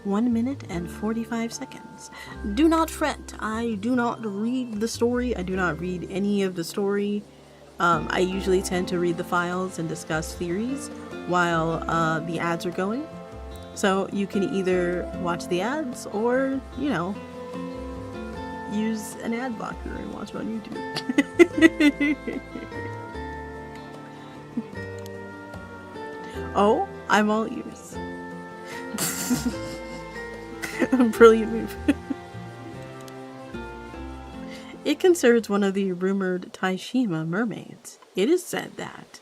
1 minute and 45 seconds. Do not fret. I do not read the story. I do not read any of the story. I usually tend to read the files and discuss theories while the ads are going. So you can either watch the ads or, use an ad blocker and watch it on YouTube. Oh, I'm all ears. Brilliant move. It concerns one of the rumored Taishima mermaids. It is said that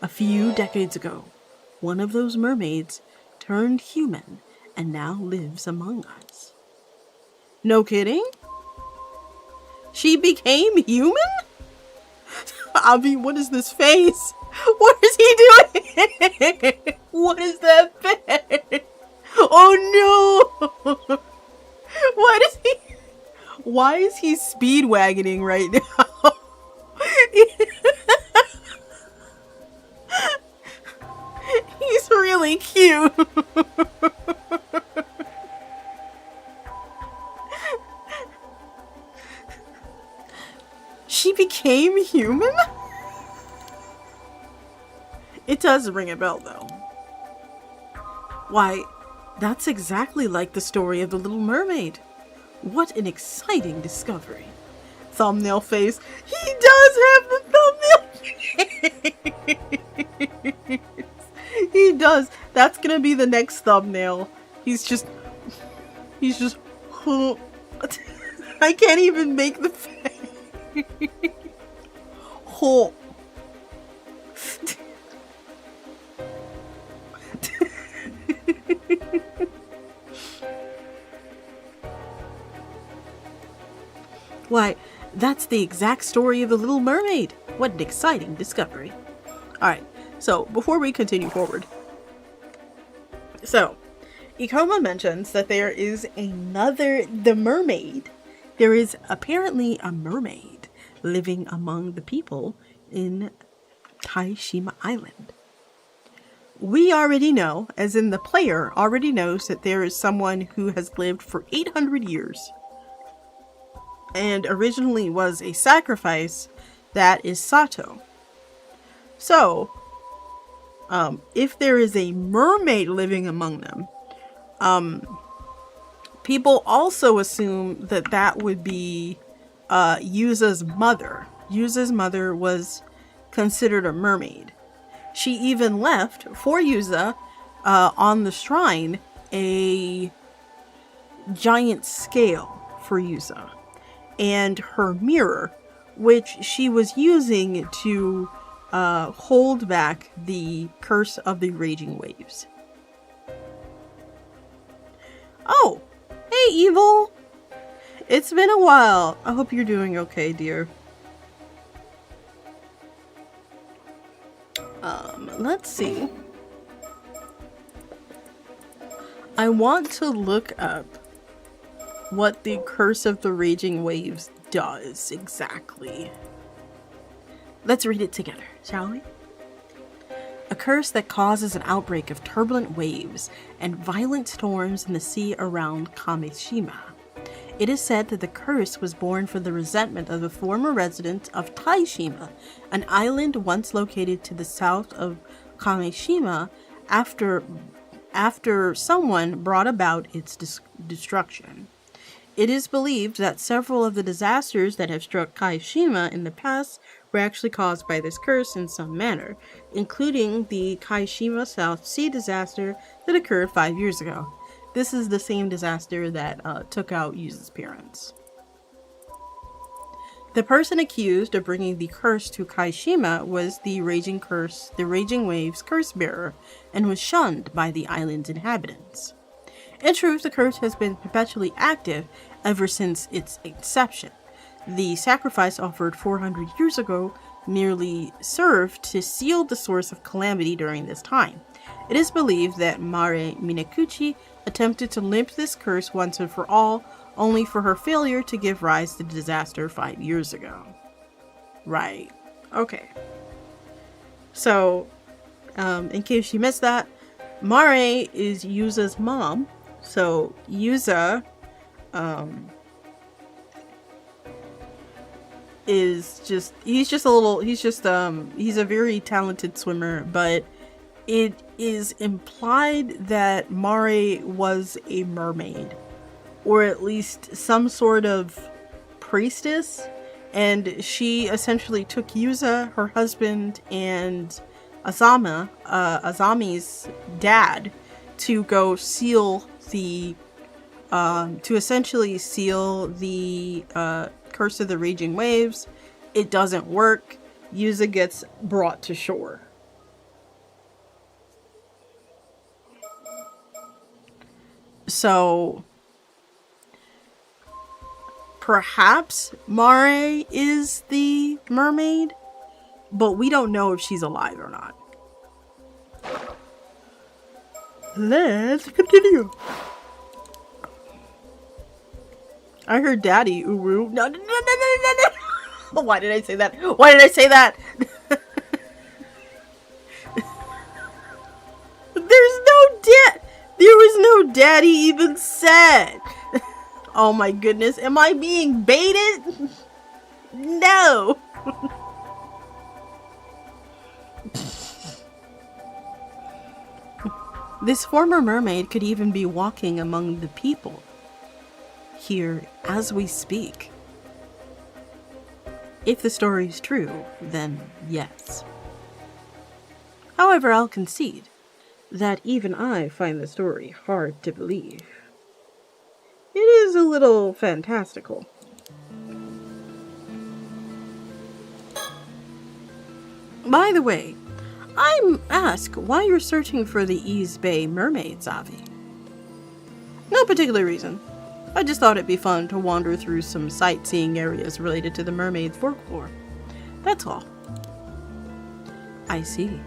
a few decades ago, one of those mermaids turned human and now lives among us. No kidding? She became human? Avi, what is this face? What is he doing? What is that face? Oh no! What is he? Why is he speed wagoning right now? He's really cute. She became human? It does ring a bell though. Why, that's exactly like the story of the Little Mermaid. What an exciting discovery. Thumbnail face. He does have the thumbnail face. He does. That's gonna be the next thumbnail. He's just I can't even make the face. Oh. Why, that's the exact story of the Little Mermaid. What an exciting discovery. Alright, so before we continue forward. So, Ikoma mentions that there is the mermaid. There is apparently a mermaid living among the people in Taishima Island. We already know, as in the player already knows, that there is someone who has lived for 800 years. And originally was a sacrifice, that is Sato. So, if there is a mermaid living among them, people also assume that that would be Yuza's mother. Yuza's mother was considered a mermaid. She even left for Yuza on the shrine a giant scale for Yuza. And her mirror, which she was using to hold back the curse of the raging waves. Oh, hey Evil! It's been a while. I hope you're doing okay, dear. Let's see. I want to look up what the curse of the raging waves does exactly. Let's read it together, shall we? A curse that causes an outbreak of turbulent waves and violent storms in the sea around Kameshima. It is said that the curse was born from the resentment of the former residents of Taishima, an island once located to the south of Kameshima, after someone brought about its destruction. It is believed that several of the disasters that have struck Kaishima in the past were actually caused by this curse in some manner, including the Kaishima South Sea disaster that occurred 5 years ago. This is the same disaster that took out Yuza's parents. The person accused of bringing the curse to Kaishima was the Raging Waves curse bearer, and was shunned by the island's inhabitants. In truth, the curse has been perpetually active ever since its inception. The sacrifice offered 400 years ago merely served to seal the source of calamity during this time. It is believed that Mare Minakuchi attempted to limp this curse once and for all, only for her failure to give rise to the disaster 5 years ago. Right. Okay. So, in case you missed that, Mare is Yuza's mom. So, Yuza, he's a very talented swimmer, but it is implied that Mare was a mermaid. or at least some sort of priestess, and she essentially took Yuza, her husband, and Azami's dad, to go seal the to essentially seal the Curse of the Raging Waves. It doesn't work. Yuza gets brought to shore. So perhaps Mare is the mermaid, but we don't know if she's alive or not. Let's continue. I heard daddy uru. No. Why did I say that? Why did I say that? There was no daddy even said. Oh my goodness. Am I being baited? No. This former mermaid could even be walking among the people here as we speak. If the story's true, then yes. However, I'll concede that even I find the story hard to believe. It is a little fantastical. By the way, I'm asked why you're searching for the East Bay mermaids, Avi. No particular reason. I just thought it'd be fun to wander through some sightseeing areas related to the mermaid folklore. That's all. I see.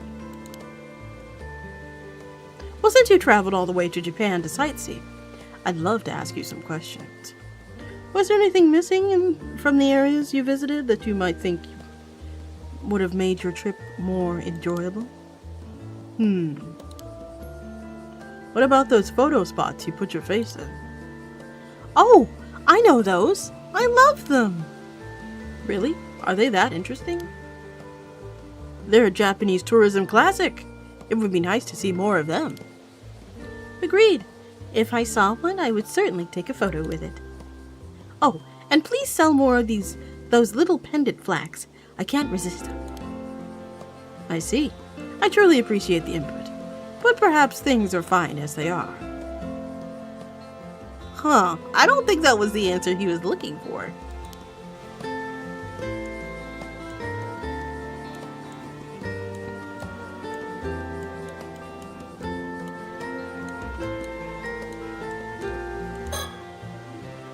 Well, since you traveled all the way to Japan to sightsee, I'd love to ask you some questions. Was there anything missing from the areas you visited that you might think would have made your trip more enjoyable? What about those photo spots you put your face in? Oh, I know those. I love them. Really? Are they that interesting? They're a Japanese tourism classic. It would be nice to see more of them. Agreed. If I saw one, I would certainly take a photo with it. Oh, and please sell more of those little pendant flags. I can't resist them. I see. I truly appreciate the input, but perhaps things are fine as they are. Huh, I don't think that was the answer he was looking for.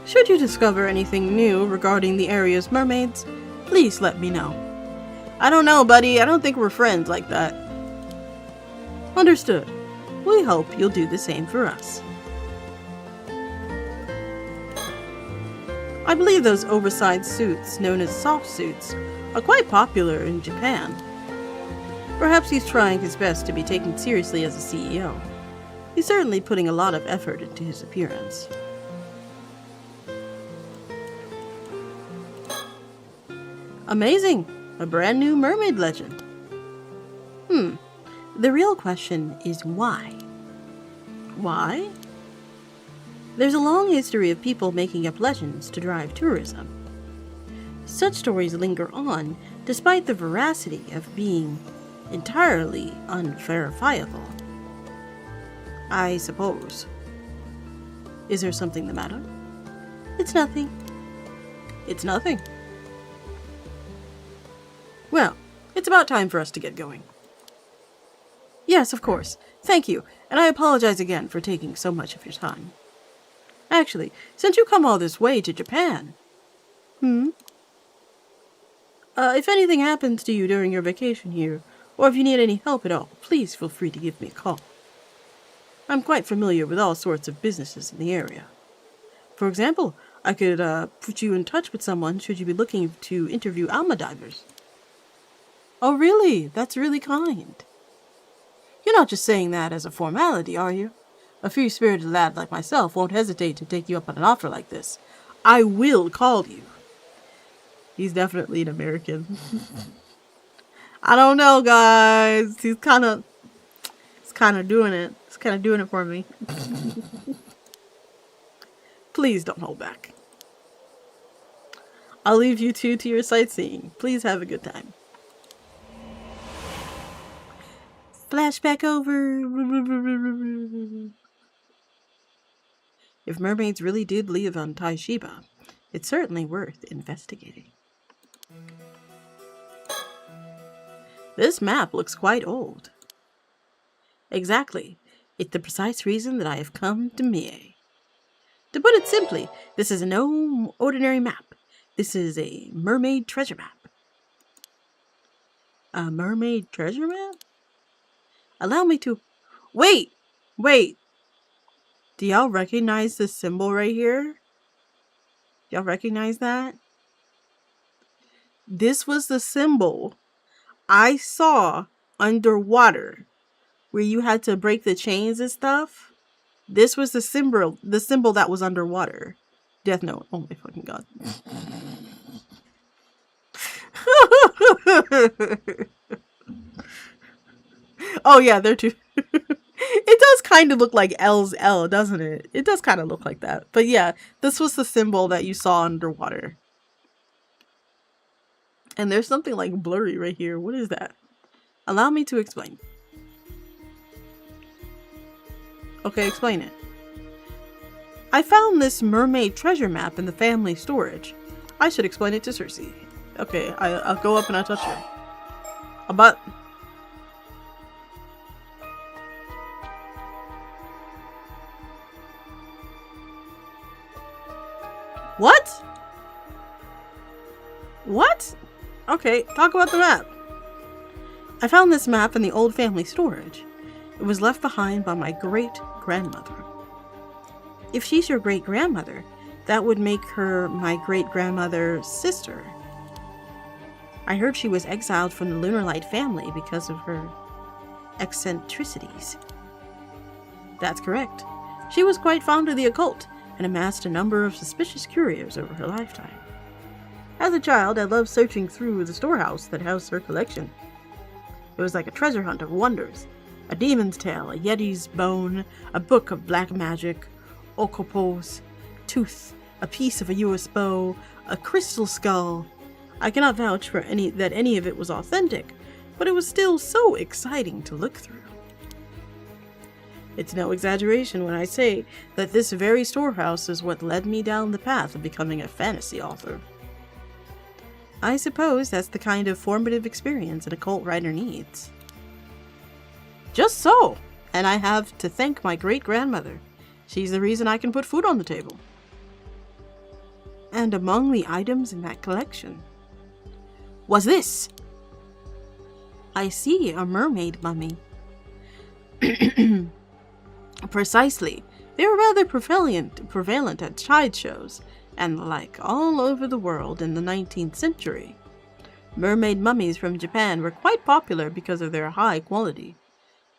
Should you discover anything new regarding the area's mermaids, please let me know. I don't know, buddy. I don't think we're friends like that. Understood. We hope you'll do the same for us. I believe those oversized suits, known as soft suits, are quite popular in Japan. Perhaps he's trying his best to be taken seriously as a CEO. He's certainly putting a lot of effort into his appearance. Amazing! A brand new mermaid legend. The real question is why? Why? There's a long history of people making up legends to drive tourism. Such stories linger on despite the veracity of being entirely unverifiable. I suppose. Is there something the matter? It's nothing. It's nothing. Well, it's about time for us to get going. Yes, of course. Thank you, and I apologize again for taking so much of your time. Actually, since you come all this way to Japan... if anything happens to you during your vacation here, or if you need any help at all, please feel free to give me a call. I'm quite familiar with all sorts of businesses in the area. For example, I could put you in touch with someone should you be looking to interview alma divers. Oh, really? That's really kind. You're not just saying that as a formality, are you? A free-spirited lad like myself won't hesitate to take you up on an offer like this. I will call you. He's definitely an American. I don't know, guys. He's kind of doing it. He's kind of doing it for me. Please don't hold back. I'll leave you two to your sightseeing. Please have a good time. Flashback over. If mermaids really did live on Taishiba, it's certainly worth investigating. This map looks quite old. Exactly. It's the precise reason that I have come to Mie. To put it simply, this is no ordinary map. This is a mermaid treasure map. A mermaid treasure map? Allow me to... Wait! Do y'all recognize this symbol right here? Y'all recognize that? This was the symbol I saw underwater, where you had to break the chains and stuff. This was the symbol that was underwater. Death Note. Oh my fucking god. Oh yeah, they're two. It does kind of look like L's L, doesn't it? It does kind of look like that. But yeah, this was the symbol that you saw underwater. And there's something like blurry right here. What is that? Allow me to explain. Okay, explain it. I found this mermaid treasure map in the family storage. I should explain it to Cersei. Okay, I'll go up and I'll touch her. But... What? What? Okay, talk about the map. I found this map in the old family storage. It was left behind by my great-grandmother. If she's your great-grandmother, that would make her my great-grandmother's sister. I heard she was exiled from the Lunar Light family because of her eccentricities. That's correct. She was quite fond of the occult and amassed a number of suspicious curios over her lifetime. As a child, I loved searching through the storehouse that housed her collection. It was like a treasure hunt of wonders. A demon's tail, a yeti's bone, a book of black magic, okopos, tooth, a piece of a US bow, a crystal skull. I cannot vouch for that any of it was authentic, but it was still so exciting to look through. It's no exaggeration when I say that this very storehouse is what led me down the path of becoming a fantasy author. I suppose that's the kind of formative experience an occult writer needs. Just so! And I have to thank my great-grandmother. She's the reason I can put food on the table. And among the items in that collection was this. I see a mermaid mummy. Precisely. They were rather prevalent at tide shows and the like all over the world in the 19th century. Mermaid mummies from Japan were quite popular because of their high quality.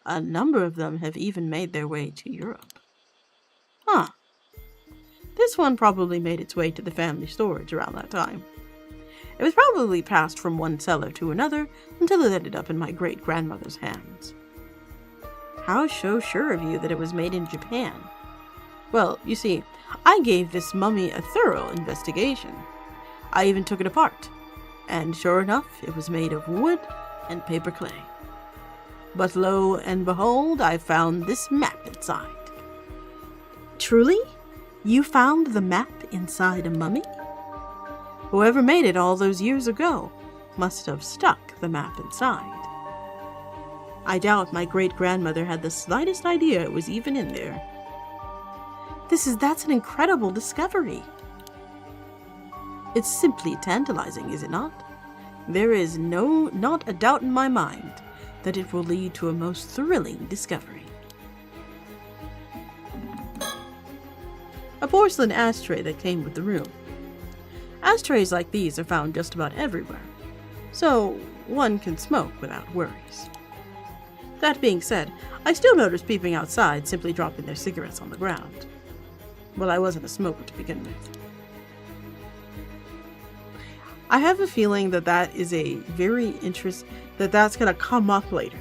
A number of them have even made their way to Europe. Huh. This one probably made its way to the family storage around that time. It was probably passed from one seller to another until it ended up in my great-grandmother's hands. How so sure of you that it was made in Japan? Well, you see, I gave this mummy a thorough investigation. I even took it apart, and sure enough, it was made of wood and paper clay. But lo and behold, I found this map inside. Truly? You found the map inside a mummy? Whoever made it all those years ago must have stuck the map inside. I doubt my great-grandmother had the slightest idea it was even in there. That's an incredible discovery. It's simply tantalizing, is it not? There is not a doubt in my mind that it will lead to a most thrilling discovery. A porcelain ashtray that came with the room. Ashtrays like these are found just about everywhere, so one can smoke without worries. That being said, I still noticed people outside simply dropping their cigarettes on the ground. Well, I wasn't a smoker to begin with. I have a feeling that is a very that's going to come up later.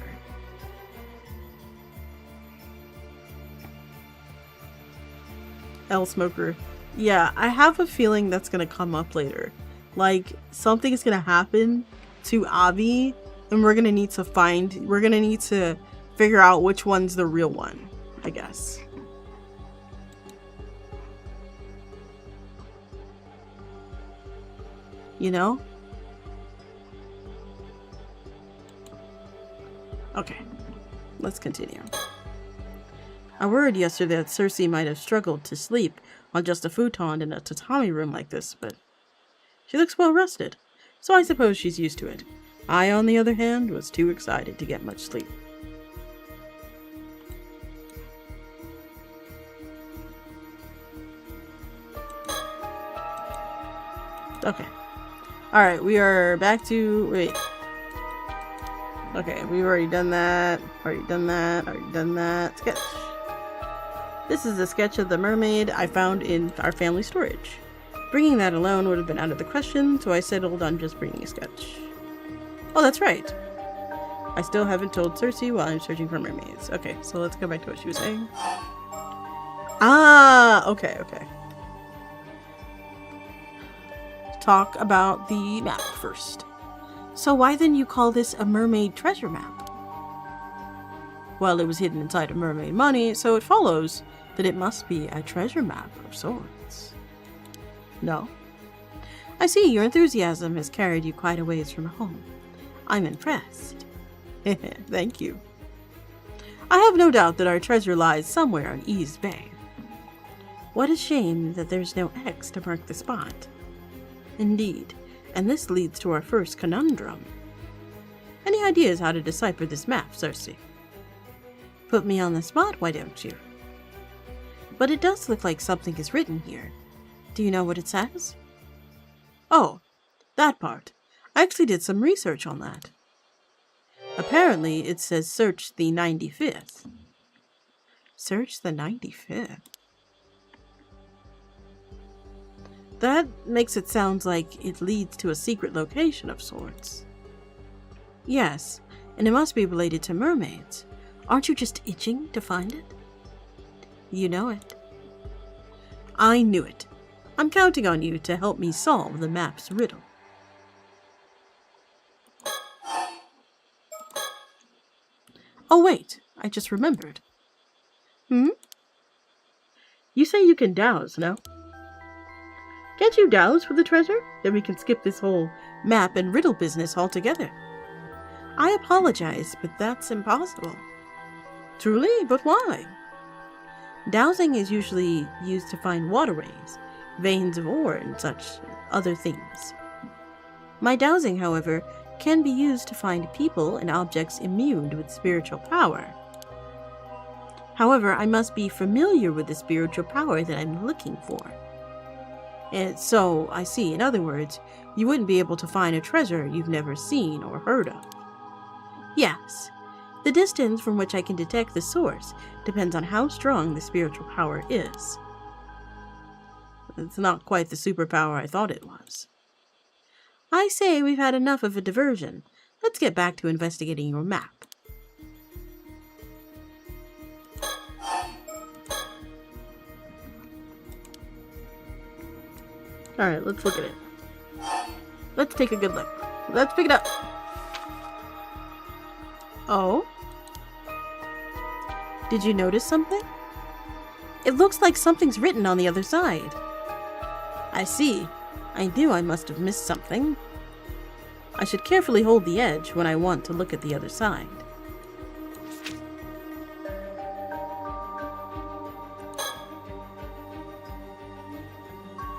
L smoker Yeah, I have a feeling that's gonna come up later. Like, something's gonna happen to Avi, and we're gonna need to figure out which one's the real one, I guess. You know? Okay, let's continue. I worried yesterday that Cersei might have struggled to sleep on just a futon in a tatami room like this, but she looks well rested, so I suppose she's used to it. I, on the other hand, was too excited to get much sleep. Okay. Alright, we are back to... wait. Okay, we've already done that. Already done that. Sketch. This is a sketch of the mermaid I found in our family storage. Bringing that alone would have been out of the question, so I settled on just bringing a sketch. Oh, that's right. I still haven't told Cersei while I'm searching for mermaids. Okay, so let's go back to what she was saying. Ah, okay. Talk about the map first. So why then you call this a mermaid treasure map? Well, it was hidden inside of mermaid money, so it follows that it must be a treasure map of sorts. No? I see your enthusiasm has carried you quite a ways from home. I'm impressed. Thank you. I have no doubt that our treasure lies somewhere on East Bay. What a shame that there's no X to mark the spot. Indeed, and this leads to our first conundrum. Any ideas how to decipher this map, Cersei? Put me on the spot, why don't you? But it does look like something is written here. Do you know what it says? Oh, that part. I actually did some research on that. Apparently, it says search the 95th. Search the 95th? That makes it sound like it leads to a secret location of sorts. Yes, and it must be related to mermaids. Aren't you just itching to find it? You know it. I knew it. I'm counting on you to help me solve the map's riddle. Oh wait, I just remembered. You say you can dowse, no? Can't you dowse for the treasure? Then we can skip this whole map and riddle business altogether. I apologize, but that's impossible. Truly? But why? Dowsing is usually used to find waterways, veins of ore, and such other things. My dowsing, however, can be used to find people and objects imbued with spiritual power. However, I must be familiar with the spiritual power that I'm looking for. And so, I see, in other words, you wouldn't be able to find a treasure you've never seen or heard of. Yes, the distance from which I can detect the source depends on how strong the spiritual power is. It's not quite the superpower I thought it was. I say we've had enough of a diversion. Let's get back to investigating your map. Alright, let's look at it. Let's take a good look. Let's pick it up. Oh? Did you notice something? It looks like something's written on the other side. I see. I knew I must have missed something. I should carefully hold the edge when I want to look at the other side.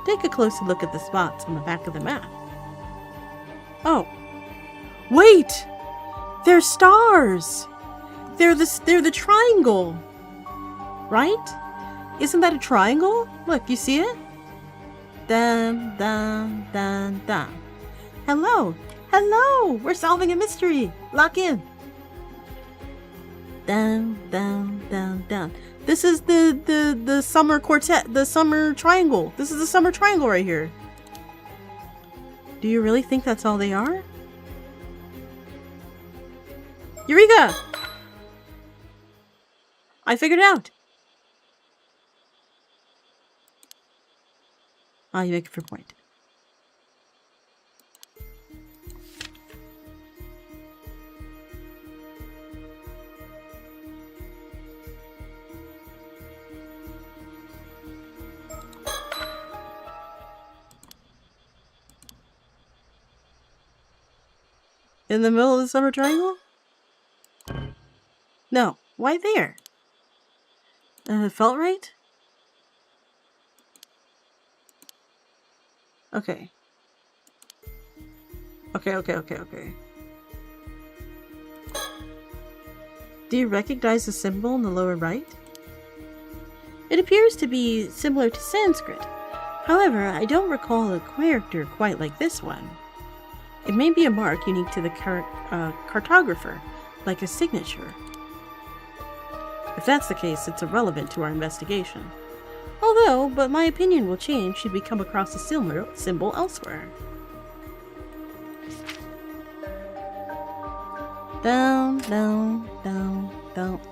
Take a closer look at the spots on the back of the map. Oh. Wait! They're stars! They're the triangle! Right? Isn't that a triangle? Look, you see it? Dun, dun, dun, dun. Hello! Hello! We're solving a mystery! Lock in! Dun, dun, dun, dun. This is the summer quartet, the summer triangle. This is the summer triangle right here. Do you really think that's all they are? Eureka! I figured it out. Ah, you make a fair point. In the middle of the summer triangle? No. Why there? It felt right? Okay. Okay. Do you recognize the symbol in the lower right? It appears to be similar to Sanskrit. However, I don't recall a character quite like this one. It may be a mark unique to the cartographer, like a signature. If that's the case, it's irrelevant to our investigation. But my opinion will change should we come across a similar symbol elsewhere. Down.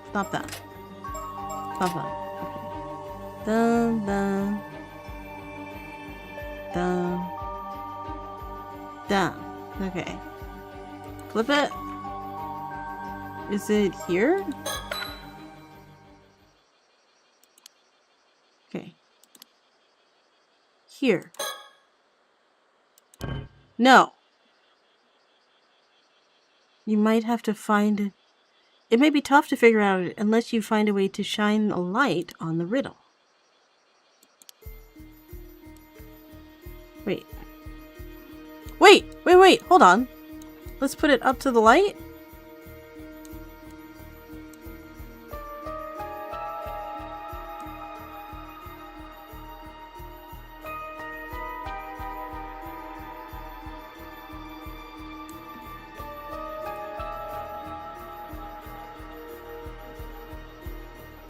Stop that. Okay. Down. Okay. Flip it. Is it here? Okay. Here. No. You might have to find it. It may be tough to figure out unless you find a way to shine a light on the riddle. Wait, hold on. Let's put it up to the light.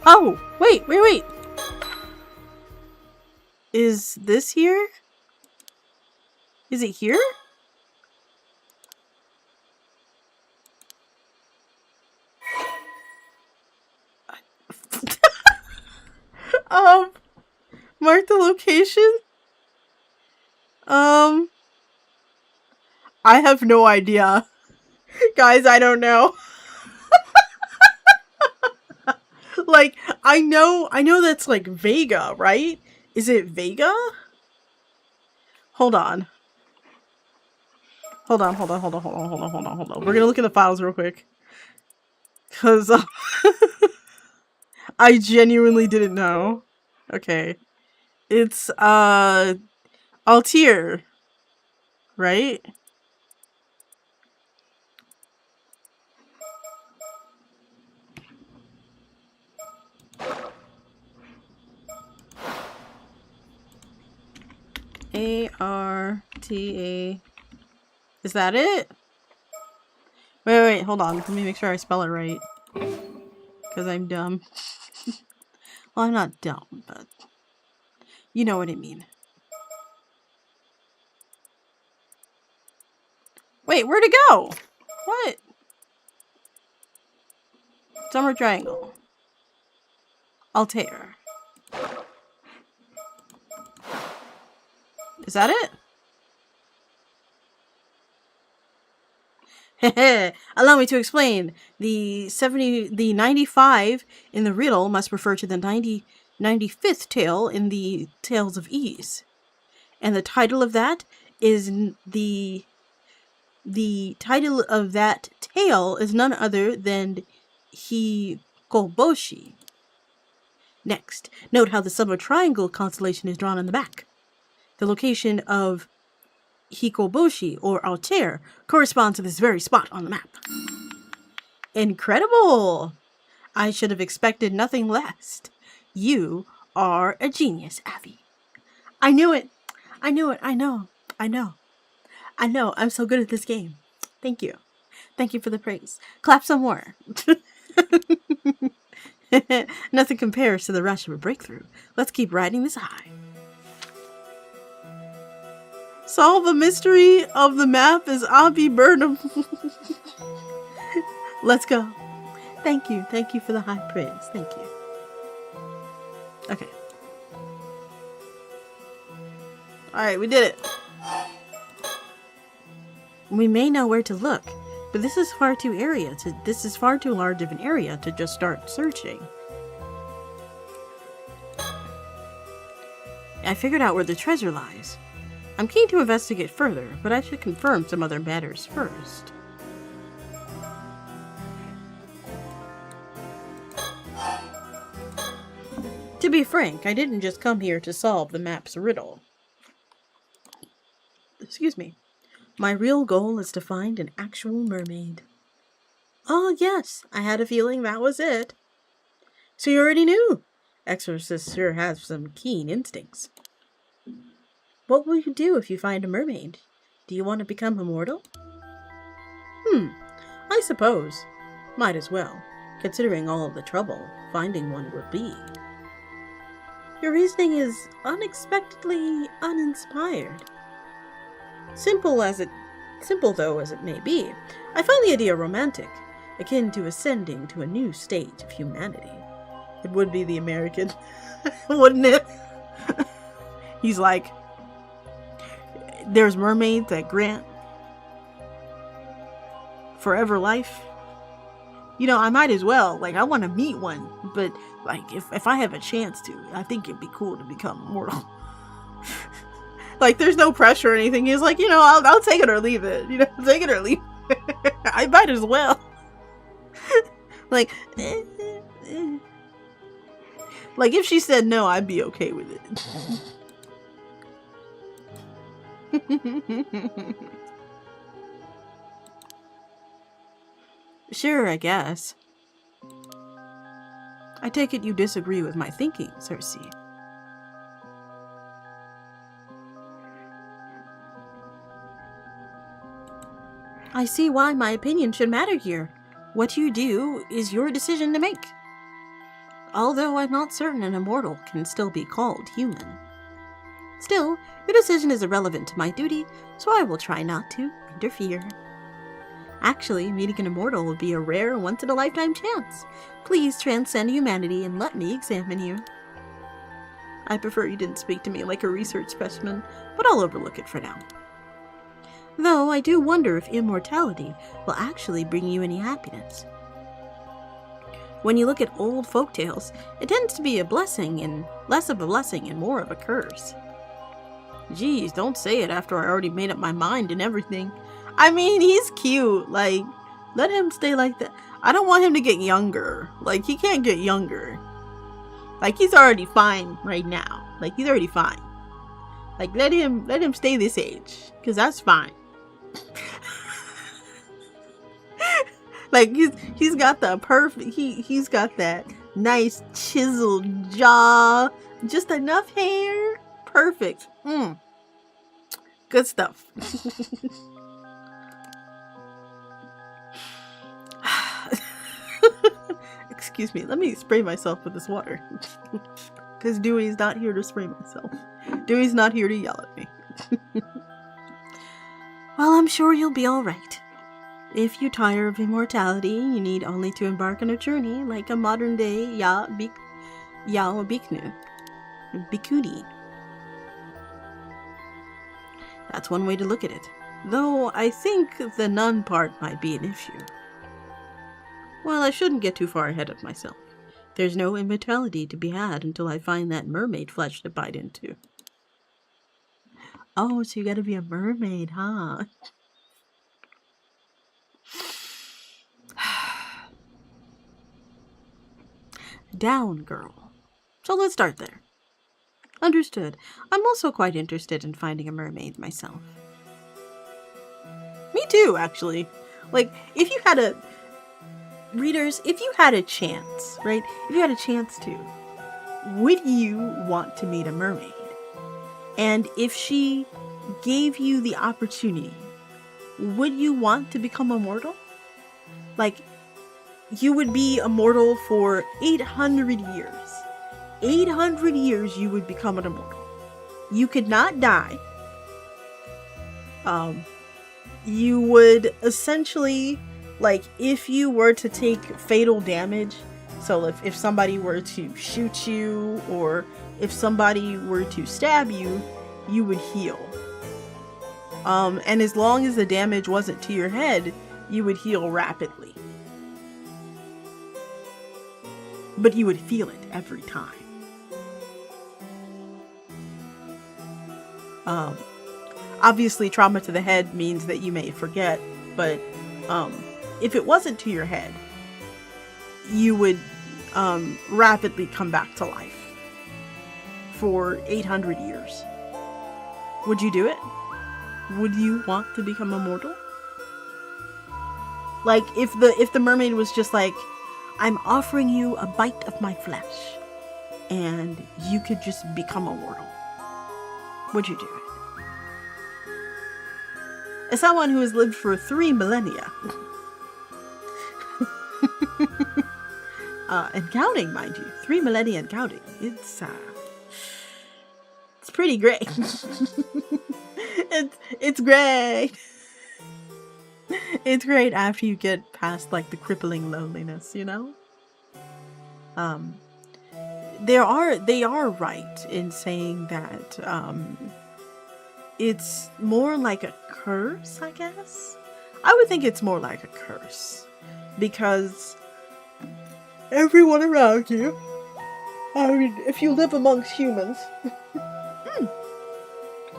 Oh, wait. Is this here? Is it here? Mark the location? I have no idea. Guys, I don't know. Like, I know that's like Vega, right? Is it Vega? Hold on. We're gonna look at the files real quick. Cause I genuinely didn't know. Okay. It's Altier, right? A-R-T-A. Is that it? Wait, hold on. Let me make sure I spell it right. Because I'm dumb. Well, I'm not dumb, but you know what I mean. Wait, where'd it go? What? Summer Triangle. Altair. Is that it? Allow me to explain. The 95 in the riddle must refer to the 95th tale in the Tales of Ease. And the title of that is the title of that tale is none other than Hikoboshi. Next, note how the Summer Triangle constellation is drawn on the back. The location of Hikoboshi, or Altair, corresponds to this very spot on the map. Incredible! I should have expected nothing less. You are a genius, AVI. I knew it. I know. I'm so good at this game. Thank you. Thank you for the praise. Clap some more. Nothing compares to the rush of a breakthrough. Let's keep riding this high. Solve the mystery of the map is Avi Burnham. Let's go. Thank you for the high praise. Thank you. Okay. Alright, we did it. We may know where to look, but this is far too large of an area to just start searching. I figured out where the treasure lies. I'm keen to investigate further, but I should confirm some other matters first. To be frank, I didn't just come here to solve the map's riddle. Excuse me. My real goal is to find an actual mermaid. Oh yes, I had a feeling that was it. So you already knew. Exorcist sure has some keen instincts. What will you do if you find a mermaid? Do you want to become immortal? I suppose. Might as well, considering all of the trouble finding one would be. Your reasoning is unexpectedly uninspired. Simple though as it may be, I find the idea romantic, akin to ascending to a new state of humanity. It would be the American, wouldn't it? He's like, there's mermaids that grant forever life. You know, I might as well. Like, I want to meet one, but like, if I have a chance to, I think it'd be cool to become immortal. Like, there's no pressure or anything. He's like, you know, I'll take it or leave it. You know, take it or leave it. I might as well. Like, like if she said no, I'd be okay with it. Sure, I guess. I take it you disagree with my thinking, Cersei. I see why my opinion should matter here. What you do is your decision to make. Although I'm not certain an immortal can still be called human. Still, your decision is irrelevant to my duty, so I will try not to interfere. Actually, meeting an immortal would be a rare, once-in-a-lifetime chance. Please transcend humanity and let me examine you. I prefer you didn't speak to me like a research specimen, but I'll overlook it for now. Though I do wonder if immortality will actually bring you any happiness. When you look at old folktales, it tends to be a blessing and less of a blessing and more of a curse. Geez, don't say it after I already made up my mind and everything. I mean, he's cute. Like, let him stay like that. I don't want him to get younger. Like, he can't get younger. Like, he's already fine right now. Like, he's already fine. Like, let him stay this age, because that's fine. Like, he's got the perfect, he's got that nice chiseled jaw, just enough hair. Perfect. Good stuff. Excuse me, let me spray myself with this water. Because Dewey's not here to spray myself. Dewey's not here to yell at me. Well, I'm sure you'll be alright. If you tire of immortality, you need only to embark on a journey like a modern-day Bikuni. That's one way to look at it. Though I think the nun part might be an issue. Well, I shouldn't get too far ahead of myself. There's no immortality to be had until I find that mermaid flesh to bite into. Oh, so you gotta be a mermaid, huh? Down, girl. So let's start there. Understood. I'm also quite interested in finding a mermaid myself. Me too, actually. Like, if you had a... Readers, if you had a chance, right? If you had a chance to, would you want to meet a mermaid? And if she gave you the opportunity, would you want to become immortal? Like, you would be immortal for 800 years. 800 years you would become an immortal. You could not die. You would essentially, like, if you were to take fatal damage, so if somebody were to shoot you, or if somebody were to stab you, you would heal. And as long as the damage wasn't to your head, you would heal rapidly. But you would feel it every time. Obviously, trauma to the head means that you may forget, but if it wasn't to your head, you would rapidly come back to life for 800 years. Would you do it? Would you want to become immortal? Like, if the mermaid was just like, I'm offering you a bite of my flesh, and you could just become immortal, would you do it? As someone who has lived for 3 millennia, and counting, mind you, 3 millennia and counting, it's pretty great. It's great. It's great after you get past like the crippling loneliness, you know? They are right in saying that it's more like a curse, I guess. I would think it's more like a curse because everyone around you, I mean, if you live amongst humans,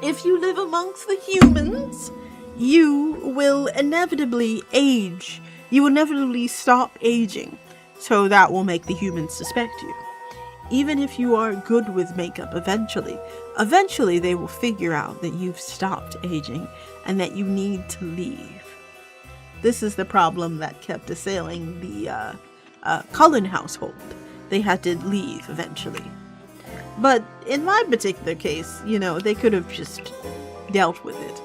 if you live amongst the humans, you will inevitably age. You will inevitably stop aging. So that will make the humans suspect you. Even if you are good with makeup eventually they will figure out that you've stopped aging and that you need to leave. This is the problem that kept assailing the Cullen household. They had to leave eventually. But in my particular case, you know, they could have just dealt with it.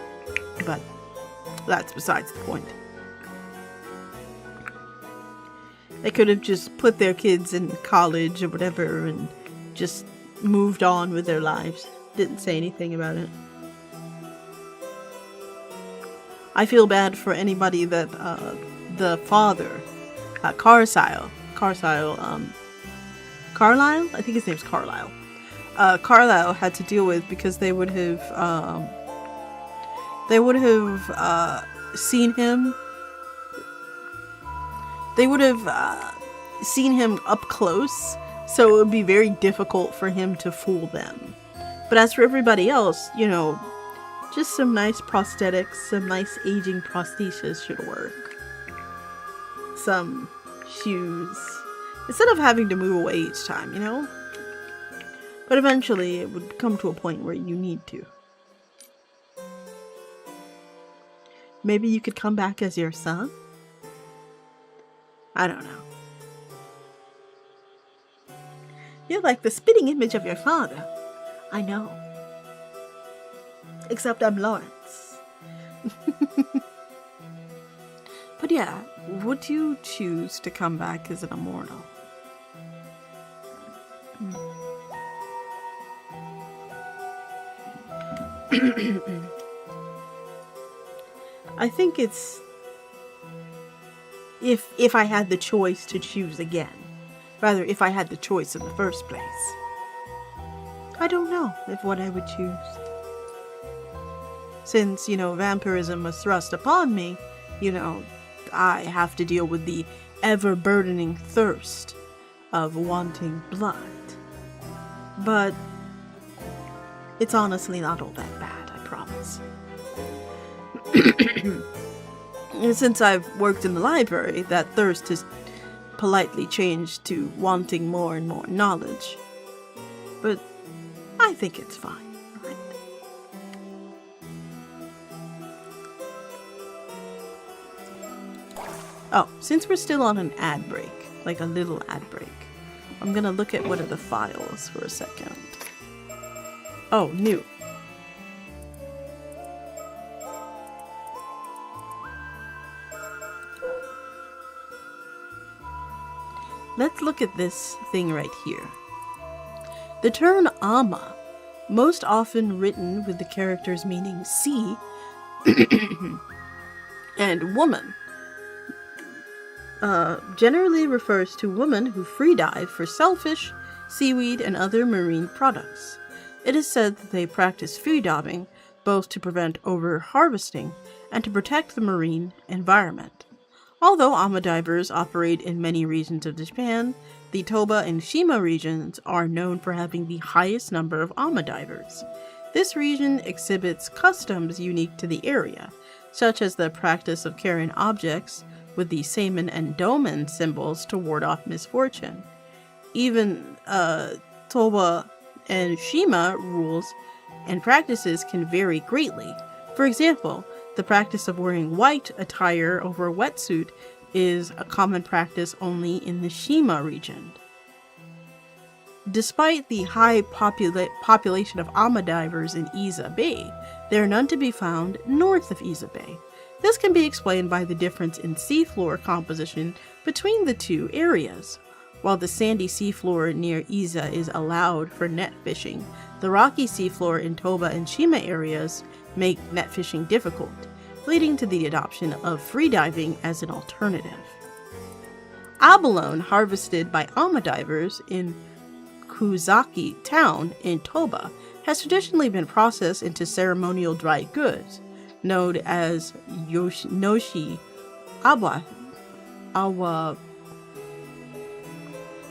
But that's besides the point. They could have just put their kids in college or whatever and just moved on with their lives. Didn't say anything about it. I feel bad for anybody that the father, Carlisle, I think his name's Carlisle. Carlisle had to deal with because they would have seen him. They would have seen him up close, so it would be very difficult for him to fool them. But as for everybody else, you know, just some nice prosthetics, some nice aging prosthesis should work. Some shoes. Instead of having to move away each time, you know? But eventually it would come to a point where you need to. Maybe you could come back as your son? I don't know. You're like the spitting image of your father. I know. Except I'm Lawrence. But yeah, would you choose to come back as an immortal? I think it's if I had the choice to choose again. Rather, if I had the choice in the first place. I don't know if what I would choose. Since, you know, vampirism was thrust upon me, you know, I have to deal with the ever-burdening thirst of wanting blood. But it's honestly not all that bad, I promise. Since I've worked in the library, that thirst has politely changed to wanting more and more knowledge. But I think it's fine, right? Oh, since we're still on an ad break, like a little ad break, I'm gonna look at one of the files for a second. Oh, new. Let's look at this thing right here. The term ama, most often written with the characters meaning sea and woman, generally refers to women who free dive for shellfish, seaweed, and other marine products. It is said that they practice free diving both to prevent over-harvesting and to protect the marine environment. Although AMA divers operate in many regions of Japan, the Toba and Shima regions are known for having the highest number of AMA divers. This region exhibits customs unique to the area, such as the practice of carrying objects with the Seimin and Domen symbols to ward off misfortune. Even Toba and Shima rules and practices can vary greatly. For example, the practice of wearing white attire over a wetsuit is a common practice only in the Shima region. Despite the high population of AMA divers in Iza Bay, there are none to be found north of Iza Bay. This can be explained by the difference in seafloor composition between the two areas. While the sandy seafloor near Iza is allowed for net fishing, the rocky seafloor in Toba and Shima areas make net fishing difficult, leading to the adoption of freediving as an alternative. Abalone harvested by AMA divers in Kuzaki town in Toba has traditionally been processed into ceremonial dried goods, known as noshi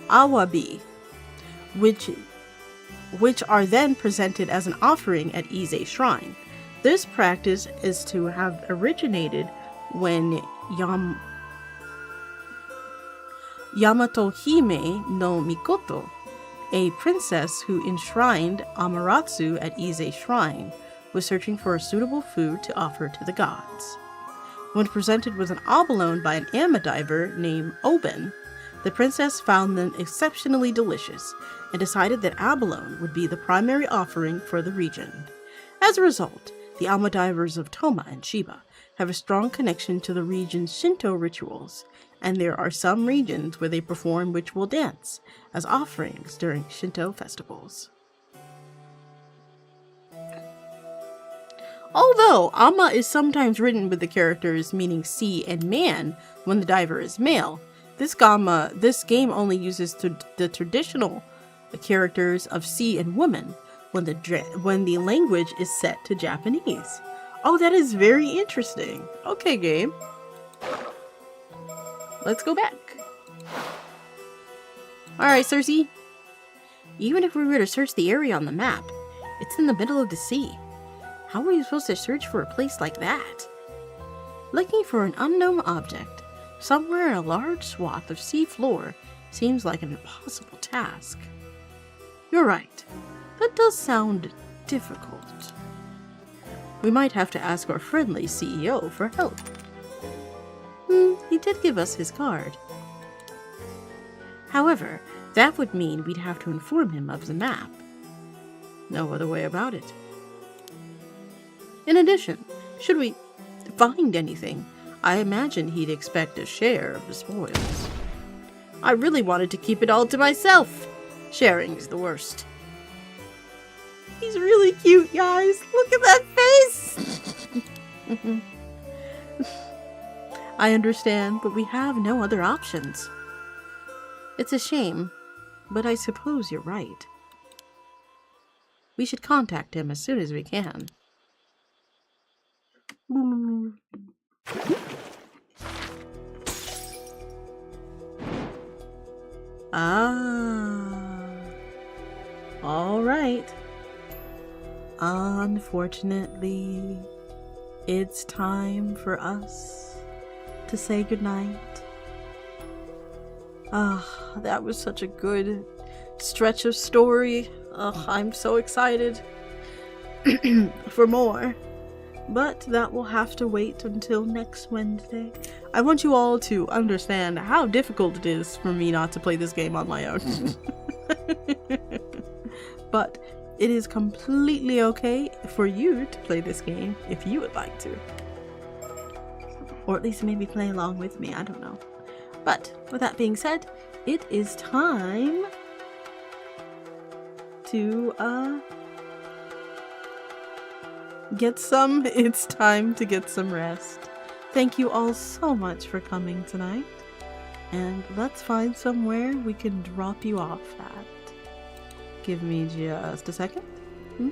awabi, which are then presented as an offering at Ise Shrine. This practice is to have originated when Yamatohime no Mikoto, a princess who enshrined Amaterasu at Ise Shrine, was searching for a suitable food to offer to the gods. When presented with an abalone by an AMA diver named Oben, the princess found them exceptionally delicious and decided that abalone would be the primary offering for the region. As a result, the AMA divers of Toma and Shiba have a strong connection to the region's Shinto rituals, and there are some regions where they perform ritual dance as offerings during Shinto festivals. Although AMA is sometimes written with the characters meaning sea and man when the diver is male, this game only uses the traditional characters of sea and woman when the language is set to Japanese. Oh, that is very interesting. Okay, game. Let's go back. Alright, Cersei. Even if we were to search the area on the map, it's in the middle of the sea. How are you supposed to search for a place like that? Looking for an unknown object somewhere in a large swath of sea floor seems like an impossible task. You're right. That does sound difficult. We might have to ask our friendly CEO for help. He did give us his card. However, that would mean we'd have to inform him of the map. No other way about it. In addition, should we find anything, I imagine he'd expect a share of the spoils. I really wanted to keep it all to myself. Sharing's the worst. He's really cute, guys. Look at that face! I understand, but we have no other options. It's a shame, but I suppose you're right. We should contact him as soon as we can. All right. Unfortunately, it's time for us to say goodnight. That was such a good stretch of story. I'm so excited for more. But that will have to wait until next Wednesday. I want you all to understand how difficult it is for me not to play this game on my own. But it is completely okay for you to play this game if you would like to. Or at least maybe play along with me, I don't know. But with that being said, it is time to it's time to get some rest. Thank you all so much for coming tonight. And let's find somewhere we can drop you off at. Give me just a second. Hmm?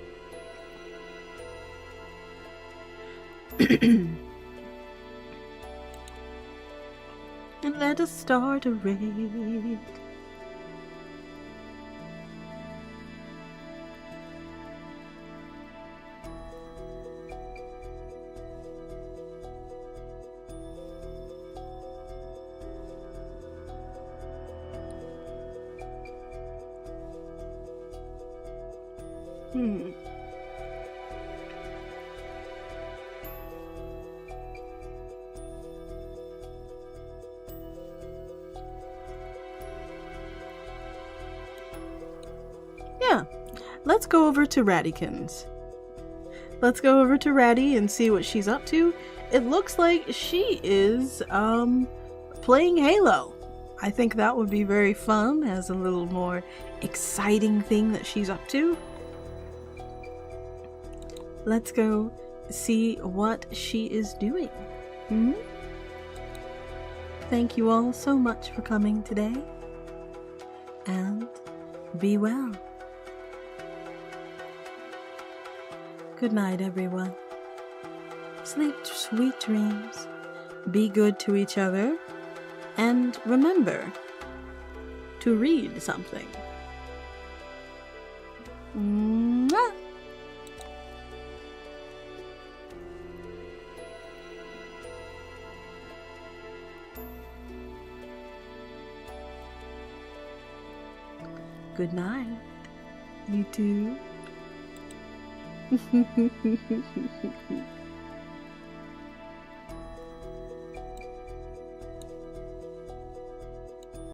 And let us start a raid. Hmm. Yeah, let's go over to Raddykins. Let's go over to Ratty and see what she's up to. It looks like she is playing Halo. I think that would be very fun as a little more exciting thing that she's up to. Let's go see what she is doing. Hmm? Thank you all so much for coming today. And be well. Good night, everyone. Sleep sweet dreams. Be good to each other. And remember to read something. Mwah! Good night, you two.